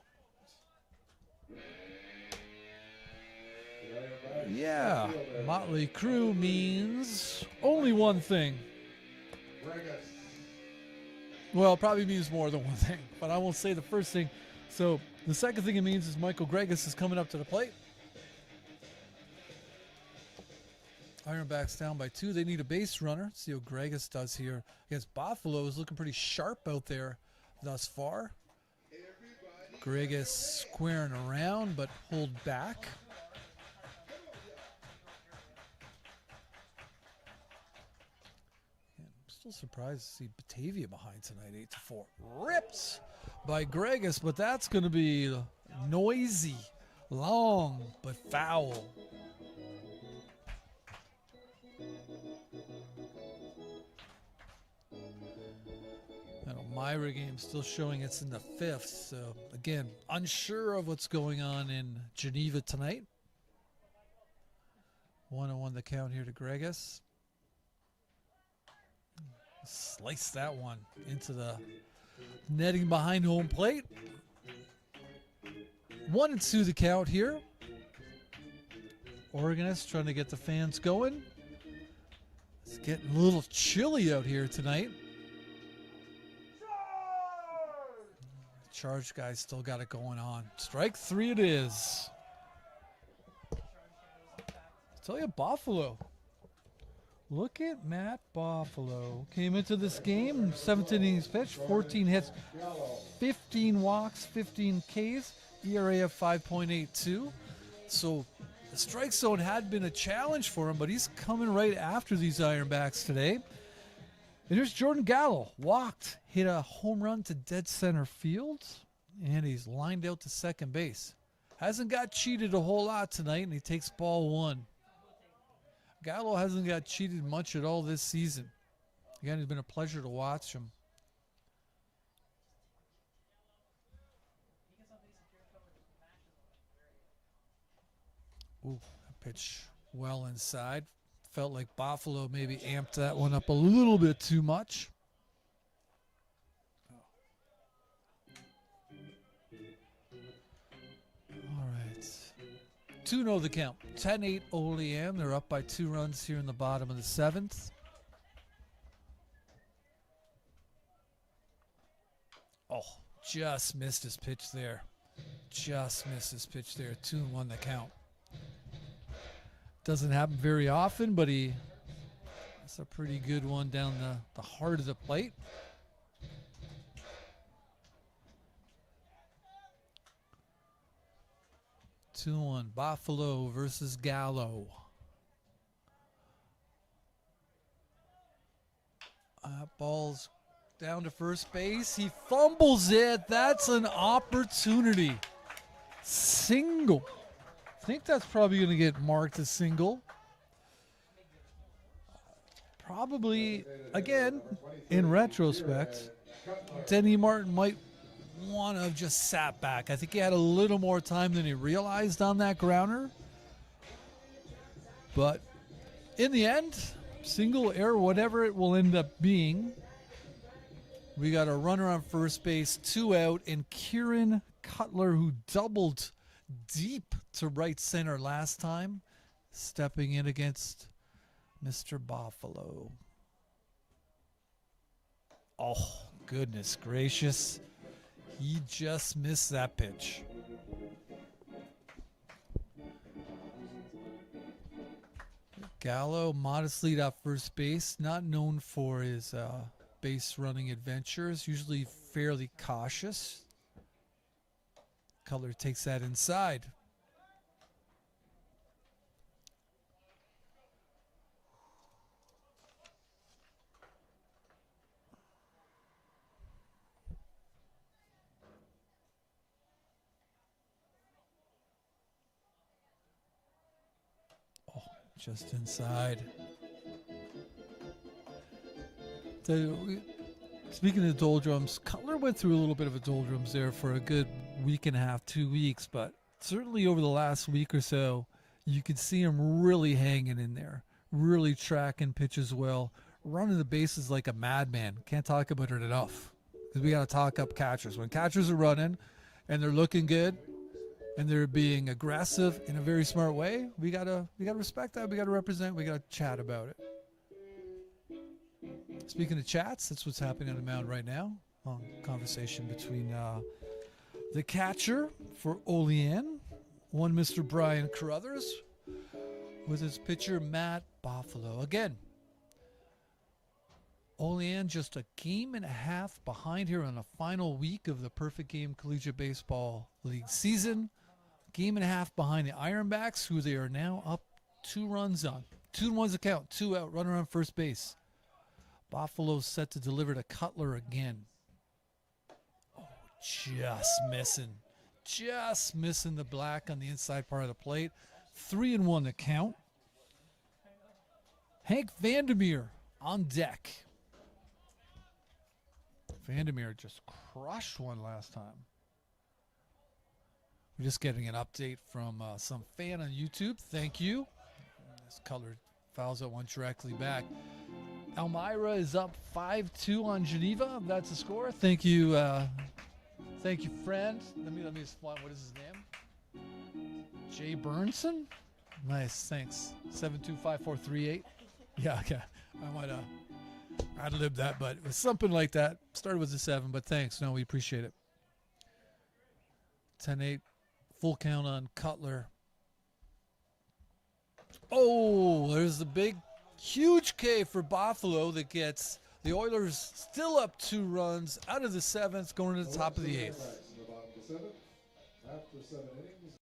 Yeah, Motley Crue means only one thing. Well, it probably means more than one thing, but I won't say the first thing. So the second thing it means is Michael Gregus is coming up to the plate. Ironbacks down by 2. They need a base runner. See what Gregus does here against Buffalo. Is looking pretty sharp out there thus far. Gregus squaring around, but pulled back. Still surprised to see Batavia behind tonight, 8-4. Ripped by Gregus, but that's going to be noisy, long, but foul. And Elmira game still showing it's in the 5th. So, again, unsure of what's going on in Geneva tonight. 1-1 the count here to Gregus. Slice that one into the netting behind home plate. 1-2 the count here. Organist trying to get the fans going. It's getting a little chilly out here tonight. Charge guys still got it going on. Strike 3 it is. I tell you, Buffalo. Look at Matt Buffalo. Came into this game, 7th innings pitch, 14 hits, 15 walks, 15 Ks, ERA of 5.82. So the strike zone had been a challenge for him, but he's coming right after these Ironbacks today. And here's Jordan Gallo. Walked, hit a home run to dead center field, and he's lined out to second base. Hasn't got cheated a whole lot tonight, and he takes ball 1. Gallo hasn't got cheated much at all this season. Again, it's been a pleasure to watch him. Ooh, that pitch well inside. Felt like Buffalo maybe amped that one up a little bit too much. All right. 2-0 the count. 10-8 Olean. They're up by 2 runs here in the bottom of the 7th. Oh, just missed his pitch there. Just missed his pitch there. 2-1 the count. Doesn't happen very often, but that's a pretty good one down the heart of the plate. Two on Buffalo versus Gallo. Ball's down to first base. He fumbles it. That's an opportunity. Single. I think that's probably going to get marked as single. Probably, again, in retrospect, Denny Martin might want to have just sat back. I think he had a little more time than he realized on that grounder. But in the end, single, error, whatever it will end up being, we got a runner on first base, 2 out, and Kieran Cutler, who doubled deep to right center last time, stepping in against Mr. Buffalo. Oh, goodness gracious. He just missed that pitch. Gallo, modest lead off first base, not known for his base running adventures, usually fairly cautious. Cutler takes that inside. Just inside. Speaking of doldrums, Cutler went through a little bit of a doldrums there for a good week and a half, 2 weeks, but certainly over the last week or so, you could see him really hanging in there, really tracking pitches well, running the bases like a madman. Can't talk about it enough because we got to talk up catchers. When catchers are running and they're looking good, and they're being aggressive in a very smart way, we gotta respect that. We gotta represent. We gotta chat about it. Speaking of chats, that's what's happening on the mound right now. Conversation between the catcher for Olean, one Mr. Brian Carruthers, with his pitcher Matt Buffalo. Again, Olean just a game and a half behind here on the final week of the Perfect Game Collegiate Baseball League season. Game and a half behind the Ironbacks, who they are now up 2 runs on. 2-1's a count, 2 out, runner on first base. Buffalo's set to deliver to Cutler again. Oh, just missing. Just missing the black on the inside part of the plate. 3-1 the count. Hank Vandermeer on deck. Vandermeer just crushed one last time. We're just getting an update from some fan on YouTube. Thank you. This Cutler fouls that one directly back. Elmira is up 5-2 on Geneva. That's the score. Thank you. Thank you, friend. Let me just find, what is his name? Jay Burnson? Nice, thanks. 725438. Yeah, okay. I might ad-lib that, but it was something like that. Started with a 7, but thanks. No, we appreciate it. 10-8. Full count on Cutler. Oh, there's the big, huge K for Buffalo that gets the Oilers still up 2 runs out of the 7th, going to the top of the 8th. After 7 innings.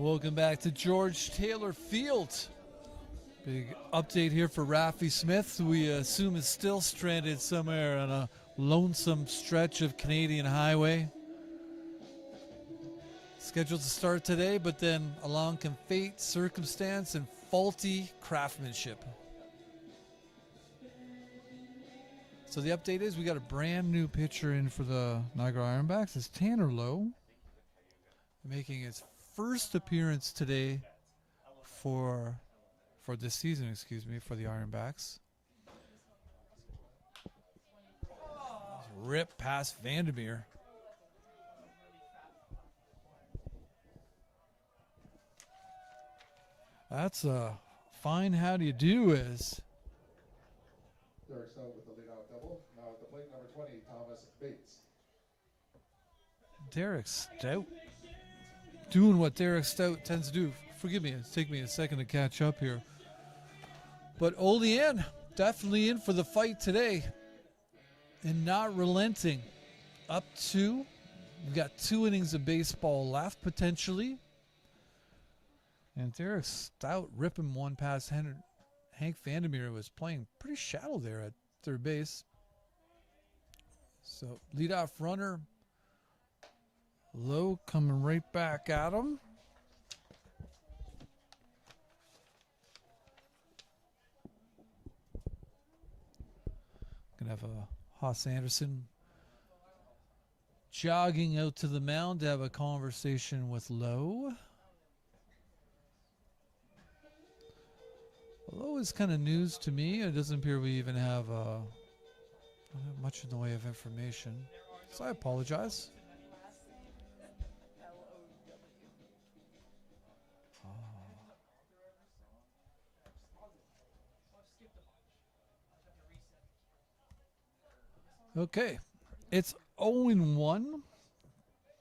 Welcome back to George Taylor Field. Big update here for Rafi Smith, who we assume is still stranded somewhere on a lonesome stretch of Canadian highway. Scheduled to start today, but then along come fate, circumstance, and faulty craftsmanship. So the update is we got a brand new pitcher in for the Niagara Ironbacks. It's Tanner Lowe, making his first appearance today for this season, for the Ironbacks. Rip past Vandermeer. That's a fine how do you do is. Derek Stout with the leadoff double. Now at the plate, number 20, Thomas Bates. Derek Stout doing what Derek Stout tends to do. Forgive me, it's taking me a second to catch up here. But Olean definitely in for the fight today and not relenting. Up 2. We've got 2 innings of baseball left potentially. And Derek Stout ripping one past Hank Vandermeer, was playing pretty shallow there at third base. So leadoff runner Lowe coming right back at him. Gonna have a Haas Anderson jogging out to the mound to have a conversation with Lowe. Lowe is kind of news to me. It doesn't appear we even have much in the way of information, so I apologize. Okay, it's 0-1.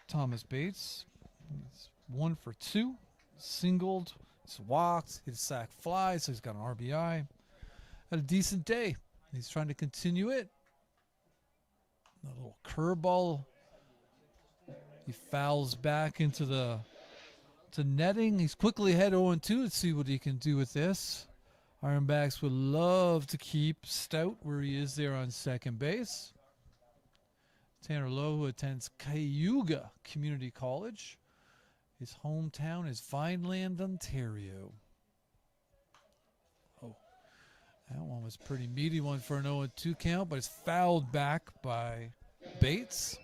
Thomas Bates. He's 1 for 2. Singled. He's walked. Hit a sac fly, so he's got an RBI. Had a decent day. He's trying to continue it. A little curveball. He fouls back into to netting. He's quickly ahead 0-2. Let's see what he can do with this. Ironbacks would love to keep Stout where he is there on second base. Tanner Lowe, who attends Cayuga Community College. His hometown is Vineland, Ontario. Oh, that one was pretty meaty one for an 0-2 count, but it's fouled back by Bates.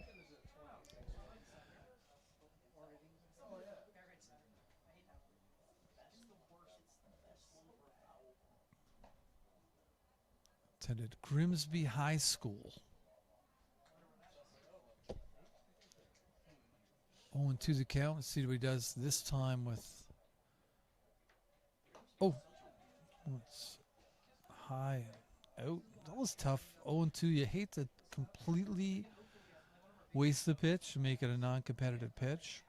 Attended Grimsby High School. 0-2 the count. Let's see what he does this time with. Oh, it's high out. That was tough. 0-2. You hate to completely waste the pitch and make it a non-competitive pitch.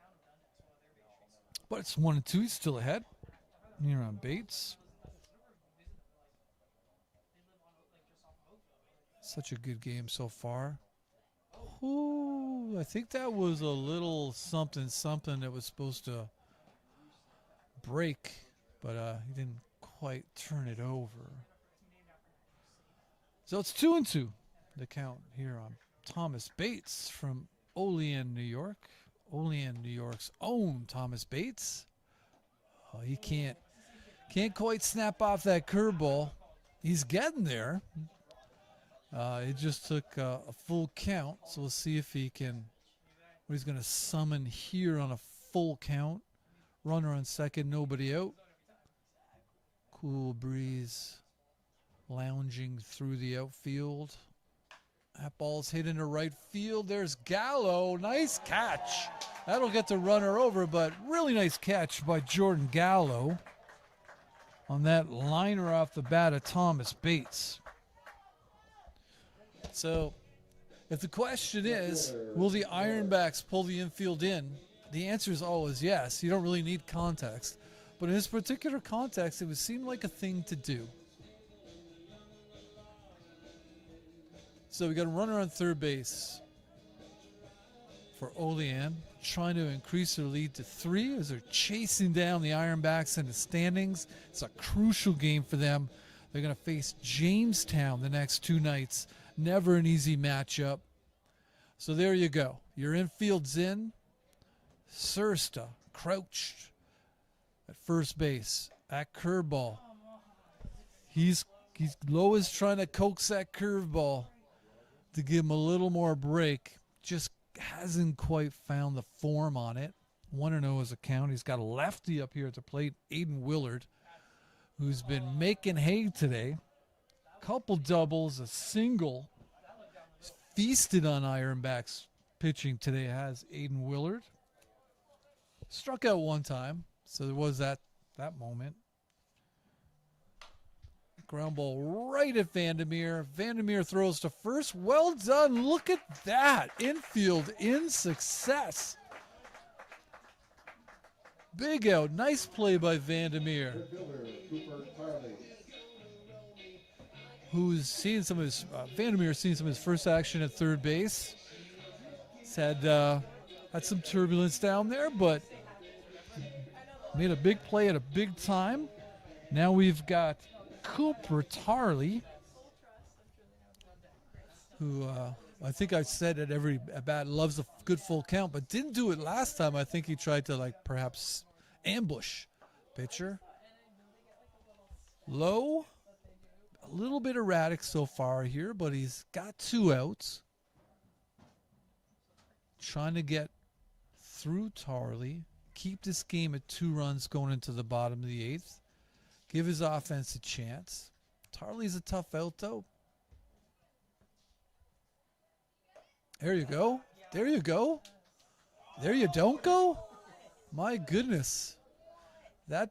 But it's 1-2. He's still ahead. Here on Bates. Such a good game so far. Ooh, I think that was a little something that was supposed to break, but he didn't quite turn it over. So it's 2-2, the count here on Thomas Bates from Olean, New York. Olean, New York's own Thomas Bates. He can't quite snap off that curveball. He's getting there. It just took a full count, so we'll see if he can, what he's going to summon here on a full count. Runner on second, nobody out. Cool breeze lounging through the outfield. That ball's hit into right field. There's Gallo. Nice catch. That'll get the runner over, but really nice catch by Jordan Gallo on that liner off the bat of Thomas Bates. So, if the question is, will the Ironbacks pull the infield in? The answer is always yes. You don't really need context. But in this particular context, it would seem like a thing to do. So we got a runner on third base for Olean. trying to increase their lead to 3 as they're chasing down the Ironbacks in the standings. It's a crucial game for them. They're going to face Jamestown the next 2 nights. Never an easy matchup. So there you go. Your infield's in. Sursta crouched at first base. At curveball. He's Lois trying to coax that curveball to give him a little more break. Just hasn't quite found the form on it. 1-0 as a count. He's got a lefty up here at the plate, Aiden Willard, who's been making hay today. Couple doubles, a single. He's feasted on Ironbacks pitching today, has Aiden Willard. Struck out 1 time, so there was that moment. Ground ball right at Vandermeer. Vandermeer throws to first. Well done. Look at that. Infield in success. Big out. Nice play by Vandermeer. Who's seen some of his, Vandermeer's seen some of his first action at third base. He's had some turbulence down there, but made a big play at a big time. Now we've got Cooper Tarley, who I think I said at every at-bat loves a good full count, but didn't do it last time. I think he tried to perhaps ambush pitcher. Low, a little bit erratic so far here, but he's got 2 outs. Trying to get through Tarley, keep this game at 2 runs going into the bottom of the 8th. Give his offense a chance. Tarley's a tough out, though. There you go. There you go. There you don't go. My goodness. That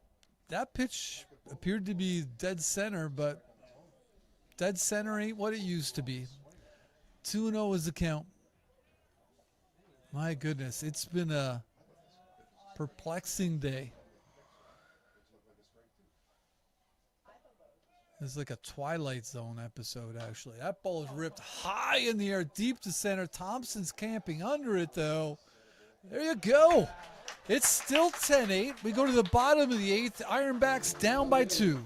pitch appeared to be dead center, but dead center ain't what it used to be. 2-0 is the count. My goodness. It's been a perplexing day. It's like a Twilight Zone episode, actually. That ball is ripped high in the air, deep to center. Thompson's camping under it, though. There you go. It's still 10-8. We go to the bottom of the 8th. Ironbacks down by 2.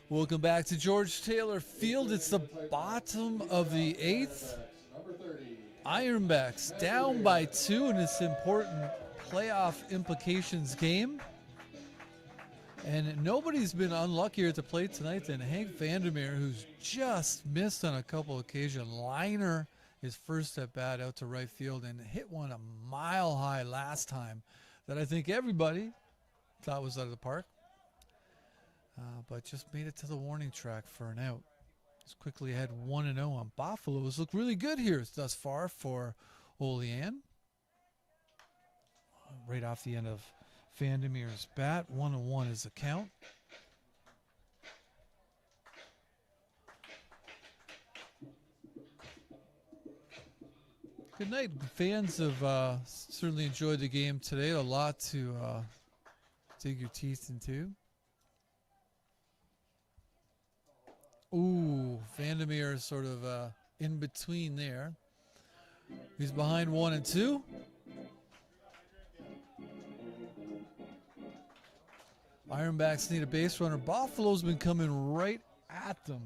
Welcome back to George Taylor Field. It's the bottom of the 8th. Ironbacks down by 2 in this important playoff implications game. And nobody's been unluckier at the plate tonight than Hank Vandermeer, who's just missed on a couple occasions. Liner, his first at bat out to right field, and hit one a mile high last time that I think everybody thought was out of the park. but just made it to the warning track for an out. Just quickly ahead 1-0 on Buffaloes. Look really good here thus far for Olean. Right off the end of Vandermeer's bat. 1-1 is the count. Good night. Fans have certainly enjoyed the game today. A lot to dig your teeth into. Ooh, Vandermeer is sort of in between there. He's behind 1-2. Ironbacks need a base runner. Buffalo's been coming right at them.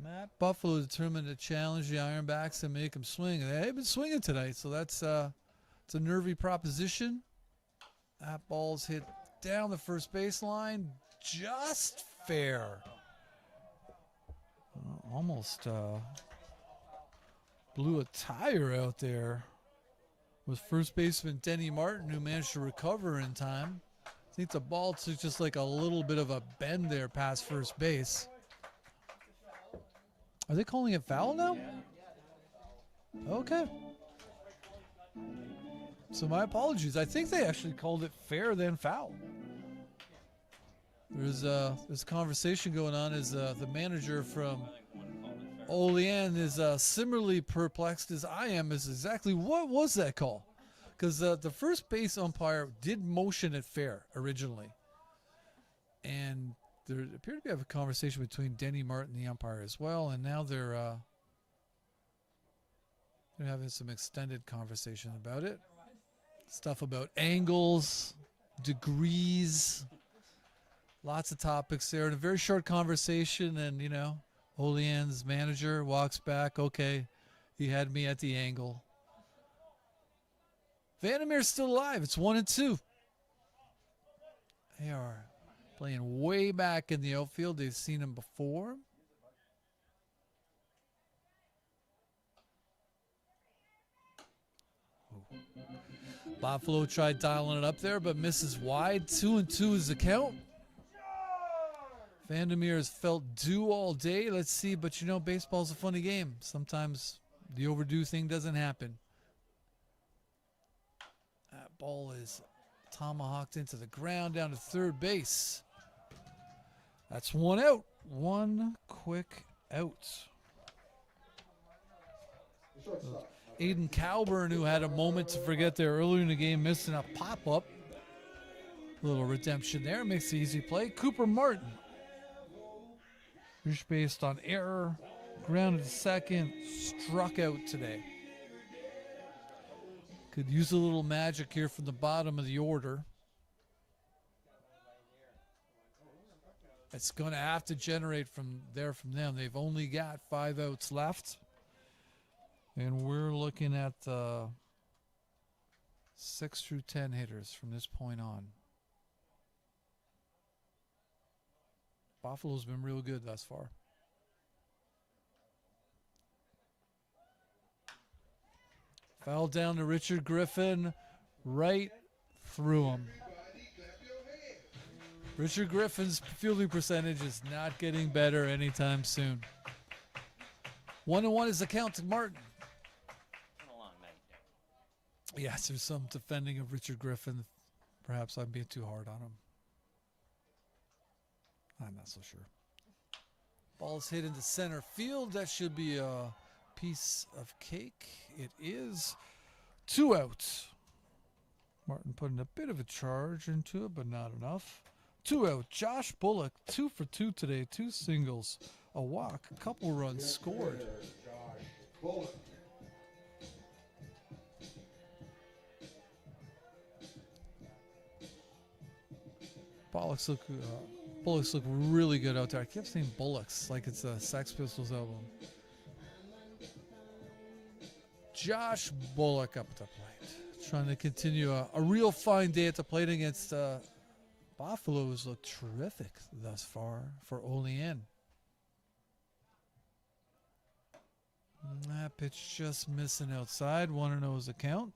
Matt Buffalo determined to challenge the Ironbacks and make them swing. They've been swinging tonight, so that's it's a nervy proposition. That ball's hit down the first baseline. Just fair. Almost blew a tire out there. With first baseman Denny Martin, who managed to recover in time. I think the ball took just like a little bit of a bend there past first base. Are they calling it foul now? Okay. So my apologies. I think they actually called it fair then foul. There's a conversation going on as the manager from Olean is similarly perplexed as I am as exactly what was that call? Because the first base umpire did motion it fair originally. And there appeared to be a conversation between Denny Martin and the umpire as well. And now they're having some extended conversation about it. Stuff about angles, degrees, lots of topics there. In a very short conversation, and, Olean's manager walks back. Okay, he had me at the angle. Vandermeer's still alive. It's 1-2. They are playing way back in the outfield. They've seen him before. Ooh. Buffalo tried dialing it up there, but misses wide. 2-2 is the count. Vandermeer has felt due all day. Let's see, but baseball's a funny game. Sometimes the overdue thing doesn't happen. That ball is tomahawked into the ground down to third base. That's one out. One quick out. Aiden Calburn, who had a moment to forget there earlier in the game, missing a pop-up. Little redemption there. Makes the easy play. Cooper Martin. Fish based on error. Grounded to second. Struck out today. Could use a little magic here from the bottom of the order. It's going to have to generate from them. They've only got 5 outs left. And we're looking at 6 through 10 hitters from this point on. Buffalo's been real good thus far. Foul down to Richard Griffin, right through him. Richard Griffin's fielding percentage is not getting better anytime soon. 1-1 is the count to Martin. Yes, there's some defending of Richard Griffin. Perhaps I'm being too hard on him. I'm not so sure. Ball's hit into center field. That should be a piece of cake. It is. 2 outs. Martin putting a bit of a charge into it, but not enough. 2 out. Josh Bullock, 2 for 2 today. 2 singles, a walk, a couple runs scored. Bullocks look really good out there. I kept saying Bullocks like it's a Sex Pistols album. Josh Bullock up at the plate. Trying to continue a real fine day at the plate against Buffaloes. Look terrific thus far for Olean. That pitch just missing outside. 1-0 is the count.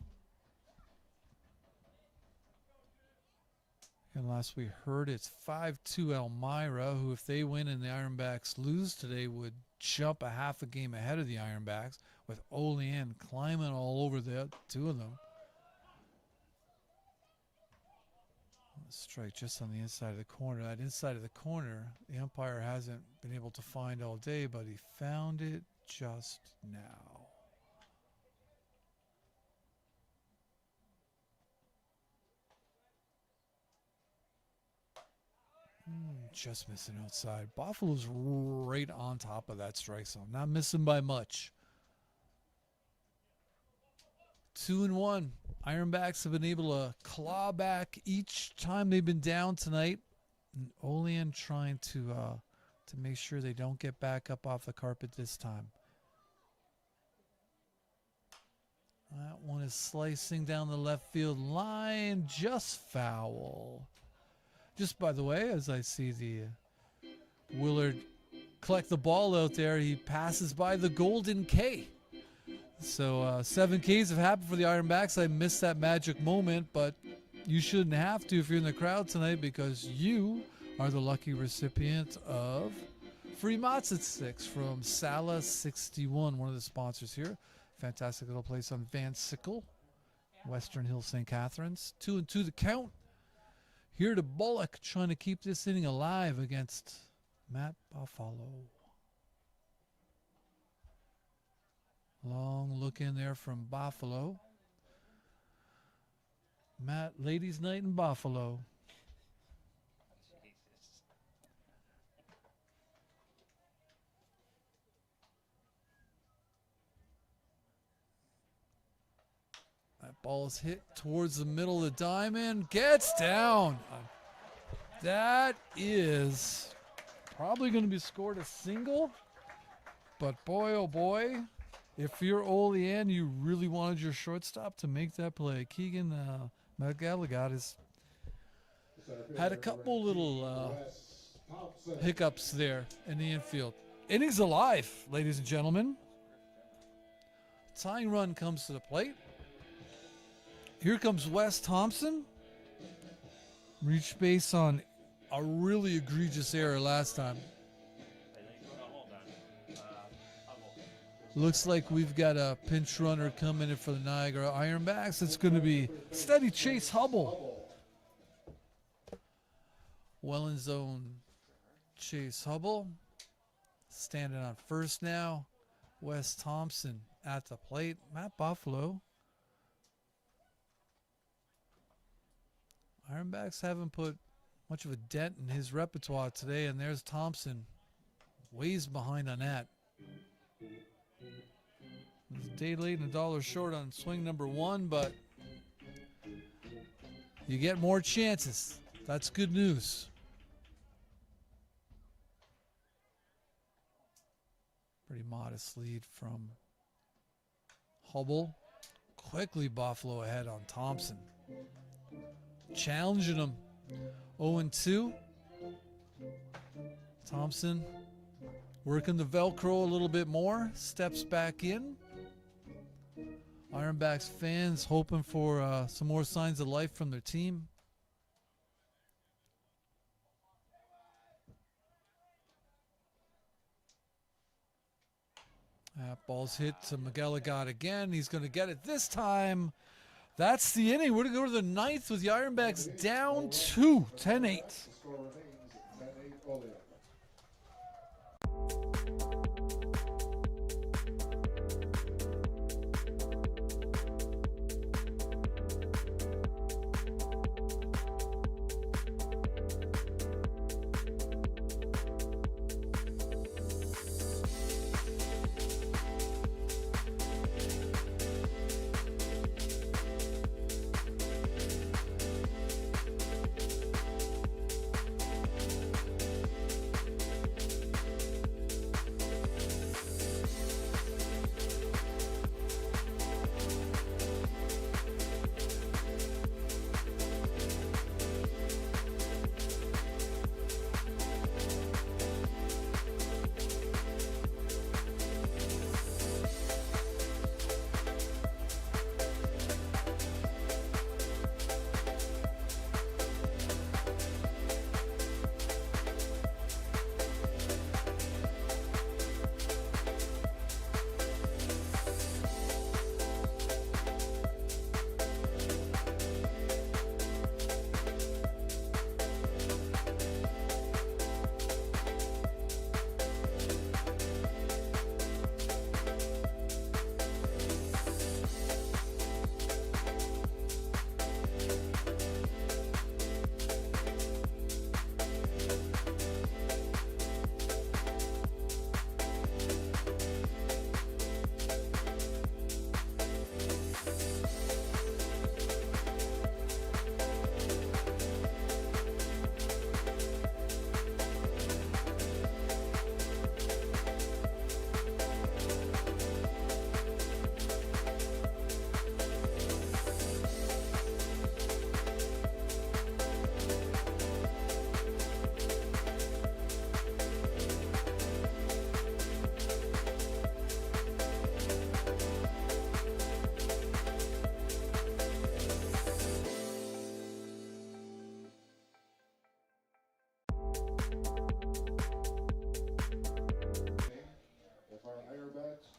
And last we heard, it's 5-2 Elmira, who if they win and the Ironbacks lose today would jump a half a game ahead of the Ironbacks, with Olean climbing all over the two of them. Strike just on the inside of the corner. That inside of the corner, the umpire hasn't been able to find all day, but he found it just now. Just missing outside. Buffalo's right on top of that strike zone. Not missing by much. 2-1. Ironbacks have been able to claw back each time they've been down tonight. And Olean trying to make sure they don't get back up off the carpet this time. That one is slicing down the left field line. Just foul. Just by the way, as I see the Willard collect the ball out there, he passes by the golden K. So 7 Ks have happened for the Ironbacks. I missed that magic moment, but you shouldn't have to if you're in the crowd tonight, because you are the lucky recipient of free Matza sticks from Sala 61, one of the sponsors here. Fantastic little place on Van Sickle, Western Hills, St. Catharines. 2-2 the count. Here to Bullock, trying to keep this inning alive against Matt Buffalo. Long look in there from Buffalo. Matt, ladies' night in Buffalo. That ball is hit towards the middle of the diamond. Gets down. That is probably going to be scored a single. But boy, oh boy, if you're Olean, you really wanted your shortstop to make that play. Keegan McGallagher has had a couple little hiccups there in the infield. Innings alive, ladies and gentlemen. Tying run comes to the plate. Here comes Wes Thompson. Reached base on a really egregious error last time. Looks like we've got a pinch runner coming in for the Niagara Ironbacks. It's going to be steady Chase Hubble. Well in zone Chase Hubble. Standing on first now. Wes Thompson at the plate. Matt Buffalo. Ironbacks haven't put much of a dent in his repertoire today, and there's Thompson. Ways behind on that. It's a day late and $1 short on swing number 1, but you get more chances. That's good news. Pretty modest lead from Hubble. Quickly Buffalo ahead on Thompson. Challenging him. 0-2. Thompson working the Velcro a little bit more. Steps back in. Ironbacks fans hoping for some more signs of life from their team. That ball's hit to McGallagher again. He's going to get it this time. That's the inning. We're going to go to the 9th with the Ironbacks down 2, 10-8. The score remains 10-8 Olean.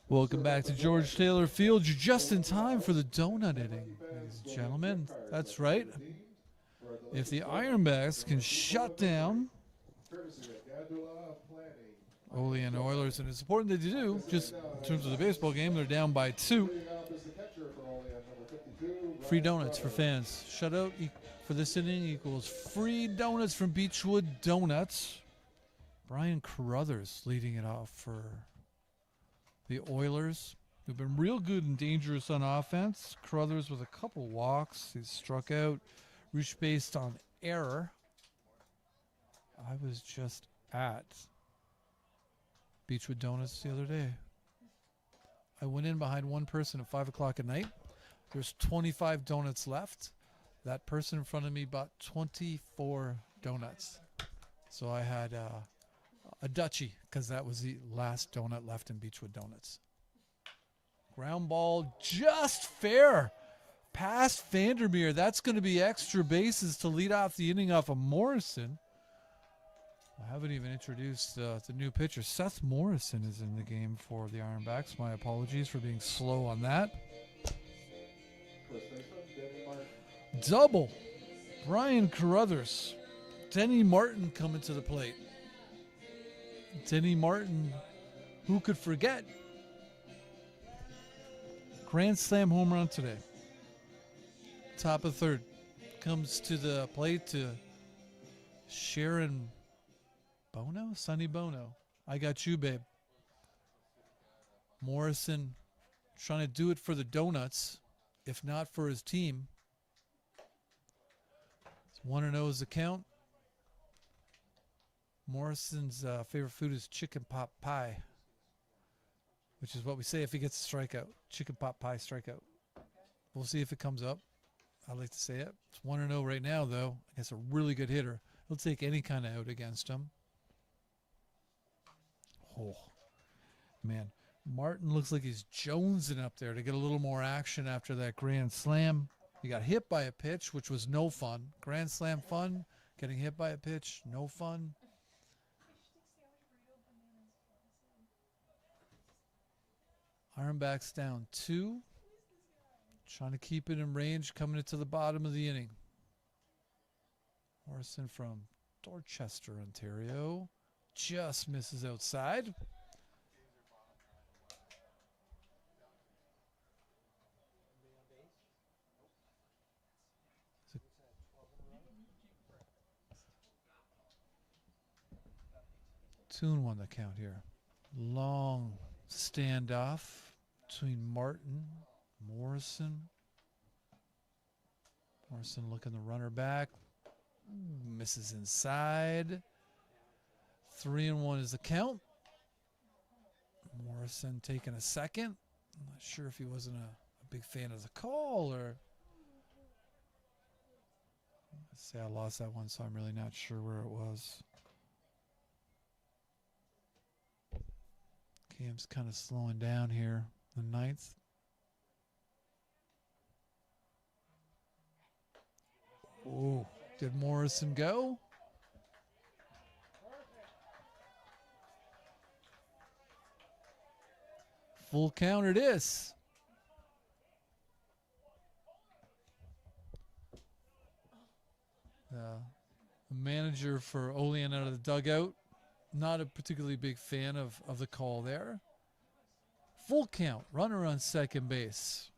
Welcome back to George Taylor Field. You're just in time for the donut inning, ladies and gentlemen. That's right. If the Ironbacks can shut down Olean Oilers, and it's important that you do, just in terms of the baseball game, they're down by 2. Free donuts for fans. Shutout for this inning equals free donuts from Beechwood Donuts. Brian Carruthers leading it off for the Oilers, who've been real good and dangerous on offense. Carruthers with a couple walks. He's struck out. Reached based on error. I was just at Beechwood Donuts the other day. I went in behind one person at 5 o'clock at night. There's 25 donuts left. That person in front of me bought 24 donuts. So I had a Dutchie, because that was the last donut left in Beechwood Donuts. Ground ball just fair. Past Vandermeer. That's going to be extra bases to lead off the inning off of Morrison. I haven't even introduced the new pitcher. Seth Morrison is in the game for the Ironbacks. My apologies for being slow on that. Double. Brian Carruthers. Denny Martin coming to the plate. Denny Martin, who could forget? Grand slam home run today. Top of third. Comes to the plate to Sharon Bono? Sonny Bono. I got you, babe. Morrison trying to do it for the donuts, if not for his team. It's 1-0 is the count. Morrison's favorite food is chicken pot pie, which is what we say if he gets a strikeout. Chicken pot pie strikeout. We'll see if it comes up. I like to say it. It's 1-0 right now, though. Against a really good hitter. He'll take any kind of out against him. Oh, man. Martin looks like he's jonesing up there to get a little more action after that grand slam. He got hit by a pitch, which was no fun. Grand slam fun. Getting hit by a pitch, no fun. Ironbacks down 2. Trying to keep it in range coming into the bottom of the inning. Morrison from Dorchester, Ontario. Just misses outside. Two and one the count here. Long standoff between Martin, Morrison. Morrison looking the runner back. Misses inside. 3-1 is the count. Morrison taking a second. I'm not sure if he wasn't a big fan of the call or... Let's say I lost that one, so I'm really not sure where it was. Game's kind of slowing down here. The 9th. Oh, did Morrison go? Full count it is. The manager for Olean out of the dugout. Not a particularly big fan of the call there. Full count. Runner on second base.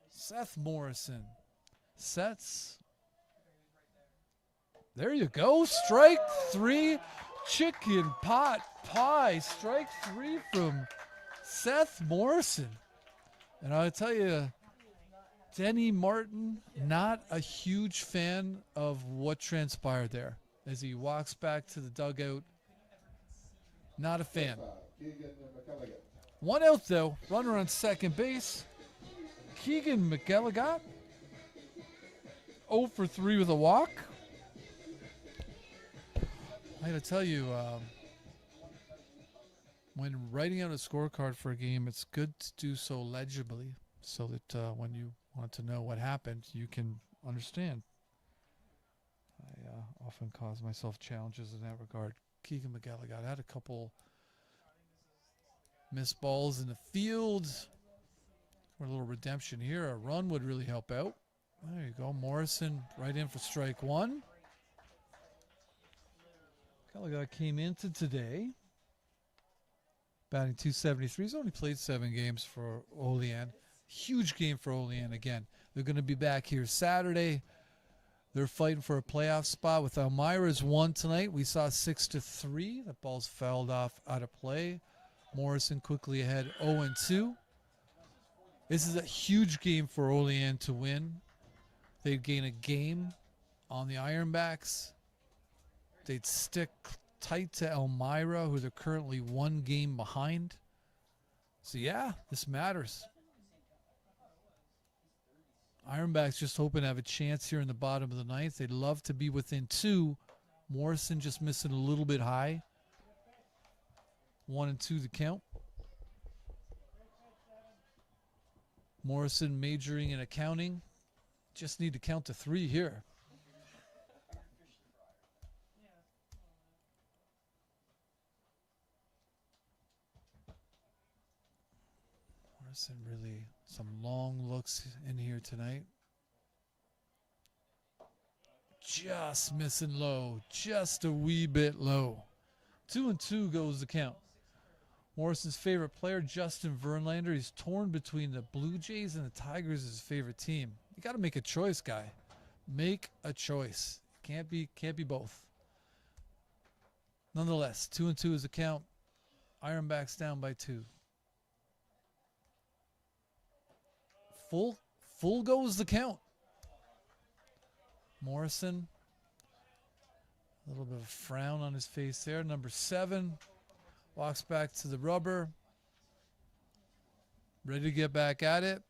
Seth Morrison sets. There you go. Strike 3. Chicken pot pie. Strike 3 from Seth Morrison. And I'll tell you, Denny Martin, not a huge fan of what transpired there. As he walks back to the dugout, not a fan. 1 out, though. Runner on second base. Keegan McElligott. 0 for 3 with a walk. I got to tell you, when writing out a scorecard for a game, it's good to do so legibly so that when you want to know what happened, you can understand. I often cause myself challenges in that regard. Keegan McElligott had a couple Missed balls in the field. For a little redemption here. A run would really help out. There you go. Morrison right in for strike one. Collegiate came into today batting .273. He's only played 7 games for Olean. Huge game for Olean again. They're going to be back here Saturday. They're fighting for a playoff spot with Elmira's won tonight. We saw 6-3. The ball's fouled off out of play. Morrison quickly ahead 0-2. This is a huge game for Olean to win. They'd gain a game on the Ironbacks. They'd stick tight to Elmira, who they're currently 1 game behind. So yeah, this matters. Ironbacks just hoping to have a chance here in the bottom of the 9th. They'd love to be within 2. Morrison just missing a little bit high. 1-2 the count. Morrison majoring in accounting. Just need to count to 3 here. Morrison really some long looks in here tonight. Just missing low. Just a wee bit low. 2-2 goes the count. Morrison's favorite player, Justin Verlander. He's torn between the Blue Jays and the Tigers as his favorite team. You got to make a choice, guy. Make a choice. Can't be both. Nonetheless, 2-2 is the count. Ironbacks down by 2. Full goes the count. Morrison, a little bit of a frown on his face there. Number 7 walks back to the rubber. Ready to get back at it.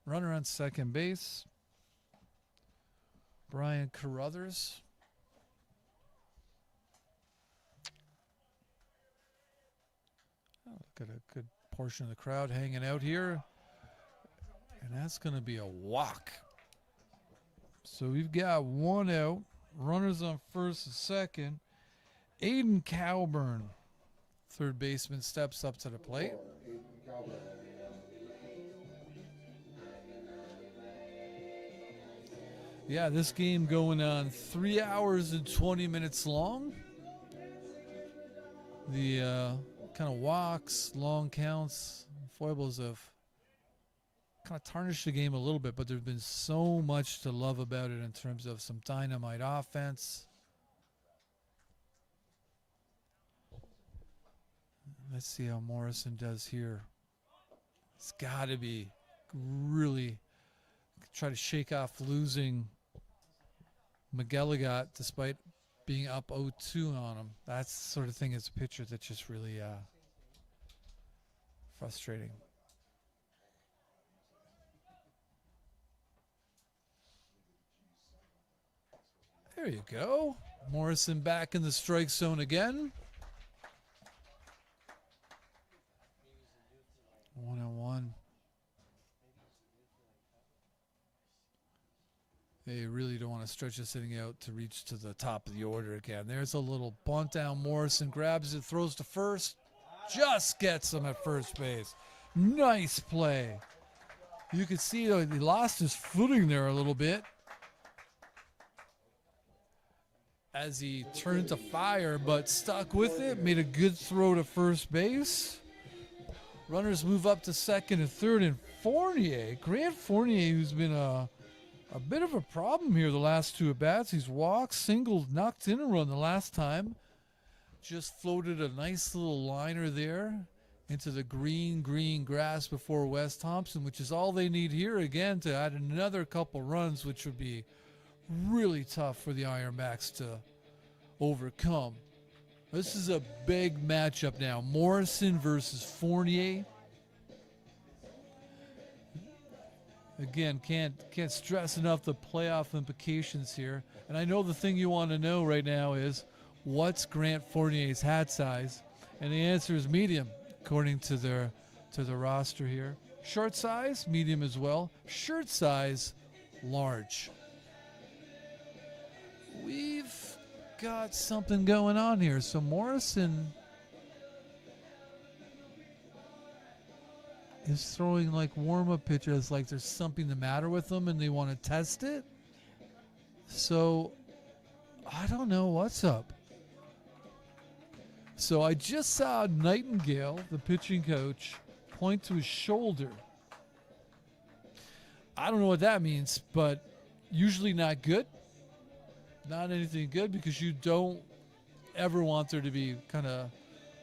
Runner on second base. Brian Carruthers. Oh, look at a good portion of the crowd hanging out here. And that's going to be a walk. So we've got 1 out. Runners on first and second. Aiden Cowburn, third baseman, steps up to the plate. Yeah, this game going on 3 hours and 20 minutes long. The kind of walks, long counts, foibles have kind of tarnished the game a little bit, but there's been so much to love about it in terms of some dynamite offense. Let's see how Morrison does here. It's got to be really try to shake off losing McGilligot despite being up 0-2 on him. That's the sort of thing as a pitcher that's just really frustrating. There you go. Morrison back in the strike zone again. 1-1. They really don't want to stretch this inning out to reach to the top of the order again. There's a little bunt down. Morrison grabs it, throws to first. Just gets him at first base. Nice play. You can see he lost his footing there a little bit as he turned to fire, but stuck with it. Made a good throw to first base. Runners move up to second and third, and Grant Fournier, who's been a bit of a problem here the last 2 at-bats. He's walked, singled, knocked in a run the last time. Just floated a nice little liner there into the green grass before West Thompson, which is all they need here again to add another couple runs, which would be really tough for the Ironbacks to overcome. This is a big matchup now. Morrison versus Fournier. Again, can't stress enough the playoff implications here. And I know the thing you want to know right now is, what's Grant Fournier's hat size? And the answer is medium, according to the roster here. Short size, medium as well. Shirt size, large. We've got something going on here. So Morrison is throwing like warm-up pitches like there's something the matter with them and they want to test it. So I don't know what's up. So I just saw Nightingale, the pitching coach, point to his shoulder. I don't know what that means, but usually not good. Not anything good, because you don't ever want there to be kind of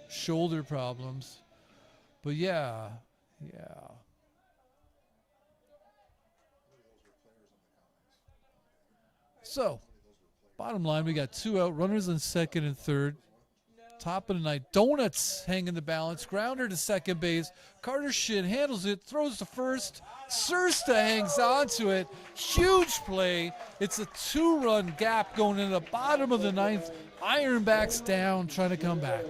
shoulder problems. But yeah. So, bottom line, we got 2 out, runners on second and third. Top of the ninth, Donuts hanging the balance. Grounder to second base. Carter Shin handles it, throws to first. Sursta hangs on to it. Huge play. It's a 2-run gap going into the bottom of the ninth. Ironbacks down, trying to come back.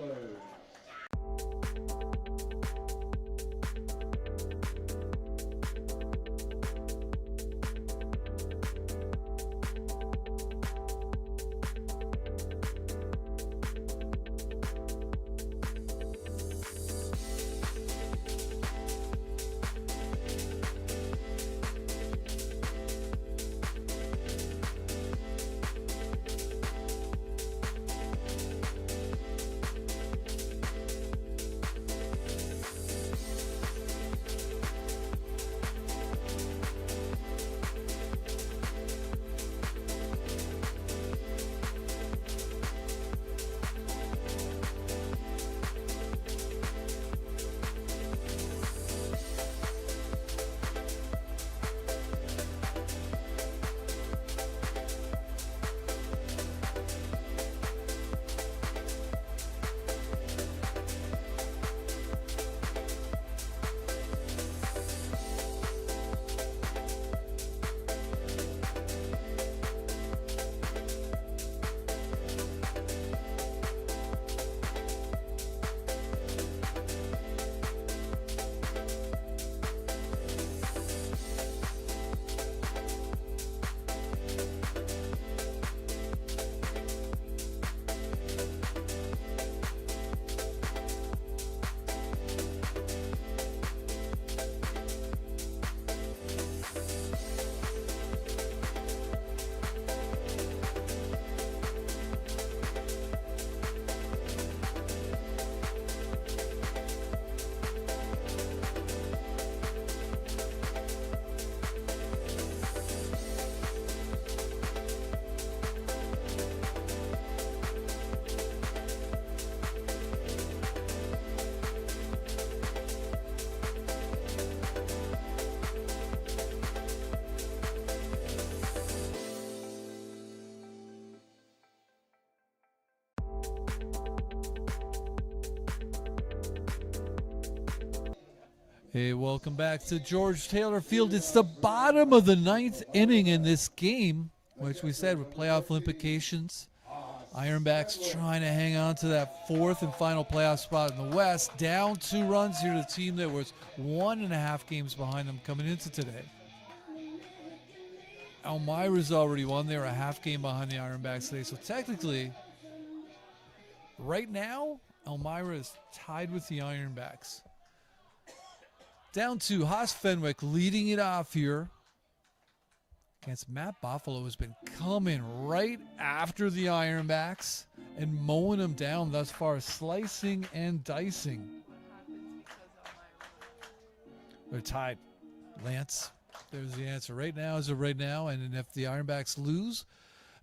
Hey, welcome back to George Taylor Field. It's the bottom of the ninth inning in this game, which we said with playoff implications. Ironbacks trying to hang on to that fourth and final playoff spot in the West. Down 2 runs here to the team that was 1.5 games behind them coming into today. Elmira's already won. They're a half game behind the Ironbacks today. So technically, right now, Elmira is tied with the Ironbacks. Down to Haas Fenwick leading it off here against Matt Buffalo, has been coming right after the Ironbacks and mowing them down thus far, slicing and dicing. They're tied. Lance, there's the answer. Right now is a right now, and if the Ironbacks lose,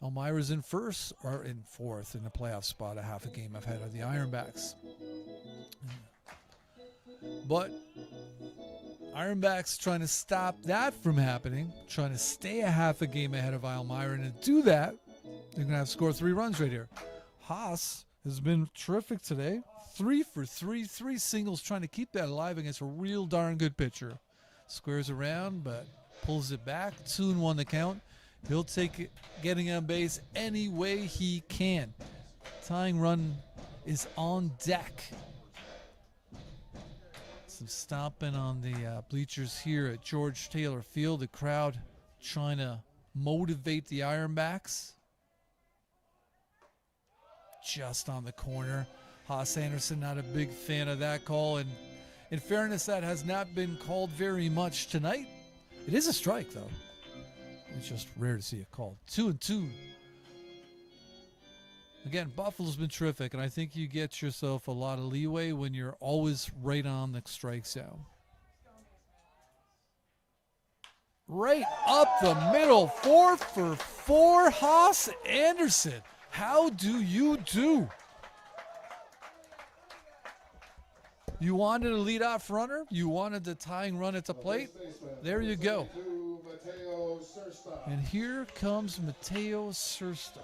Elmira's in first or in fourth in the playoff spot, a half a game ahead of the Ironbacks. But Ironbacks trying to stop that from happening, trying to stay a half a game ahead of Elmira, and to do that, they're going to have to score 3 runs right here. Haas has been terrific today. 3 for 3, 3 singles, trying to keep that alive against a real darn good pitcher. Squares around, but pulls it back. 2-1 the count. He'll take it, getting on base any way he can. Tying run is on deck. Some stomping on the bleachers here at George Taylor Field. The crowd trying to motivate the Ironbacks. Just on the corner. Haas Anderson not a big fan of that call, and In fairness, that has not been called very much tonight. It is a strike, though. It's just rare to see it called. 2-2. Again, Buffalo's been terrific, and I think you get yourself a lot of leeway when you're always right on the strike zone. Right up the middle, 4 for 4, Haas Anderson. How do you do? You wanted a leadoff runner? You wanted the tying run at the plate? There you go. And here comes Mateo Sursta.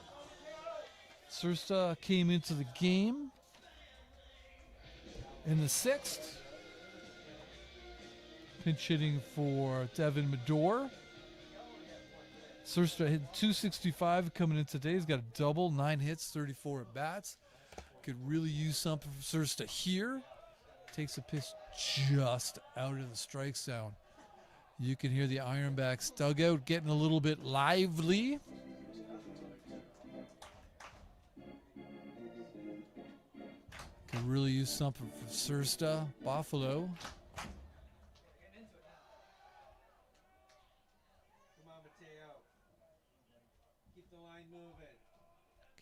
Sursta came into the game in the 6th. Pinch hitting for Devin Medor. Sursta hit 265 coming in today. He's got a double, 9 hits, 34 at bats. Could really use something from Sursta here. Takes a pitch just out of the strike zone. You can hear the Ironbacks dugout getting a little bit lively. Could really use something from Sursta. Buffalo.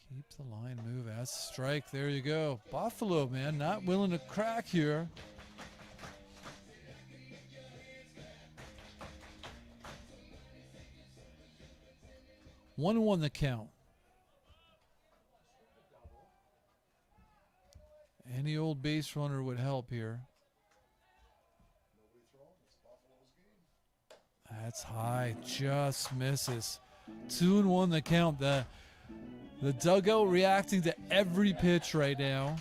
Keep the line moving. That's a strike. There you go. Buffalo, man, not willing to crack here. One the count. Any old base runner would help here. That's high. Just misses. 2-1 the count. The dugout reacting to every pitch right now.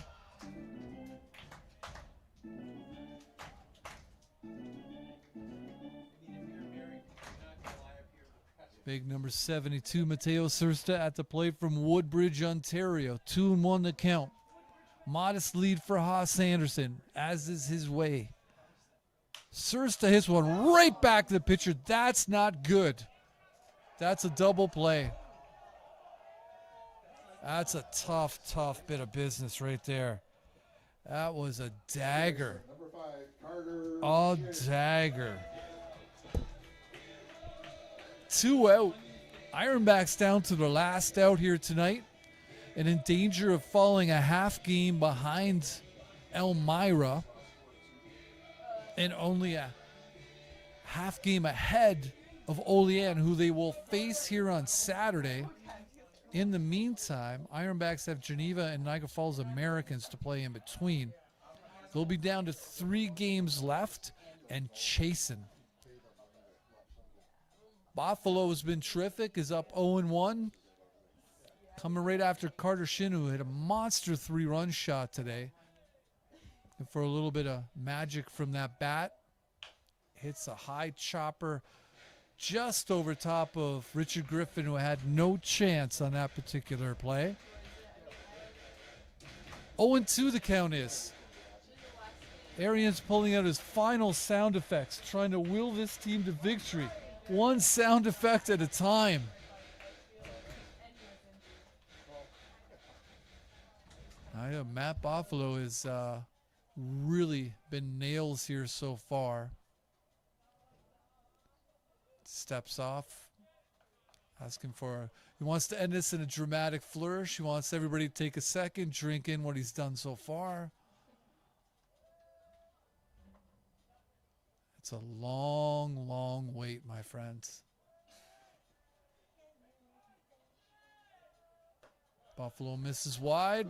Big number 72, Mateo Sursta at the plate from Woodbridge, Ontario. 2-1 the count. Modest lead for Haas Anderson, as is his way. Sursta hits one right back to the pitcher. That's not good. That's a double play. That's a tough bit of business right there. That was a dagger. A dagger. 2 out. Ironbacks down to their last out here tonight and in danger of falling a half game behind Elmira and only a half game ahead of Olean, who they will face here on Saturday. In the meantime, Ironbacks have Geneva and Niagara Falls Americans to play in between. They'll be down to 3 games left and chasing. Buffalo has been terrific, is up 0-1. Coming right after Carter Shin, who hit a monster 3-run shot today. And for a little bit of magic from that bat, hits a high chopper just over top of Richard Griffin, who had no chance on that particular play. 0-2 the count is. Arian's pulling out his final sound effects, trying to will this team to victory. One sound effect at a time. I know Matt Buffalo has really been nails here so far. Steps off, asking for, he wants to end this in a dramatic flourish. He wants everybody to take a second, drink in what he's done so far. It's a long wait, my friends. Buffalo misses wide.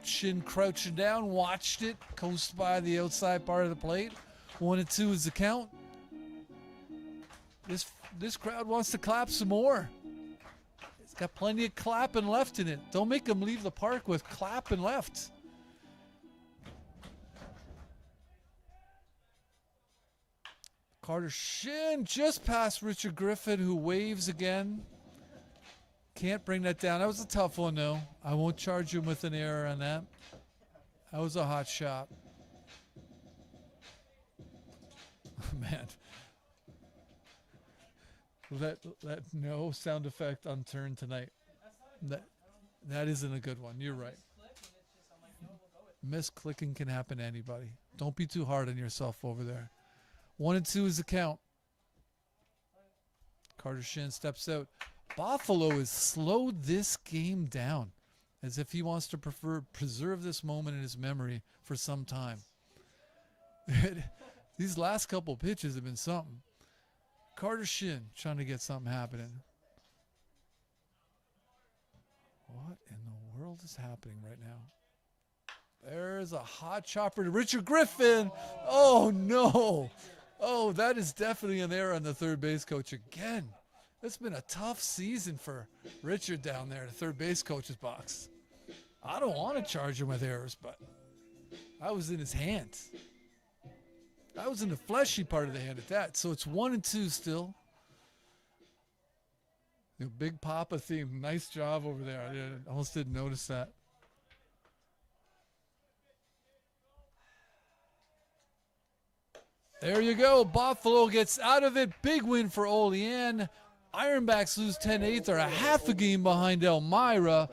Shin crouching down, watched it, coast by the outside part of the plate. 1-2 is the count. This crowd wants to clap some more. It's got plenty of clapping left in it. Don't make them leave the park with clapping left. Carter Shin just past Richard Griffin, who waves again. Can't bring that down. That was a tough one, though. I won't charge him with an error on that. That was a hot shot. Man. Let no sound effect unturned tonight. That isn't a good one. You're right. Misclicking can happen to anybody. Don't be too hard on yourself over there. 1-2 is the count. Carter Shin steps out. Buffalo has slowed this game down as if he wants to preserve this moment in his memory for some time. These last couple pitches have been something. Carter Shin trying to get something happening. What in the world is happening right now? There's a hot chopper to Richard Griffin. Oh, no. Oh, that is definitely an error on the third base coach again. It's been a tough season for Richard down there, the third base coach's box. I don't want to charge him with errors, but I was in his hands. I was in the fleshy part of the hand at that. So it's 1-2 still. The Big Papa theme. Nice job over there. I almost didn't notice that. There you go. Buffalo gets out of it. Big win for Olean. Ironbacks lose 10-8. They're a half a game behind Elmira.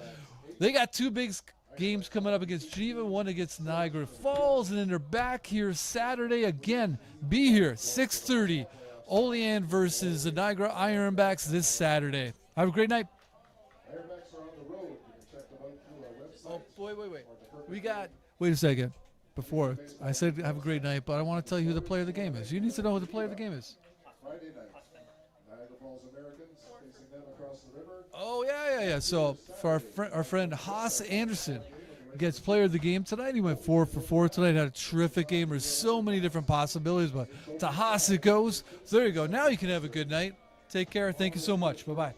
They got two big games coming up against Geneva, one against Niagara Falls, and then they're back here Saturday again. Be here, 6:30. Olean versus the Niagara Ironbacks this Saturday. Have a great night. Ironbacks are on the road. You can check them out through our website. Wait. Wait a second. Before I said have a great night, but I want to tell you who the player of the game is. You need to know who the player of the game is. Friday night, Niagara Falls Americans facing them across the river. Oh, yeah. So for our friend Haas Anderson gets player of the game tonight. He went 4 for 4 tonight. Had a terrific game. There's so many different possibilities, but to Haas it goes. So there you go. Now you can have a good night. Take care. Thank you so much. Bye-bye.